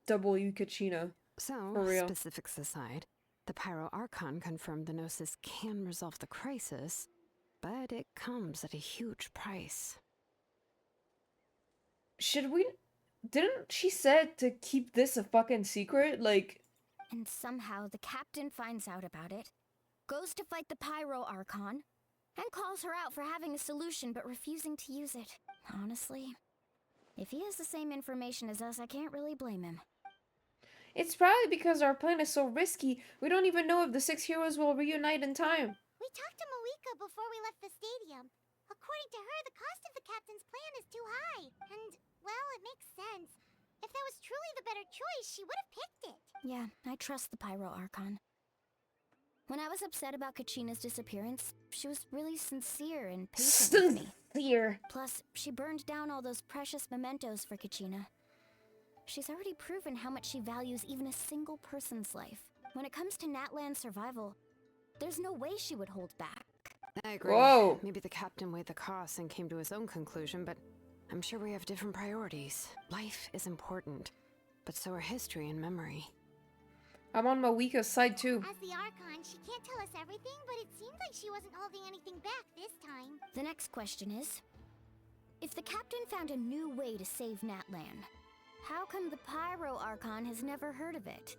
W. Kachina. So, For real. specifics aside, the Pyro Archon confirmed the Gnosis can resolve the crisis, but it comes at a huge price. Should we... Didn't she said to keep this a fucking secret? Like... And somehow the captain finds out about it, goes to fight the Pyro Archon, and calls her out for having a solution but refusing to use it. Honestly, if he has the same information as us, I can't really blame him. It's probably because our plan is so risky, we don't even know if the 6 heroes will reunite in time. We talked to Moika before we left the stadium. According to her, the cost of the captain's plan is too high. And, well, it makes sense. If that was truly the better choice, she would have picked it. Yeah, I trust the Pyro Archon. When I was upset about Kachina's disappearance, she was really sincere and patient with me. Sincere. Plus, she burned down all those precious mementos for Kachina. She's already proven how much she values even a single person's life. When it comes to Natlan survival, there's no way she would hold back. I agree. Whoa. Maybe the captain weighed the costs and came to his own conclusion, but I'm sure we have different priorities. Life is important, but so are history and memory. I'm on Mawika's side too. As the Archon, she can't tell us everything, but it seems like she wasn't holding anything back this time. The next question is, if the captain found a new way to save Natlan, how come the Pyro Archon has never heard of it?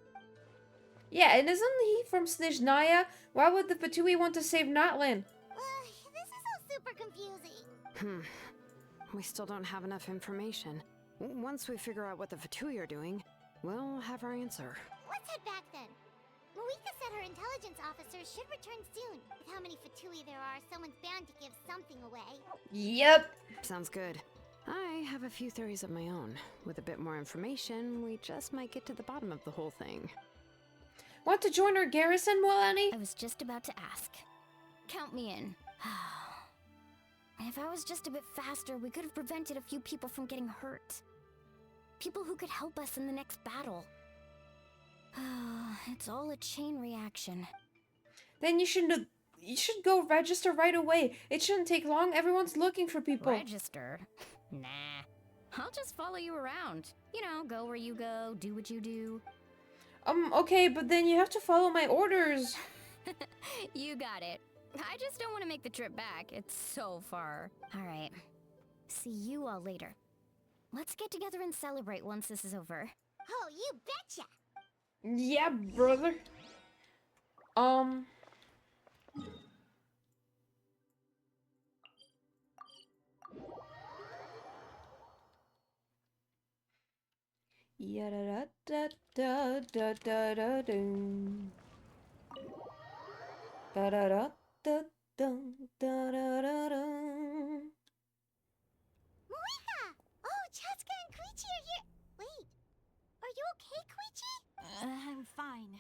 Yeah, and isn't he from Snezhnaya? Why would the Fatui want to save Natlan? This is all super confusing. We still don't have enough information. Once we figure out what the Fatui are doing, we'll have our answer. Let's head back then. Moika said her intelligence officers should return soon. With how many Fatui there are, someone's bound to give something away. Yep. Sounds good. I have a few theories of my own. With a bit more information, we just might get to the bottom of the whole thing. Want to join our garrison, Mualani? I was just about to ask. Count me in. If I was just a bit faster, we could have prevented a few people from getting hurt. People who could help us in the next battle. It's all a chain reaction. Then you should go register right away. It shouldn't take long. Everyone's looking for people. Register? Nah. I'll just follow you around. You know, go where you go, do what you do. Okay, but then you have to follow my orders. You got it. I just don't want to make the trip back. It's so far. Alright. See you all later. Let's get together and celebrate once this is over. Oh, you betcha! Yeah, brother. Yeah, da da da da da da dum. Da da da da da da da da da. Moika! Oh, Chaska and Koichi are here. Wait, are you okay, Koichi? I'm fine.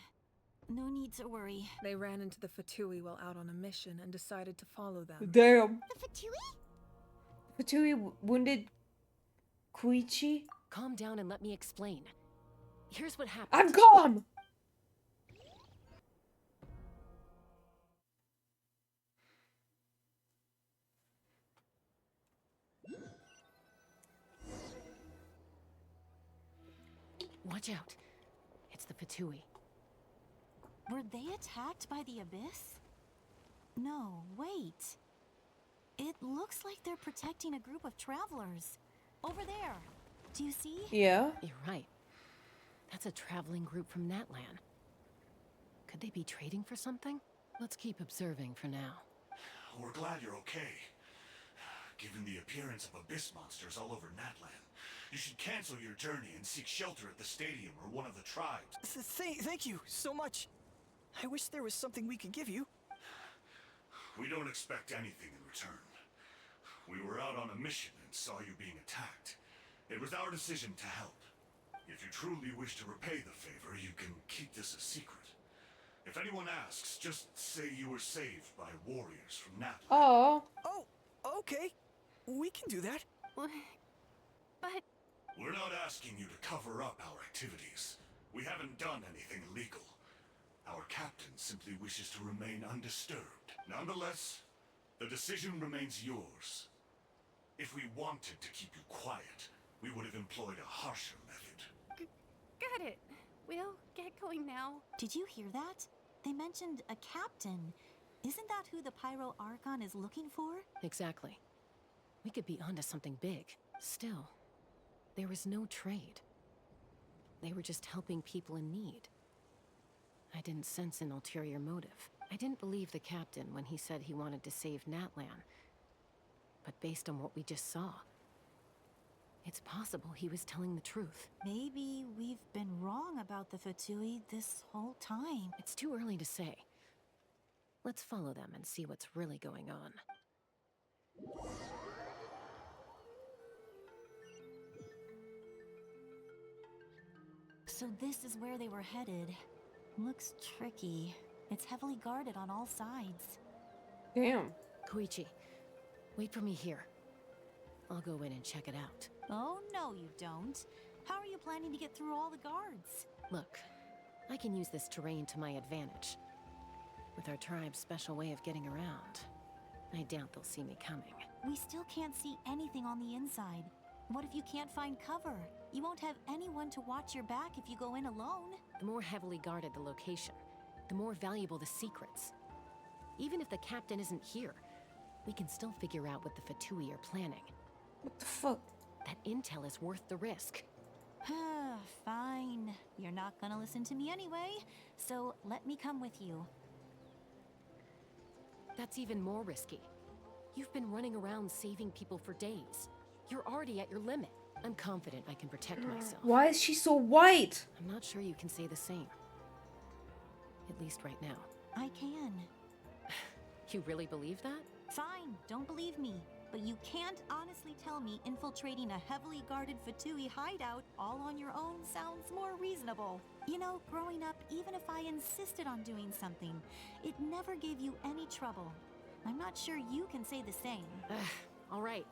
No need to worry. They ran into the Fatui while out on a mission and decided to follow them. Damn. The Fatui? Fatui wounded Koichi? Calm down and let me explain. Here's what happened. I'm calm! Watch out. It's the Fatui. Were they attacked by the Abyss? No, wait. It looks like they're protecting a group of travelers. Over there. Do you see? Yeah. You're right. That's a traveling group from Natlan. Could they be trading for something? Let's keep observing for now. We're glad you're okay. Given the appearance of abyss monsters all over Natlan, you should cancel your journey and seek shelter at the stadium or one of the tribes. Thank you so much. I wish there was something we could give you. We don't expect anything in return. We were out on a mission and saw you being attacked. It was our decision to help. If you truly wish to repay the favor, you can keep this a secret. If anyone asks, just say you were saved by warriors from Natlan. Oh. Oh, okay. We can do that. But... We're not asking you to cover up our activities. We haven't done anything illegal. Our captain simply wishes to remain undisturbed. Nonetheless, the decision remains yours. If we wanted to keep you quiet, we would have employed a harsher method. Got it. We'll get going now. Did you hear that? They mentioned a captain. Isn't that who the Pyro Archon is looking for? Exactly. We could be onto something big. Still, there was no trade. They were just helping people in need. I didn't sense an ulterior motive. I didn't believe the captain when he said he wanted to save Natlan. But based on what we just saw, it's possible he was telling the truth. Maybe we've been wrong about the Fatui this whole time. It's too early to say. Let's follow them and see what's really going on. So this is where they were headed. Looks tricky. It's heavily guarded on all sides. Damn. Koichi, wait for me here. I'll go in and check it out. Oh, no you don't. How are you planning to get through all the guards? Look, I can use this terrain to my advantage. With our tribe's special way of getting around, I doubt they'll see me coming. We still can't see anything on the inside. What if you can't find cover? You won't have anyone to watch your back if you go in alone. The more heavily guarded the location, the more valuable the secrets. Even if the captain isn't here, we can still figure out what the Fatui are planning. What the fuck? That intel is worth the risk. Fine. You're not gonna listen to me anyway, so let me come with you. That's even more risky. You've been running around saving people for days. You're already at your limit. I'm confident I can protect myself. Why is she so white? I'm not sure you can say the same. At least right now. I can. You really believe that? Fine, don't believe me. But you can't honestly tell me infiltrating a heavily guarded Fatui hideout all on your own sounds more reasonable. You know, growing up, even if I insisted on doing something, it never gave you any trouble. I'm not sure you can say the same. All right.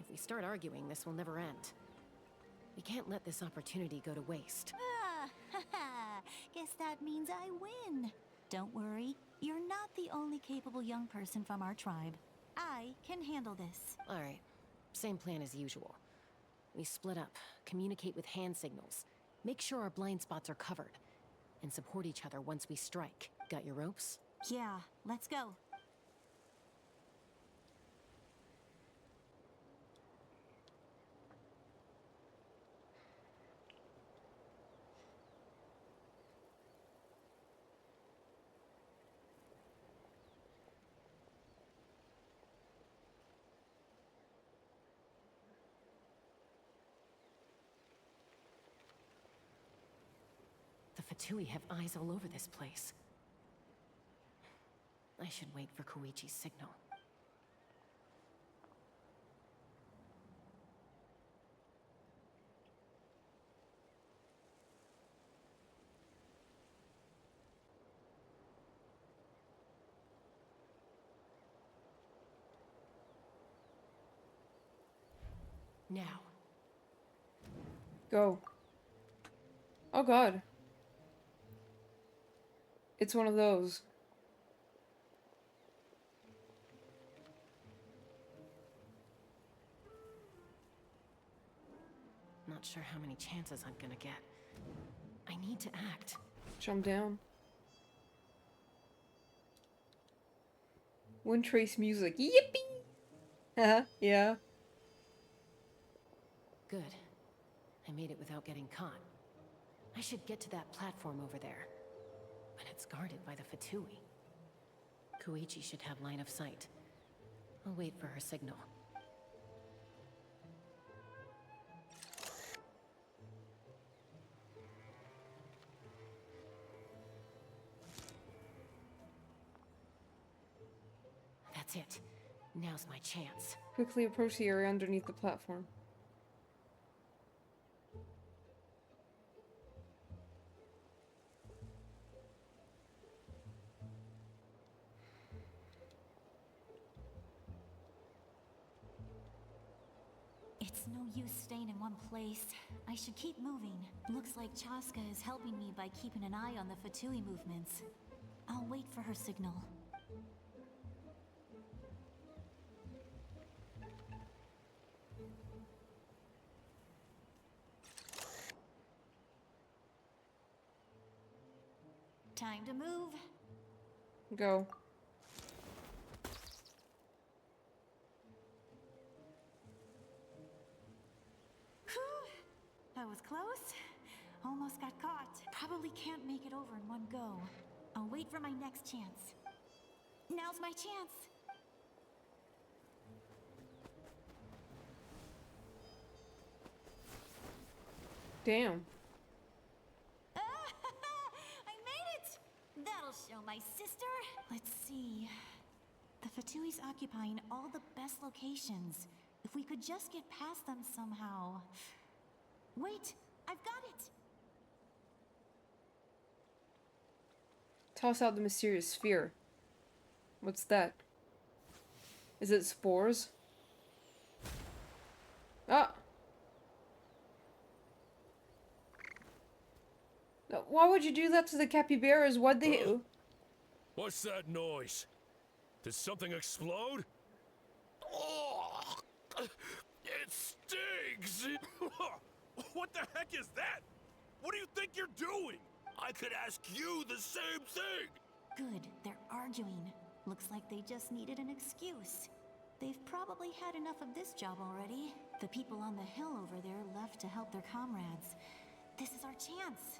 If we start arguing, this will never end. We can't let this opportunity go to waste. Guess that means I win. Don't worry, you're not the only capable young person from our tribe. I can handle this. All right. Same plan as usual. We split up, communicate with hand signals, make sure our blind spots are covered, and support each other once we strike. Got your ropes? Yeah, let's go. The Fatui have eyes all over this place. I should wait for Koichi's signal. Now. Go. Oh god. It's one of those. Not sure how many chances I'm gonna get. I need to act. Jump down. Wind trace music. Yippee! Haha, yeah. Good. I made it without getting caught. I should get to that platform over there. But it's guarded by the Fatui. Koichi should have line of sight. I'll wait for her signal. That's it. Now's my chance. Quickly approach the area underneath the platform. It's no use staying in one place. I should keep moving. Looks like Chaska is helping me by keeping an eye on the Fatui movements. I'll wait for her signal. Time to move. Go. That was close. Almost got caught. Probably can't make it over in one go. I'll wait for my next chance. Now's my chance. Damn. I made it! That'll show my sister. Let's see. The Fatui's occupying all the best locations. If we could just get past them somehow. Wait, I've got it! Toss out the mysterious sphere. What's that? Is it spores? Ah! No, why would you do that to the capybaras? What'd they do? What's that noise? Did something explode? Oh, it stings! What the heck is that? What do you think you're doing? I could ask you the same thing! Good, they're arguing. Looks like they just needed an excuse. They've probably had enough of this job already. The people on the hill over there left to help their comrades. This is our chance.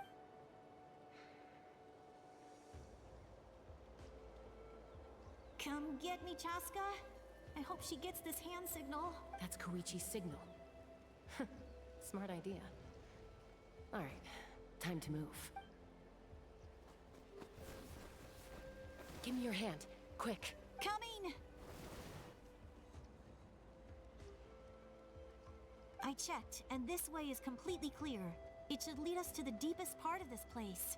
Come get me, Chaska. I hope she gets this hand signal. That's Koichi's signal. Smart idea. Alright, time to move. Give me your hand, quick. Coming! I checked, and this way is completely clear. It should lead us to the deepest part of this place.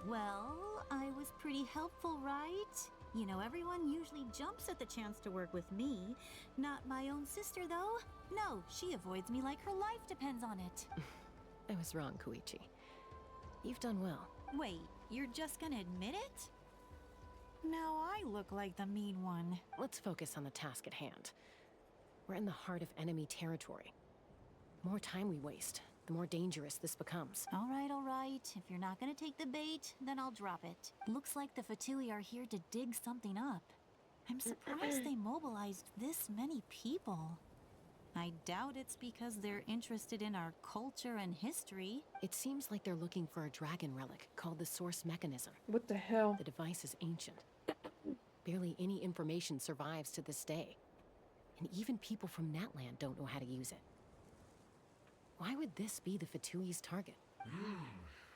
Well, I was pretty helpful, right? You know, everyone usually jumps at the chance to work with me. Not my own sister, though. No, she avoids me like her life depends on it. I was wrong, Koichi. You've done well. Wait, you're just gonna admit it? Now I look like the mean one. Let's focus on the task at hand. We're in the heart of enemy territory. The more time we waste, the more dangerous this becomes. All right. If you're not gonna take the bait, then I'll drop it. Looks like the Fatui are here to dig something up. I'm surprised they mobilized this many people. I doubt it's because they're interested in our culture and history. It seems like they're looking for a dragon relic called the Source Mechanism. What the hell? The device is ancient. Barely any information survives to this day. And even people from Natland don't know how to use it. Why would this be the Fatui's target?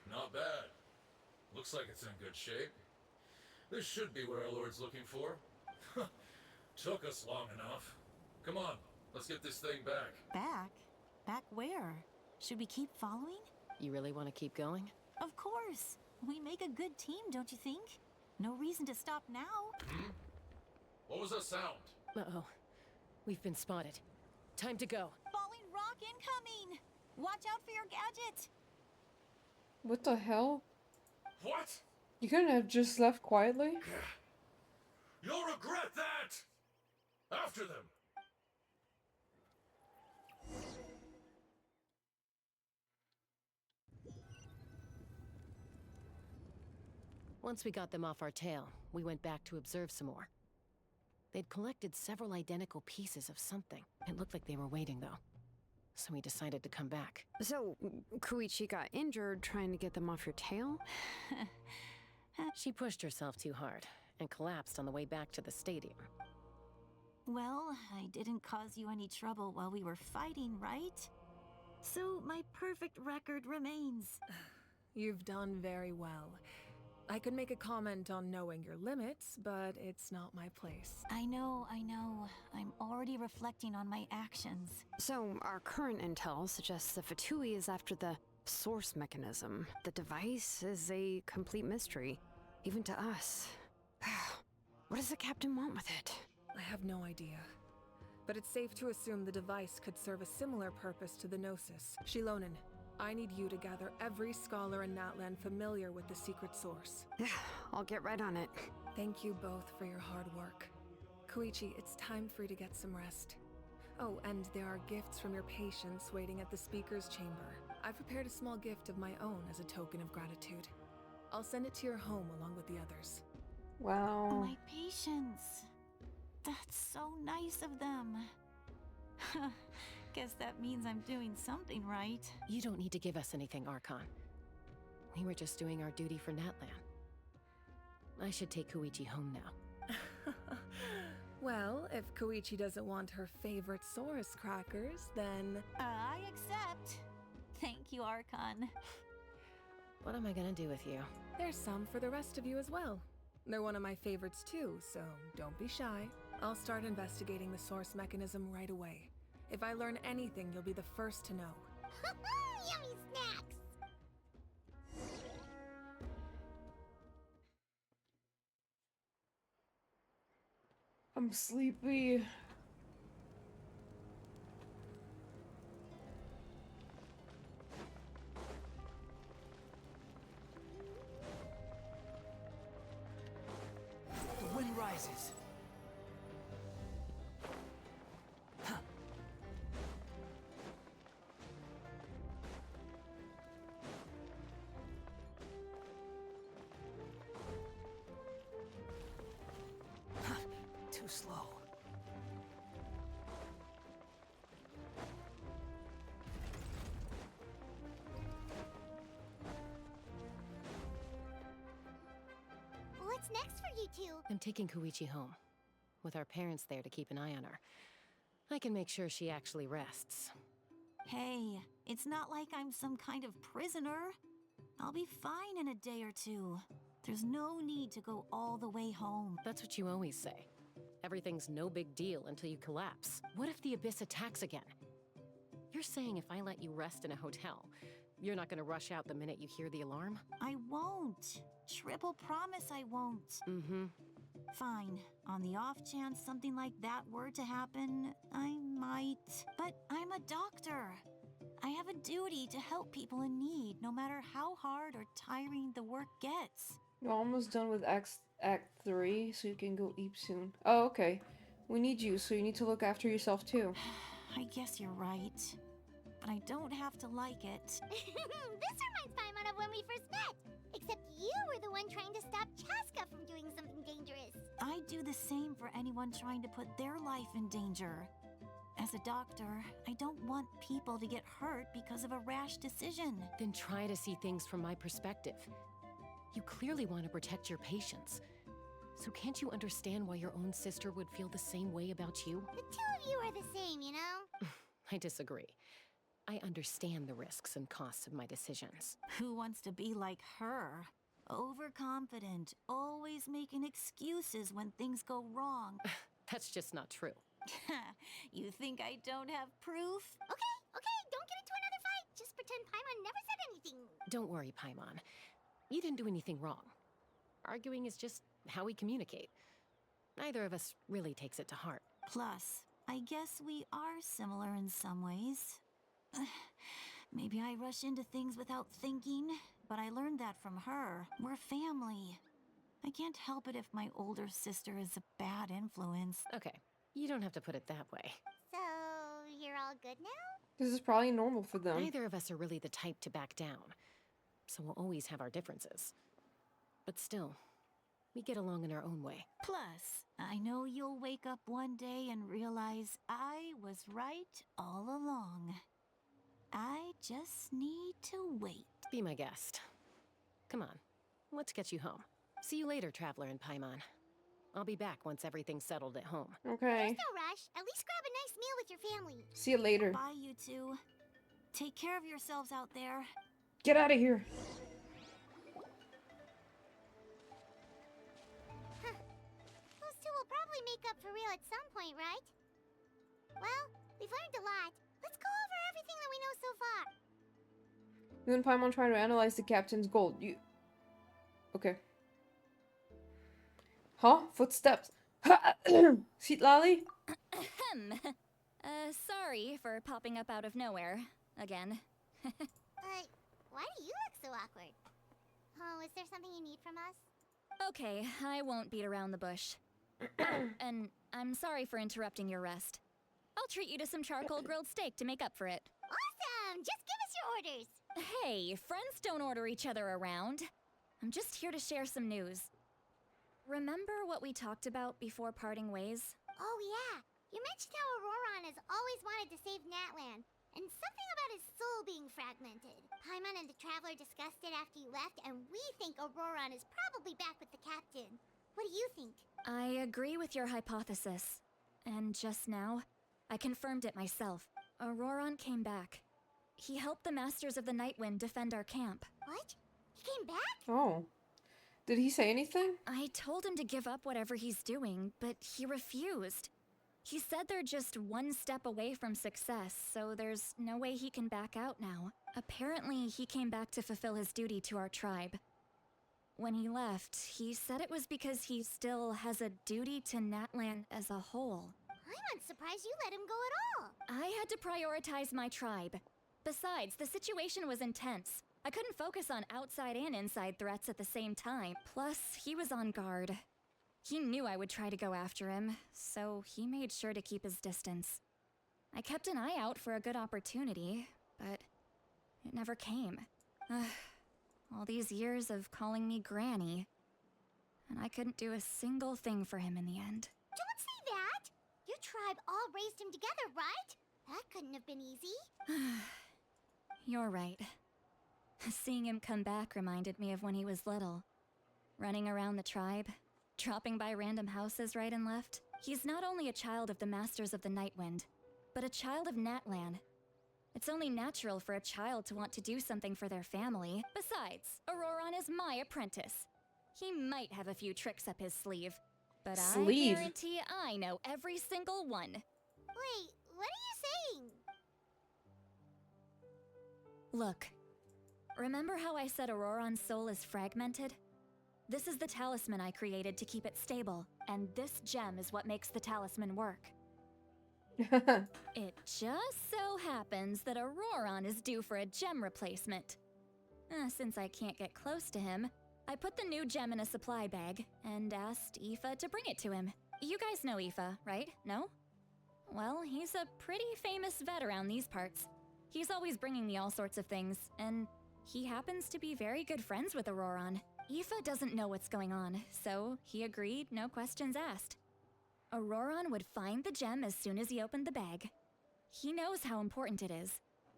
Not bad. Looks like it's in good shape. This should be what our Lord's looking for. Took us long enough. Come on, let's get this thing back. Back? Back where? Should we keep following? You really want to keep going? Of course. We make a good team, don't you think? No reason to stop now. What was that sound? Uh-oh. We've been spotted. Time to go. Falling rock incoming! Watch out for your gadget! What the hell? What? You couldn't have just left quietly? You'll regret that! After them! Once we got them off our tail, we went back to observe some more. They'd collected several identical pieces of something. It looked like they were waiting, though. So we decided to come back. So, Koichi got injured trying to get them off your tail? She pushed herself too hard and collapsed on the way back to the stadium. Well, I didn't cause you any trouble while we were fighting, right? So my perfect record remains. You've done very well. I could make a comment on knowing your limits, but it's not my place. I know. I'm already reflecting on my actions. So, our current intel suggests the Fatui is after the source mechanism. The device is a complete mystery, even to us. What does the captain want with it? I have no idea. But it's safe to assume the device could serve a similar purpose to the Gnosis. Shilonen, I need you to gather every scholar in Natland familiar with the secret source. Yeah, I'll get right on it. Thank you both for your hard work. Koichi, it's time for you to get some rest. Oh, and there are gifts from your patients waiting at the speaker's chamber. I've prepared a small gift of my own as a token of gratitude. I'll send it to your home along with the others. Wow. My patience. That's so nice of them. Guess that means I'm doing something right. You don't need to give us anything, Archon. We were just doing our duty for Natland. I should take Koichi home now. Well, if Koichi doesn't want her favorite Saurus crackers, then... I accept. Thank you, Archon. What am I gonna do with you? There's some for the rest of you as well. They're one of my favorites too, so don't be shy. I'll start investigating the source mechanism right away. If I learn anything, you'll be the first to know. Yummy snacks! I'm sleepy. The wind rises. Too slow. What's next for you two? I'm taking Koichi home, with our parents there to keep an eye on her. I can make sure she actually rests. Hey, it's not like I'm some kind of prisoner. I'll be fine in a day or two. There's no need to go all the way home. That's what you always say. Everything's no big deal until you collapse. What if the Abyss attacks again? You're saying if I let you rest in a hotel, you're not gonna rush out the minute you hear the alarm? I won't. Triple promise I won't. Mm-hmm. Fine. On the off chance something like that were to happen, I might. But I'm a doctor. I have a duty to help people in need, no matter how hard or tiring the work gets. We're almost done with Act 3, so you can go eat soon. Oh, okay. We need you, so you need to look after yourself too. I guess you're right. But I don't have to like it. This reminds Paimon of when we first met. Except you were the one trying to stop Chaska from doing something dangerous. I'd do the same for anyone trying to put their life in danger. As a doctor, I don't want people to get hurt because of a rash decision. Then try to see things from my perspective. You clearly want to protect your patients. So can't you understand why your own sister would feel the same way about you? The two of you are the same, you know? I disagree. I understand the risks and costs of my decisions. Who wants to be like her? Overconfident, always making excuses when things go wrong. That's just not true. You think I don't have proof? Okay, don't get into another fight. Just pretend Paimon never said anything. Don't worry, Paimon. You didn't do anything wrong. Arguing is just how we communicate. Neither of us really takes it to heart. Plus, I guess we are similar in some ways. Maybe I rush into things without thinking, but I learned that from her. We're family. I can't help it if my older sister is a bad influence. Okay, you don't have to put it that way. So, you're all good now? This is probably normal for them. Neither of us are really the type to back down, so we'll always have our differences. But still, we get along in our own way. Plus, I know you'll wake up one day and realize I was right all along. I just need to wait. Be my guest. Come on, let's get you home. See you later, Traveler and Paimon. I'll be back once everything's settled at home. Okay. There's no rush. At least grab a nice meal with your family. See you later. Bye, you two. Take care of yourselves out there. Get out of here. Those two will probably make up for real at some point, right? Well, we've learned a lot. Let's go over everything that we know so far. You and Paimon trying to analyze the captain's gold. You... Okay. Huh? Footsteps. Seat lolly? Sorry for popping up out of nowhere. Again. Why do you look so awkward? Oh, is there something you need from us? Okay, I won't beat around the bush. Oh, and I'm sorry for interrupting your rest. I'll treat you to some charcoal grilled steak to make up for it. Awesome! Just give us your orders! Hey, friends don't order each other around. I'm just here to share some news. Remember what we talked about before parting ways? Oh yeah, you mentioned how Auroron has always wanted to save Natlan, and something about his soul being fragmented. Paimon and the Traveler discussed it after you left, and we think Auroron is probably back with the captain. What do you think? I agree with your hypothesis. And just now, I confirmed it myself. Auroron came back. He helped the Masters of the Nightwind defend our camp. What? He came back? Oh. Did he say anything? I told him to give up whatever he's doing, but he refused. He said they're just one step away from success, so there's no way he can back out now. Apparently, he came back to fulfill his duty to our tribe. When he left, he said it was because he still has a duty to Natlan as a whole. I'm surprised you let him go at all. I had to prioritize my tribe. Besides, the situation was intense. I couldn't focus on outside and inside threats at the same time. Plus, he was on guard. He knew I would try to go after him, so he made sure to keep his distance. I kept an eye out for a good opportunity, but it never came. All these years of calling me Granny, and I couldn't do a single thing for him in the end. Don't say that! Your tribe all raised him together, right? That couldn't have been easy. You're right. Seeing him come back reminded me of when he was little. Running around the tribe, dropping by random houses right and left. He's not only a child of the Masters of the Nightwind, but a child of Natlan. It's only natural for a child to want to do something for their family. Besides, Auroron is my apprentice. He might have a few tricks up his sleeve, but I guarantee I know every single one. Wait, what are you saying? Look, remember how I said Auroron's soul is fragmented? This is the talisman I created to keep it stable, and this gem is what makes the talisman work. It just so happens that Auroron is due for a gem replacement. Since I can't get close to him, I put the new gem in a supply bag and asked Aoife to bring it to him. You guys know Aoife, right? No? Well, he's a pretty famous vet around these parts. He's always bringing me all sorts of things, and he happens to be very good friends with Auroron. Aoife doesn't know what's going on, so he agreed, no questions asked. Auroron would find the gem as soon as he opened the bag. He knows how important it is,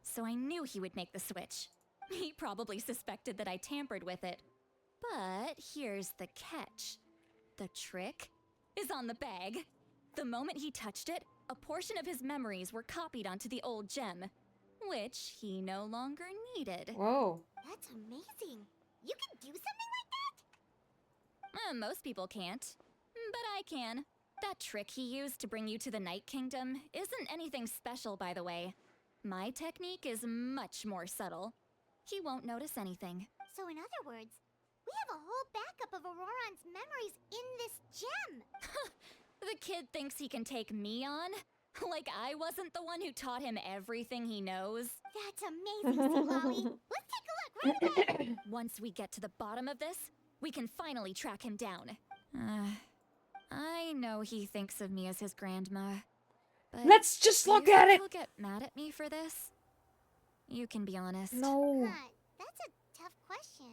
so I knew he would make the switch. He probably suspected that I tampered with it. But here's the catch. The trick is on the bag. The moment he touched it, a portion of his memories were copied onto the old gem, which he no longer needed. Whoa. That's amazing. You can do something like that? Most people can't, but I can. That trick he used to bring you to the Night Kingdom isn't anything special, by the way. My technique is much more subtle. He won't notice anything. So in other words, we have a whole backup of Auroron's memories in this gem. The kid thinks he can take me on? Like I wasn't the one who taught him everything he knows? That's amazing, Mistylotl. Let's take a look right away. Once we get to the bottom of this, we can finally track him down. I know he thinks of me as his grandma, but let's just look at it! He'll get mad at me for this? You can be honest. No. That's a tough question.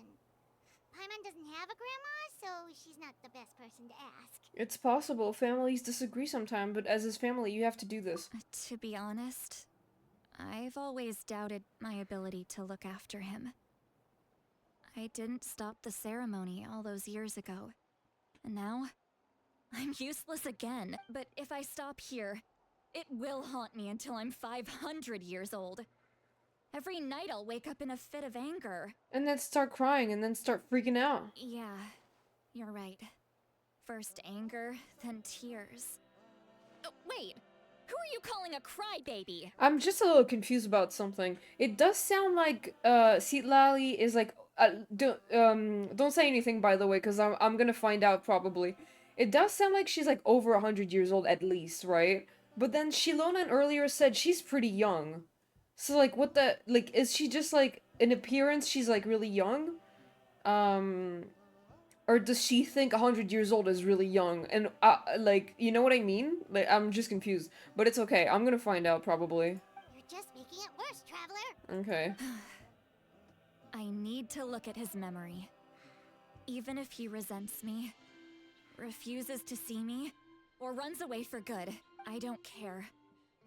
Paimon doesn't have a grandma, so she's not the best person to ask. It's possible. Families disagree sometimes, but as his family, you have to do this. To be honest, I've always doubted my ability to look after him. I didn't stop the ceremony all those years ago, and now I'm useless again. But if I stop here, it will haunt me until I'm 500 years old. Every night I'll wake up in a fit of anger. And then start crying, and then start freaking out. Yeah, you're right. First anger, then tears. Oh, wait, who are you calling a crybaby? I'm just a little confused about something. It does sound like Mistylotl is like don't say anything, by the way, because I'm gonna find out probably. It does sound like she's like over 100 years old at least, right? But then Shilonan earlier said she's pretty young. So like what the like is she just like in appearance she's like really young? Or does she think 100 years old is really young? And like, you know what I mean? Like I'm just confused. But it's okay. I'm going to find out probably. You're just making it worse, traveler. Okay. I need to look at his memory. Even if he resents me, refuses to see me, or runs away for good, I don't care.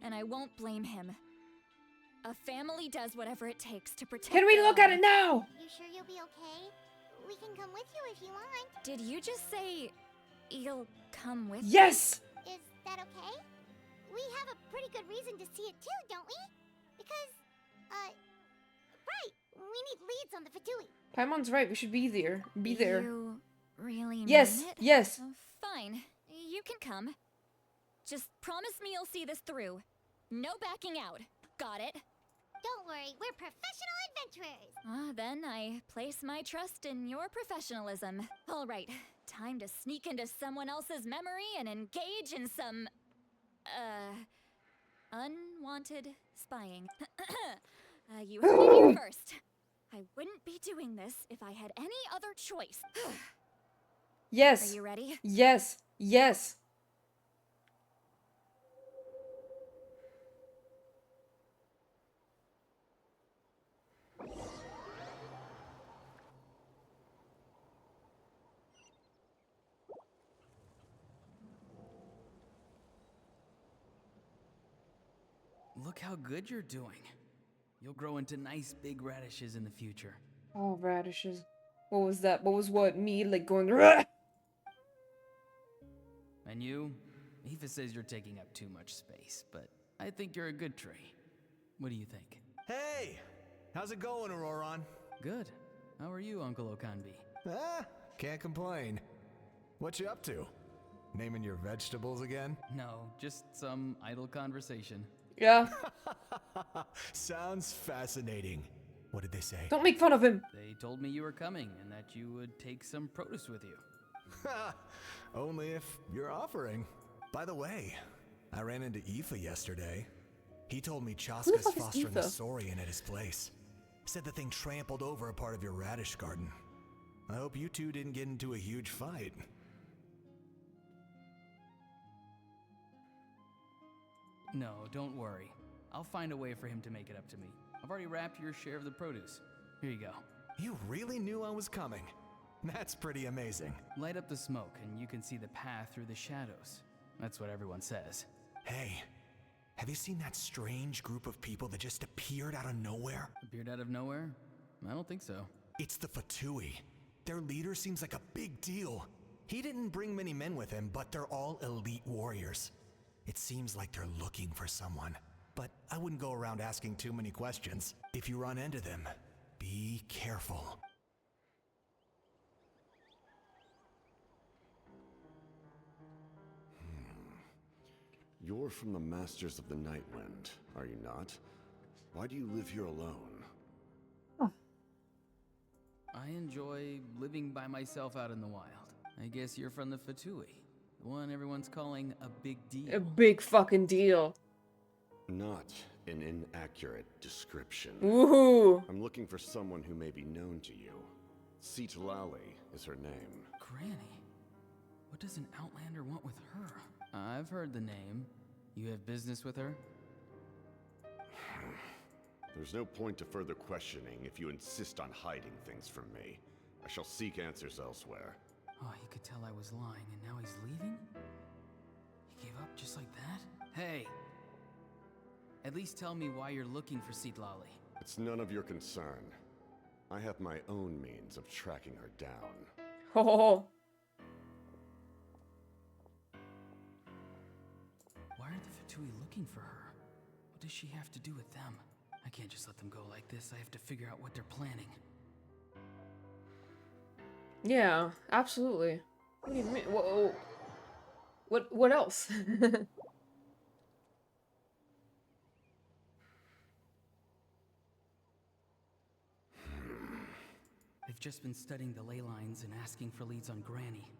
And I won't blame him. A family does whatever it takes to protect. Can we look at it now? You sure you'll be okay? We can come with you if you want. Did you just say you'll come with Yes! me? Is that okay? We have a pretty good reason to see it too, don't we? Because, right, we need leads on the Fatui. Paimon's right, we should be there. Be there. You really Yes, mean it? yes. Fine, you can come. Just promise me you'll see this through. No backing out. Got it? Don't worry, we're professional adventurers. Then I place my trust in your professionalism. All right, time to sneak into someone else's memory and engage in some, unwanted spying. You heard it here first. I wouldn't be doing this if I had any other choice. Yes. Are you ready? Yes. Yes. Look how good you're doing. You'll grow into nice big radishes in the future. Oh, radishes. What was that? What was what? Me, like, going... Rah! And you? Aoife says you're taking up too much space, but I think you're a good tree. What do you think? Hey! How's it going, Auroron? Good. How are you, Uncle Okanbi? Can't complain. What you up to? Naming your vegetables again? No, just some idle conversation. Yeah. Sounds fascinating. What did they say? Don't make fun of him. They told me you were coming and that you would take some produce with you. Only if you're offering. By the way, I ran into Aoife yesterday. He told me Chaska's fostering a saurian at his place. Said the thing trampled over a part of your radish garden. I hope you two didn't get into a huge fight. No, don't worry. I'll find a way for him to make it up to me. I've already wrapped your share of the produce. Here you go. You really knew I was coming. That's pretty amazing. Light up the smoke and you can see the path through the shadows. That's what everyone says. Hey, have you seen that strange group of people that just appeared out of nowhere? Appeared out of nowhere? I don't think so. It's the Fatui. Their leader seems like a big deal. He didn't bring many men with him, but they're all elite warriors. It seems like they're looking for someone, but I wouldn't go around asking too many questions. If you run into them, be careful. You're from the Masters of the Nightwind, are you not? Why do you live here alone? I enjoy living by myself out in the wild. I guess you're from the Fatui, the one everyone's calling a big deal. A big fucking deal. Not an inaccurate description. Woohoo! I'm looking for someone who may be known to you. Mistylotl is her name. Granny? What does an Outlander want with her? I've heard the name. You have business with her? There's no point to further questioning if you insist on hiding things from me. I shall seek answers elsewhere. Oh, he could tell I was lying and now he's leaving? He gave up just like that? Hey! At least tell me why you're looking for Mistylotl. It's none of your concern. I have my own means of tracking her down. Oh. Why are the Fatui looking for her? What does she have to do with them? I can't just let them go like this. I have to figure out what they're planning. Yeah, absolutely. What do you mean? Whoa. What else? I've just been studying the ley lines and asking for leads on Granny.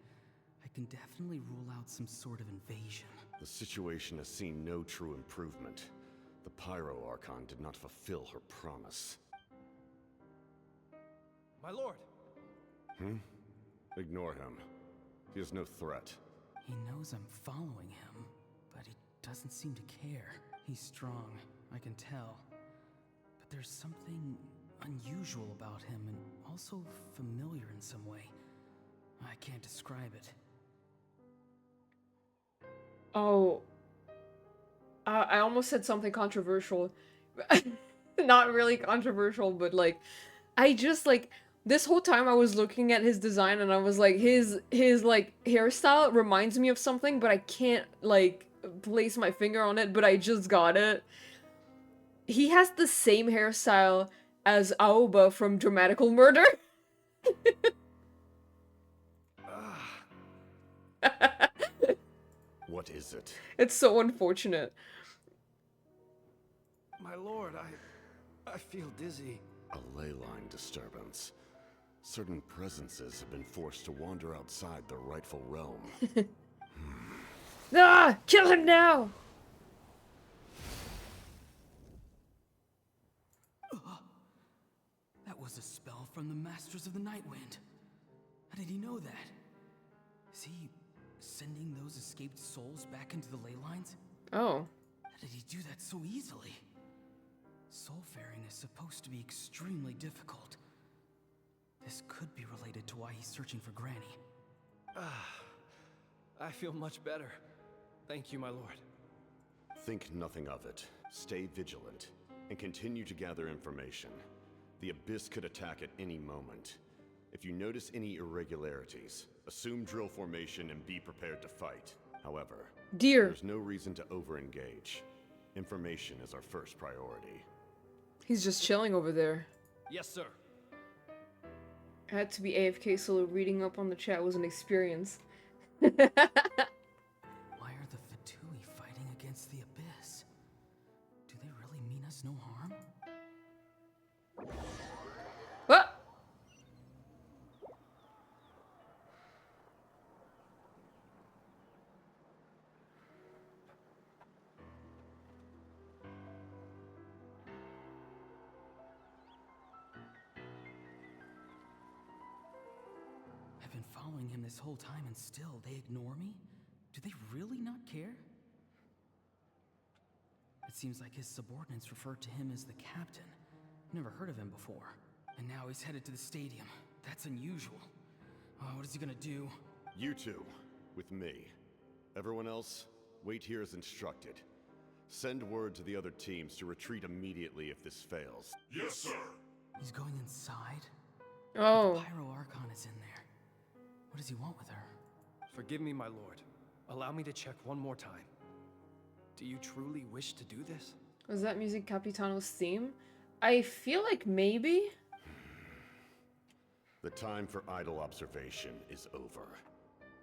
I can definitely rule out some sort of invasion. The situation has seen no true improvement. The Pyro Archon did not fulfill her promise. My lord! Ignore him. He is no threat. He knows I'm following him, but he doesn't seem to care. He's strong, I can tell. But there's something unusual about him and also familiar in some way. I can't describe it. Oh. I almost said something controversial. Not really controversial, but like, I just like, this whole time I was looking at his design and I was like, his like hairstyle reminds me of something, but I can't like place my finger on it, but I just got it. He has the same hairstyle as Aoba from Dramatical Murder. What is it? It's so unfortunate. My lord, I feel dizzy. A ley line disturbance. Certain presences have been forced to wander outside their rightful realm. Ah! Kill him now! That was a spell from the Masters of the Nightwind. How did he know that? Is he sending those escaped souls back into the ley lines? Oh. How did he do that so easily? Soulfaring is supposed to be extremely difficult. This could be related to why he's searching for Granny. I feel much better. Thank you, my lord. Think nothing of it. Stay vigilant, and continue to gather information. The Abyss could attack at any moment. If you notice any irregularities, assume drill formation and be prepared to fight. However, there's no reason to over-engage. Information is our first priority. He's just chilling over there. Yes, sir. I had to be AFK, so reading up on the chat was an experience. Why are the Fatui fighting against the Abyss? Do they really mean us no harm? What? I've been following him this whole time and still they ignore me? Do they really not care? It seems like his subordinates refer to him as the captain. Never heard of him before. And now he's headed to the stadium. That's unusual. What is he gonna do? You two, with me. Everyone else, wait here as instructed. Send word to the other teams to retreat immediately if this fails. Yes, sir. He's going inside? Oh. The Pyro Archon is in there. What does he want with her? Forgive me, my lord. Allow me to check one more time. Do you truly wish to do this? Was that music Capitano's theme? I feel like maybe. The time for idle observation is over.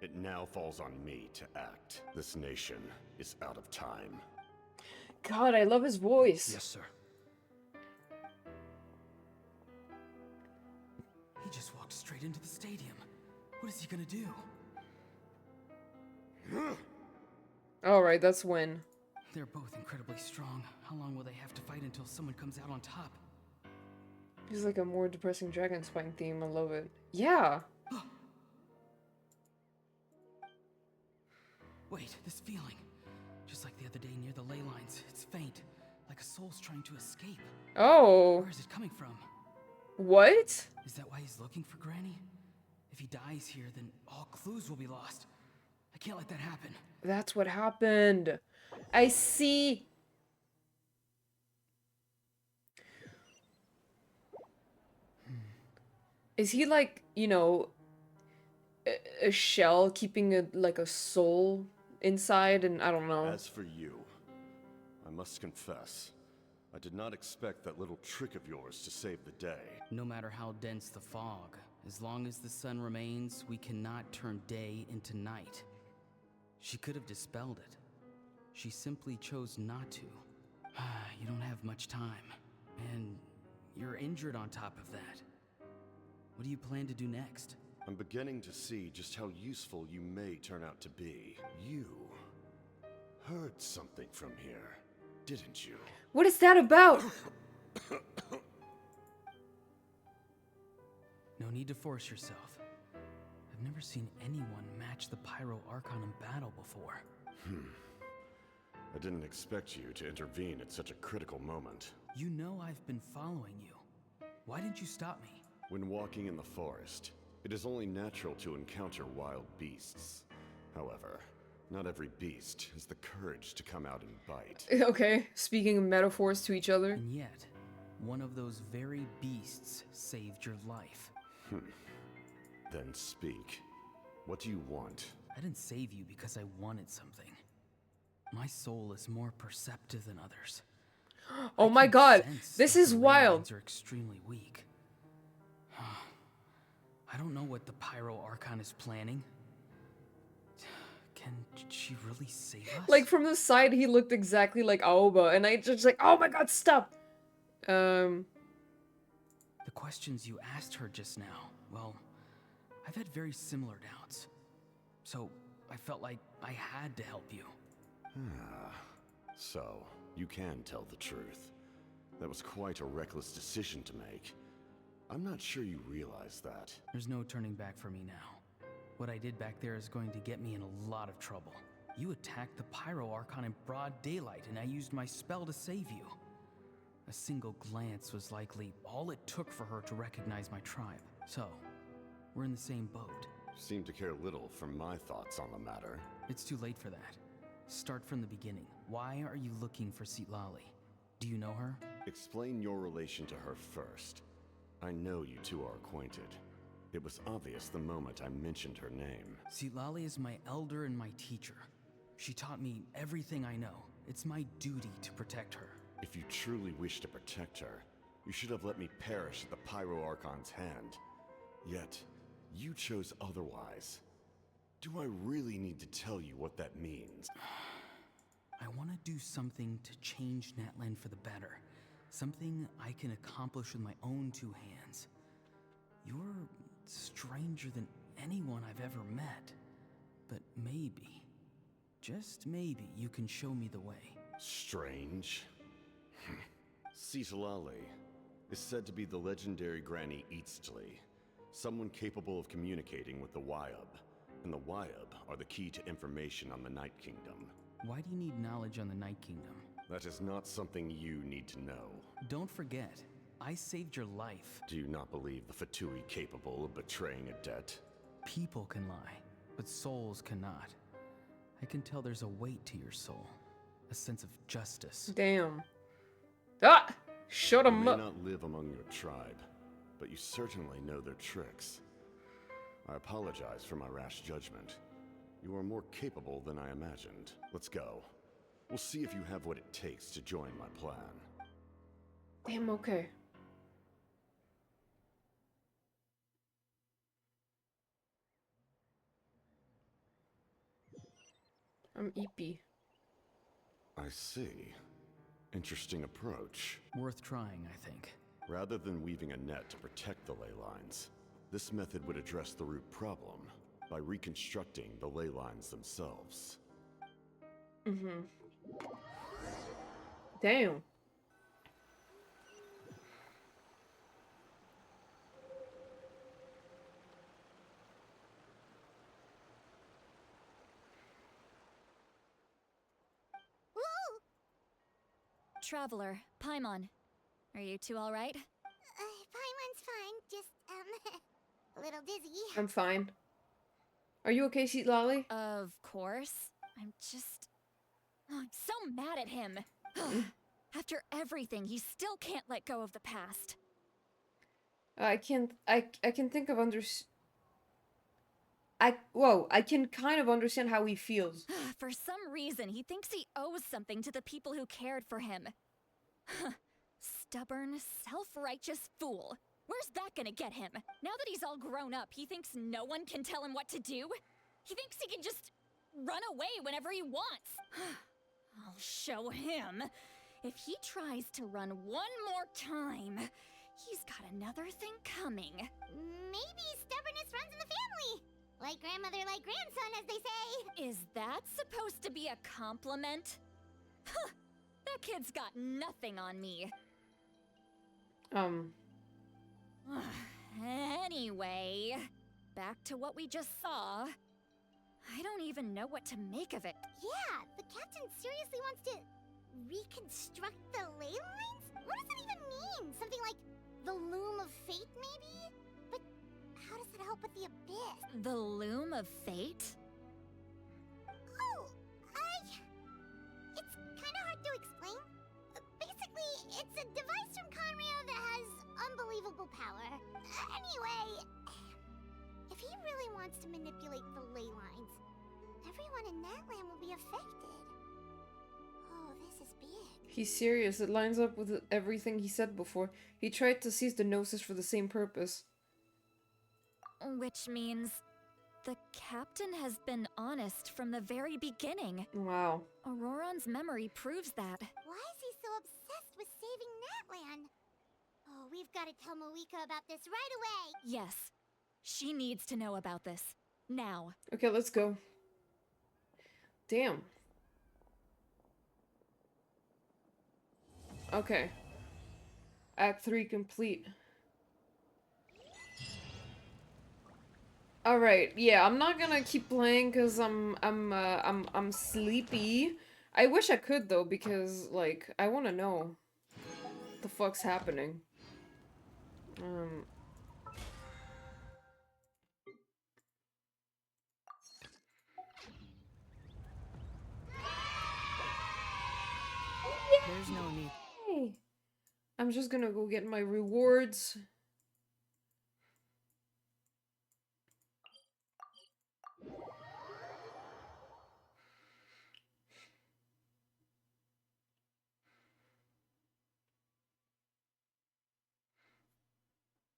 It now falls on me to act. This nation is out of time. God, I love his voice. Yes, sir. He just walked straight into the stadium. What is he gonna do? Alright, that's win. They're both incredibly strong. How long will they have to fight until someone comes out on top? He's like a more depressing Dragon Spine theme. I love it. Yeah. Wait, this feeling. Just like the other day near the ley lines. It's faint. Like a soul's trying to escape. Oh. Where is it coming from? What? Is that why he's looking for Granny? If he dies here, then all clues will be lost. I can't let that happen. That's what happened. I see. Is he like, you know, a shell keeping a soul inside, and I don't know. As for you, I must confess, I did not expect that little trick of yours to save the day. No matter how dense the fog, as long as the sun remains, we cannot turn day into night. She could have dispelled it. She simply chose not to. You don't have much time, and you're injured on top of that. What do you plan to do next? I'm beginning to see just how useful you may turn out to be. You heard something from here, didn't you? What is that about? No need to force yourself. I've never seen anyone match the Pyro Archon in battle before. I didn't expect you to intervene at such a critical moment. You know I've been following you. Why didn't you stop me? When walking in the forest, it is only natural to encounter wild beasts. However, not every beast has the courage to come out and bite. Okay, speaking of metaphors to each other. And yet, one of those very beasts saved your life. Then speak. What do you want? I didn't save you because I wanted something. My soul is more perceptive than others. Oh my god, this is wild. Are extremely weak. I don't know what the Pyro Archon is planning. Can she really save us? Like from the side, he looked exactly like Aoba, and I just like, oh my god, stop. The questions you asked her just now, well, I've had very similar doubts. So I felt like I had to help you. So, you can tell the truth. That was quite a reckless decision to make. I'm not sure you realize that. There's no turning back for me now. What I did back there is going to get me in a lot of trouble. You attacked the Pyro Archon in broad daylight, and I used my spell to save you. A single glance was likely all it took for her to recognize my tribe. So, we're in the same boat. Seem to care little for my thoughts on the matter. It's too late for that. Start from the beginning. Why are you looking for Mistylotl? Do you know her? Explain your relation to her first. I know you two are acquainted. It was obvious the moment I mentioned her name. Mistylotl is my elder and my teacher. She taught me everything I know. It's my duty to protect her. If you truly wish to protect her, you should have let me perish at the Pyro Archon's hand. Yet, you chose otherwise. Do I really need to tell you what that means? I want to do something to change Natlan for the better. Something I can accomplish with my own two hands. You're stranger than anyone I've ever met. But maybe, just maybe, you can show me the way. Strange? Mistylotl is said to be the legendary Granny Mistylotl. Someone capable of communicating with the Wyub. And the Wyub are the key to information on the Night Kingdom. Why do you need knowledge on the Night Kingdom? That is not something you need to know. Don't forget, I saved your life. Do you not believe the Fatui capable of betraying a debt? People can lie, but souls cannot. I can tell there's a weight to your soul. A sense of justice. Damn. Ah! Shut him up. You may not live among your tribe, but you certainly know their tricks. I apologize for my rash judgment. You are more capable than I imagined. Let's go. We'll see if you have what it takes to join my plan. Damn, okay. I'm EP. I see. Interesting approach. Worth trying, I think. Rather than weaving a net to protect the ley lines, this method would address the root problem by reconstructing the ley lines themselves. Mm-hmm. Damn. Traveler, Paimon. Are you two alright? Paimon's fine, just, a little dizzy. I'm fine. Are you okay, Seat Lolly? Of course. I'm just... Oh, I'm so mad at him. After everything, he still can't let go of the past. I can think of I can kind of understand how he feels. For some reason, he thinks he owes something to the people who cared for him. Stubborn, self-righteous fool. Where's that gonna get him? Now that he's all grown up, he thinks no one can tell him what to do? He thinks he can just run away whenever he wants. I'll show him. If he tries to run one more time, he's got another thing coming. Maybe stubbornness runs in the family. Like grandmother, like grandson, as they say. Is that supposed to be a compliment? Huh, that kid's got nothing on me. Anyway, back to what we just saw. I don't even know what to make of it. Yeah, the captain seriously wants to reconstruct the ley lines? What does that even mean? Something like the loom of fate, maybe? But how does that help with the abyss? The loom of fate? Oh, it's kind of hard to explain. Basically, it's a device from Conrio that has unbelievable power. Anyway, if he really wants to manipulate the ley lines, everyone in Natlan will be affected. Oh, this is big. He's serious. It lines up with everything he said before. He tried to seize the Gnosis for the same purpose. Which means the captain has been honest from the very beginning. Wow. Auroron's memory proves that. Why is he so obsessed with saving Natlan? Oh, we've got to tell Moeka about this right away. Yes. She needs to know about this. Now. Okay, let's go. Damn. Okay. Act 3 complete. All right. Yeah, I'm not gonna keep playing cuz I'm sleepy. I wish I could though because like I want to know what the fuck's happening. There's no need. Hey. I'm just gonna go get my rewards.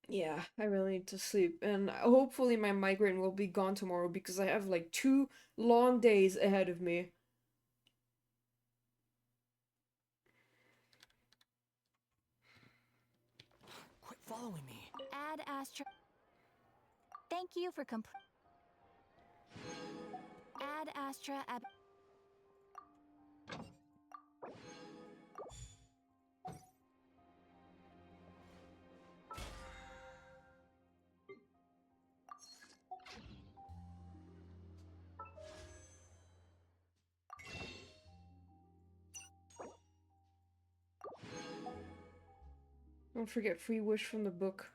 Yeah, I really need to sleep, and hopefully my migraine will be gone tomorrow because I have like 2 long days ahead of me. Quit following me. Ad Astra. Thank you for Ad Astra ab. Don't forget free wish from the book.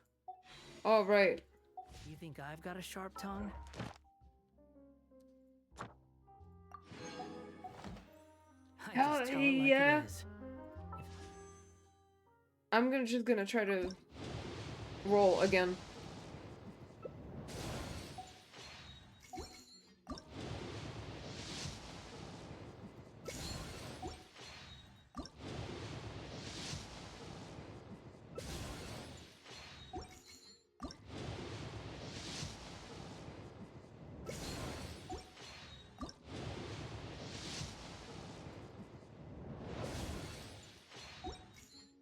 All right. You think I've got a sharp tongue? I Hell just tell it like yeah. it is. I'm just gonna try to roll again.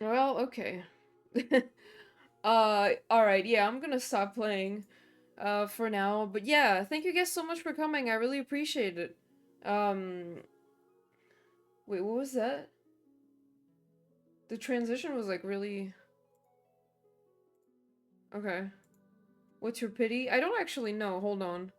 Well, okay. Alright, yeah, I'm gonna stop playing, for now. But yeah, thank you guys so much for coming. I really appreciate it. Wait, what was that? The transition was, like, really... Okay. What's your pity? I don't actually know. Hold on.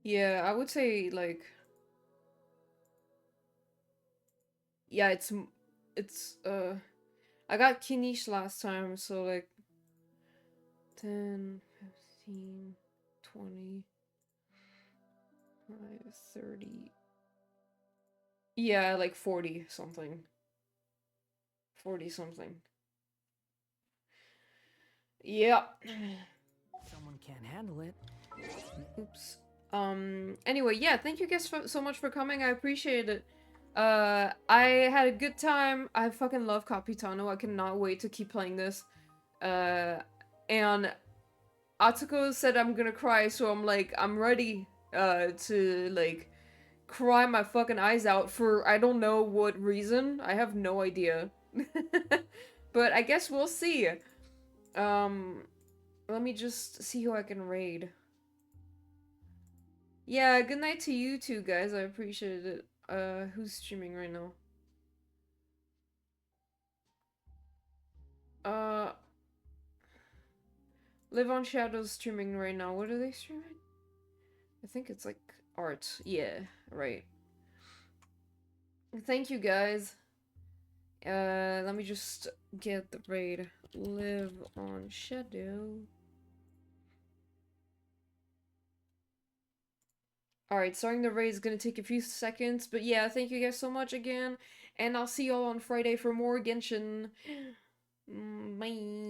Yeah, I would say, like... Yeah, I got Kinish last time, so, like... 10, 15, 20... 30... Yeah, like 40 something. 40 something. Yeah. Someone can't handle it. Oops. Anyway, yeah, thank you guys so much for coming. I appreciate it. I had a good time. I fucking love Capitano. I cannot wait to keep playing this. And Atsuko said I'm gonna cry, so I'm like, I'm ready, to, like, cry my fucking eyes out for I don't know what reason. I have no idea. But I guess we'll see. Let me just see who I can raid. Yeah, good night to you two guys. I appreciate it. Who's streaming right now? Live on Shadows streaming right now. What are they streaming? I think it's like art. Yeah, right. Thank you guys. Let me just get the raid. Live on Shadow. Alright, starting the raid is gonna take a few seconds, but yeah, thank you guys so much again, and I'll see y'all on Friday for more Genshin. Bye.